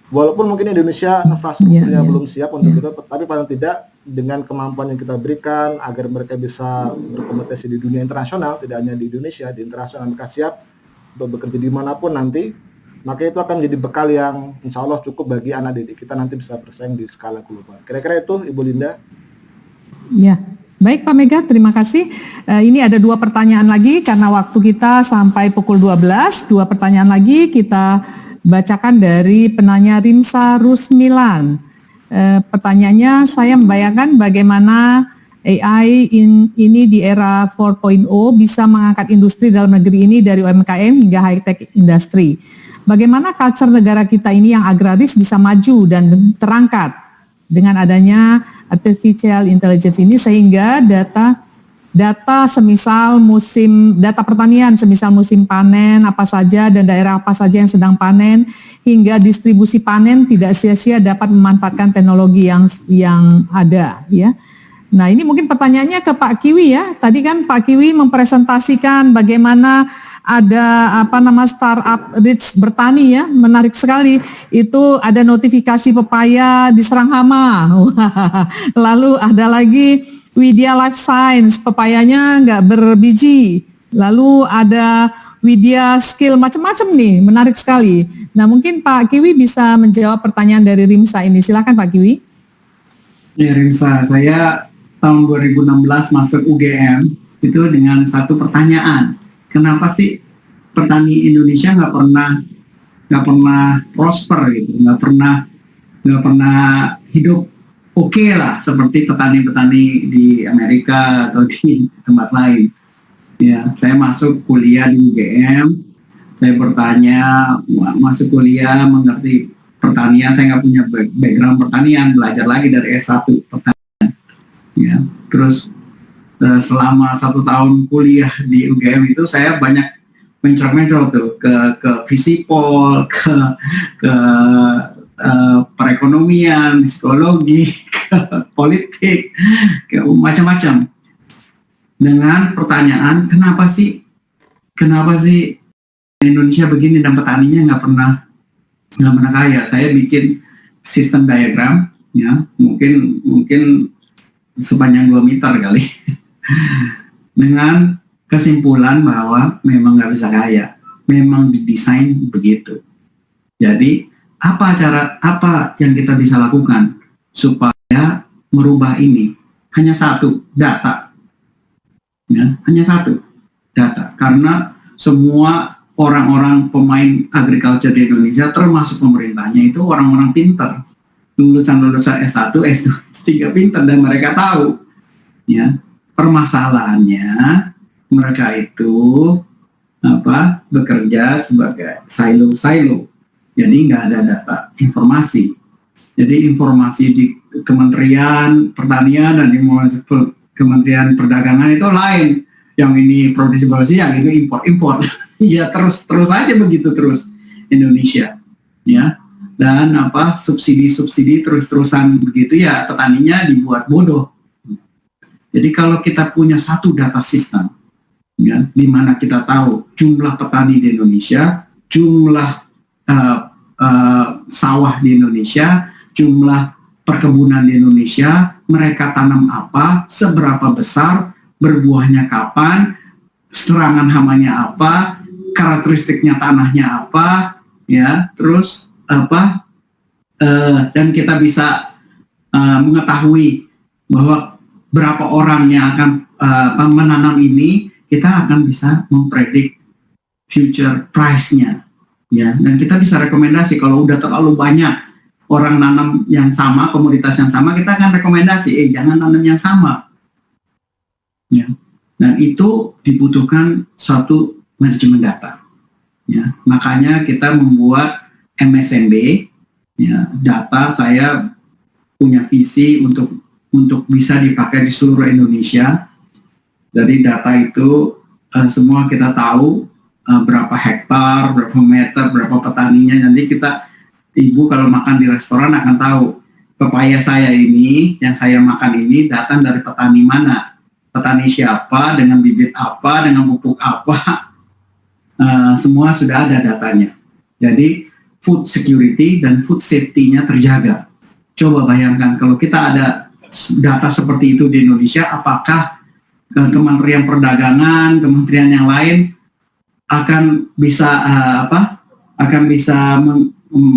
Walaupun mungkin Indonesia infrastrukturnya belum siap untuk itu, tapi paling tidak dengan kemampuan yang kita berikan agar mereka bisa berkompetisi di dunia internasional, tidak hanya di Indonesia, di internasional mereka siap untuk bekerja dimanapun nanti, maka itu akan menjadi bekal yang insya Allah cukup bagi anak didik kita nanti bisa bersaing di skala global. Kira-kira itu Ibu Linda. Ya, baik Pak Mega, terima kasih. Ini ada 2 pertanyaan lagi karena waktu kita sampai pukul 12. 2 pertanyaan lagi kita bacakan dari penanya Rimsa Rusmilan. Pertanyaannya, saya membayangkan bagaimana AI ini di era 4.0 bisa mengangkat industri dalam negeri ini dari UMKM hingga high-tech industry. Bagaimana culture negara kita ini yang agraris bisa maju dan terangkat dengan adanya artificial intelligence ini, sehingga data semisal data pertanian semisal musim panen apa saja dan daerah apa saja yang sedang panen hingga distribusi panen tidak sia-sia dapat memanfaatkan teknologi yang ada ya. Nah, ini mungkin pertanyaannya ke Pak Kiwi ya. Tadi kan Pak Kiwi mempresentasikan bagaimana ada startup Rich Bertani ya, menarik sekali. Itu ada notifikasi pepaya diserang hama. Lalu ada lagi Widya Life Science, pepayanya nggak berbiji. Lalu ada Widya Skill, macam-macam nih, menarik sekali. Nah, mungkin Pak Kiwi bisa menjawab pertanyaan dari Rimsa ini. Silakan Pak Kiwi. Ya Rimsa, saya tahun 2016 masuk UGM itu dengan satu pertanyaan, kenapa sih petani Indonesia nggak pernah prosper gitu, nggak pernah hidup oke lah seperti petani-petani di Amerika atau di tempat lain. Ya, saya masuk kuliah di UGM, saya bertanya, masuk kuliah mengerti pertanian, saya nggak punya background pertanian, belajar lagi dari S1 pertanian. Ya, terus selama 1 tahun kuliah di UGM itu saya banyak mencor-mencor tuh ke Visipol, ke perekonomian, psikologi, ke politik, ke macam-macam. Dengan pertanyaan, kenapa sih Indonesia begini dan petaninya nggak pernah kaya? Saya bikin sistem diagram, ya mungkin sepanjang 2 meter kali, dengan kesimpulan bahwa memang nggak bisa kaya, memang didesain begitu. Jadi apa yang kita bisa lakukan supaya merubah ini? Hanya satu, data. Ya, hanya satu, data. Karena semua orang-orang pemain agriculture di Indonesia, termasuk pemerintahnya, itu orang-orang pintar, lulusan S1, S2, S3 pintar, dan mereka tahu. Ya, permasalahannya mereka itu bekerja sebagai silo. Jadi nggak ada data informasi. Jadi informasi di Kementerian Pertanian dan informasi Kementerian Perdagangan itu lain. Yang ini produksi, yang ini impor. Ya terus aja begitu terus Indonesia. Ya. Dan subsidi terus-terusan begitu, ya petaninya dibuat bodoh. Jadi kalau kita punya satu data sistem, ya, di mana kita tahu jumlah petani di Indonesia, jumlah sawah di Indonesia, jumlah perkebunan di Indonesia, mereka tanam apa, seberapa besar, berbuahnya kapan, serangan hamanya apa, karakteristiknya tanahnya apa, ya, terus dan kita bisa mengetahui bahwa berapa orang yang akan menanam ini, kita akan bisa mempredik future price-nya, ya, dan kita bisa rekomendasi kalau udah terlalu banyak orang nanam yang sama, komoditas yang sama, kita akan rekomendasi, jangan nanam yang sama, ya, dan itu dibutuhkan suatu manajemen data, ya, makanya kita membuat MSMB, ya, data. Saya punya visi untuk bisa dipakai di seluruh Indonesia. Jadi data itu semua kita tahu berapa hektar, berapa meter, berapa petaninya. Nanti ibu kalau makan di restoran akan tahu pepaya saya ini, yang saya makan ini datang dari petani mana, petani siapa, dengan bibit apa, dengan pupuk apa, semua sudah ada datanya. Jadi food security dan food safety-nya terjaga. Coba bayangkan kalau kita ada data seperti itu di Indonesia, apakah Kementerian Perdagangan, kementerian yang lain akan bisa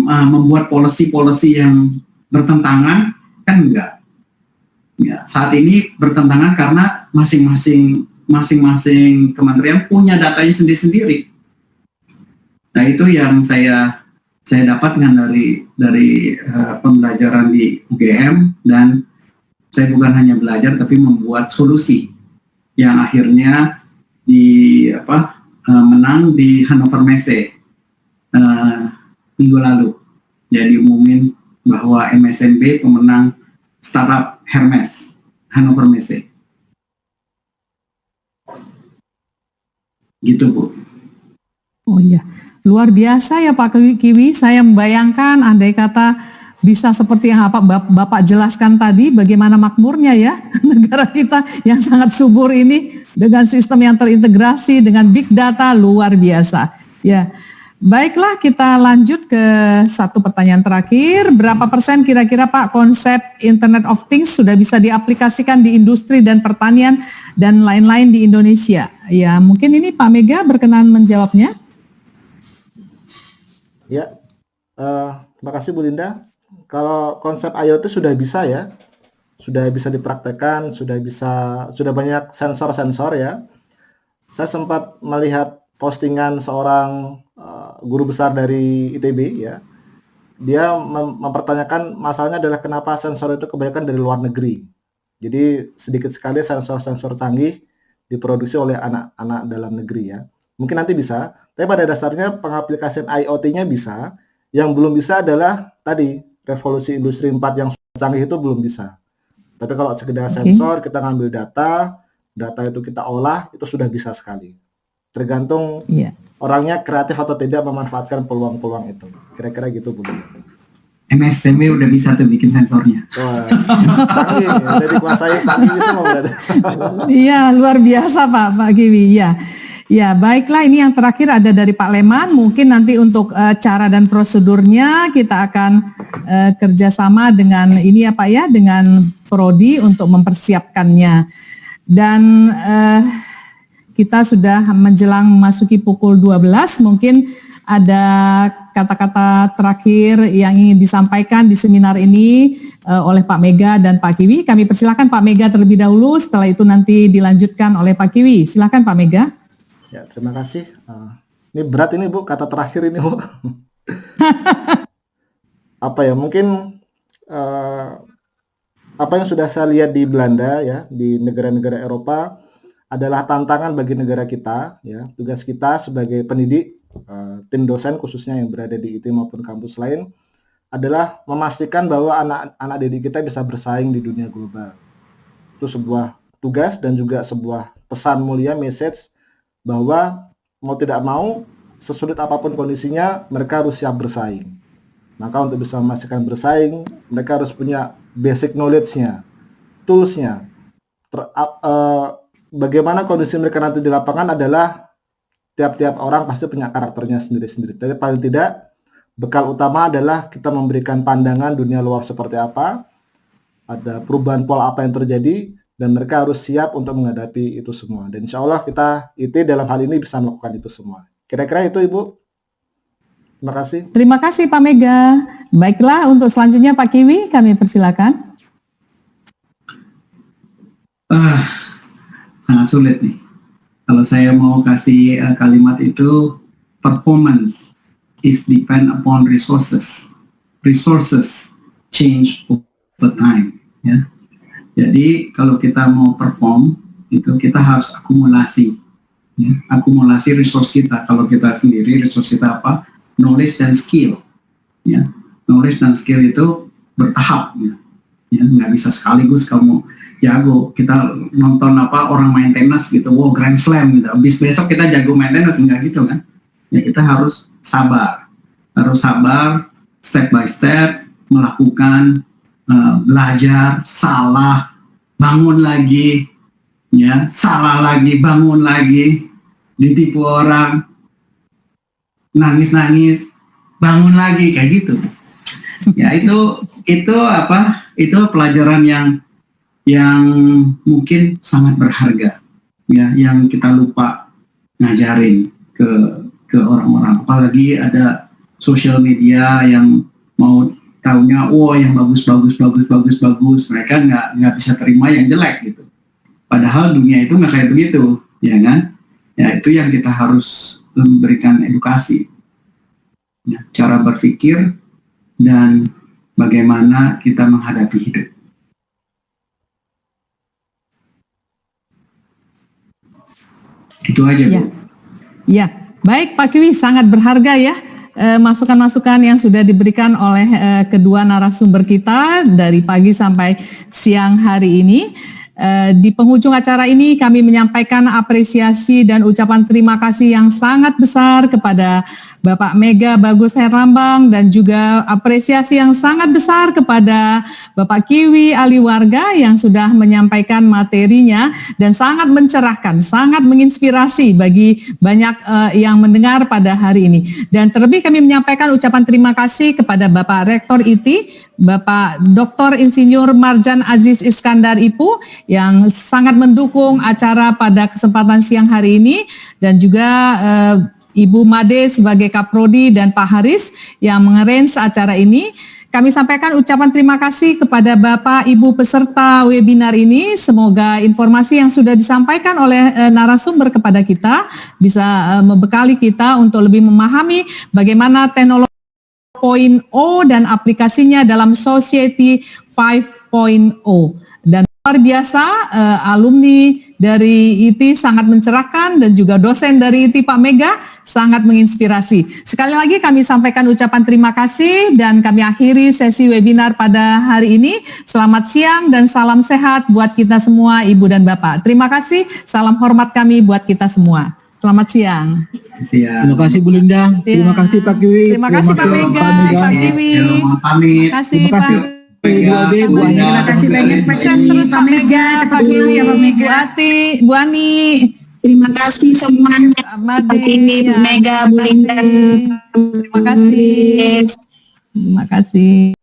membuat policy yang bertentangan? Kan enggak. Ya, saat ini bertentangan karena masing-masing kementerian punya datanya sendiri-sendiri. Nah, itu yang saya dapatkan dari pembelajaran di UGM, dan saya bukan hanya belajar tapi membuat solusi yang akhirnya menang di Hannover Messe minggu lalu. Jadi umumin bahwa MSMB pemenang startup Hermes Hannover Messe. Gitu, Bu. Oh iya, luar biasa ya Pak Kiwi. Saya membayangkan andai kata bisa seperti yang Bapak jelaskan tadi, bagaimana makmurnya ya negara kita yang sangat subur ini dengan sistem yang terintegrasi dengan big data, luar biasa. Ya, baiklah, kita lanjut ke satu pertanyaan terakhir. Berapa persen kira-kira Pak konsep Internet of Things sudah bisa diaplikasikan di industri dan pertanian dan lain-lain di Indonesia? Ya, mungkin ini Pak Mega berkenan menjawabnya. Ya, terima kasih Bu Linda. Kalau konsep IoT sudah bisa ya, sudah bisa dipraktekkan, sudah banyak sensor-sensor ya. Saya sempat melihat postingan seorang guru besar dari ITB ya. Dia mempertanyakan masalahnya adalah kenapa sensor itu kebanyakan dari luar negeri. Jadi sedikit sekali sensor-sensor canggih diproduksi oleh anak-anak dalam negeri ya. Mungkin nanti bisa, tapi pada dasarnya pengaplikasian IoT-nya bisa. Yang belum bisa adalah tadi revolusi industri 4 yang canggih itu belum bisa. Tapi kalau sekedar sensor, kita ngambil data itu kita olah, itu sudah bisa sekali. Tergantung orangnya kreatif atau tidak memanfaatkan peluang-peluang itu. Kira-kira gitu Bu. MSCB udah bisa tuh bikin sensornya. Wah, canggih, udah dikuasai Pak Kiwi semua berarti. Iya, luar biasa Pak Kiwi. Ya, baiklah, ini yang terakhir ada dari Pak Leman. Mungkin nanti untuk cara dan prosedurnya kita akan kerjasama dengan ini ya Pak ya, dengan Prodi untuk mempersiapkannya. Dan kita sudah menjelang memasuki pukul 12, mungkin ada kata-kata terakhir yang ingin disampaikan di seminar ini oleh Pak Mega dan Pak Kiwi. Kami persilakan Pak Mega terlebih dahulu, setelah itu nanti dilanjutkan oleh Pak Kiwi. Silakan Pak Mega. Ya, terima kasih. Ini berat ini Bu, kata terakhir ini Bu. Apa ya, mungkin apa yang sudah saya lihat di Belanda ya, di negara-negara Eropa adalah tantangan bagi negara kita ya. Tugas kita sebagai pendidik, tim dosen khususnya yang berada di IT maupun kampus lain adalah memastikan bahwa anak-anak didik kita bisa bersaing di dunia global. Itu sebuah tugas dan juga sebuah pesan mulia, message bahwa mau tidak mau, sesulit apapun kondisinya, mereka harus siap bersaing. Maka untuk bisa memastikan bersaing, mereka harus punya basic knowledge-nya, tools-nya. Bagaimana kondisi mereka nanti di lapangan adalah tiap-tiap orang pasti punya karakternya sendiri-sendiri. Tapi paling tidak, bekal utama adalah kita memberikan pandangan dunia luar seperti apa, ada perubahan pola apa yang terjadi, dan mereka harus siap untuk menghadapi itu semua. Dan insya Allah kita IT dalam hal ini bisa melakukan itu semua. Kira-kira itu Ibu. Terima kasih. Terima kasih Pak Mega. Baiklah, untuk selanjutnya Pak Kiwi, kami persilakan. Sangat sulit nih. Kalau saya mau kasih kalimat itu, performance is depend upon resources. Resources change over time. Ya. Jadi kalau kita mau perform, itu kita harus akumulasi. Ya. Akumulasi resource kita. Kalau kita sendiri, resource kita apa? Knowledge dan skill. Ya. Knowledge dan skill itu bertahap. Ya. Nggak bisa sekaligus kamu jago. Kita nonton orang main tenis gitu, wow grand slam gitu. Abis besok kita jago main tenis, enggak gitu kan. Ya kita harus sabar. Harus sabar, step by step, melakukan, belajar, salah, bangun lagi, ya, salah lagi, bangun lagi, ditipu orang, nangis-nangis, bangun lagi, kayak gitu. Ya itu apa? Itu pelajaran yang mungkin sangat berharga, ya, yang kita lupa ngajarin ke orang-orang. Apalagi ada sosial media yang mau taunya, yang bagus, mereka nggak bisa terima yang jelek gitu. Padahal dunia itu nggak kayak begitu, ya kan? Ya itu yang kita harus memberikan edukasi, ya, cara berpikir dan bagaimana kita menghadapi hidup. Itu aja, Bu. Ya, baik Pak Kiwi, sangat berharga ya. Masukan-masukan yang sudah diberikan oleh kedua narasumber kita dari pagi sampai siang hari ini. Di penghujung acara ini kami menyampaikan apresiasi dan ucapan terima kasih yang sangat besar kepada Bapak Mega Bagus Herlambang dan juga apresiasi yang sangat besar kepada Bapak Kiwi Aliwarga yang sudah menyampaikan materinya dan sangat mencerahkan, sangat menginspirasi bagi banyak yang mendengar pada hari ini. Dan terlebih kami menyampaikan ucapan terima kasih kepada Bapak Rektor IT, Bapak Dr. Insinyur Marjan Aziz Iskandar Ipu yang sangat mendukung acara pada kesempatan siang hari ini, dan juga Ibu Made sebagai Kaprodi dan Pak Haris yang mengarrange acara ini. Kami sampaikan ucapan terima kasih kepada Bapak Ibu peserta webinar ini. Semoga informasi yang sudah disampaikan oleh narasumber kepada kita bisa membekali kita untuk lebih memahami bagaimana teknologi 4.0 dan aplikasinya dalam Society 5.0. Dan luar biasa, alumni dari IT sangat mencerahkan dan juga dosen dari IT Pak Mega sangat menginspirasi. Sekali lagi kami sampaikan ucapan terima kasih dan kami akhiri sesi webinar pada hari ini. Selamat siang dan salam sehat buat kita semua Ibu dan Bapak. Terima kasih, salam hormat kami buat kita semua. Selamat siang. Terima kasih Bu Linda. Terima kasih Pak Kiwi. Terima kasih Pak Mega, Pak Kiwi. Pamit. Terima kasih Pak Terima kasih banyak Pak terus Pak Mega, Pak Kiwi, Pak Mega. Bu Ani. Terima kasih semuanya. Pak Mega, Bu Linda. Terima kasih. Terima kasih.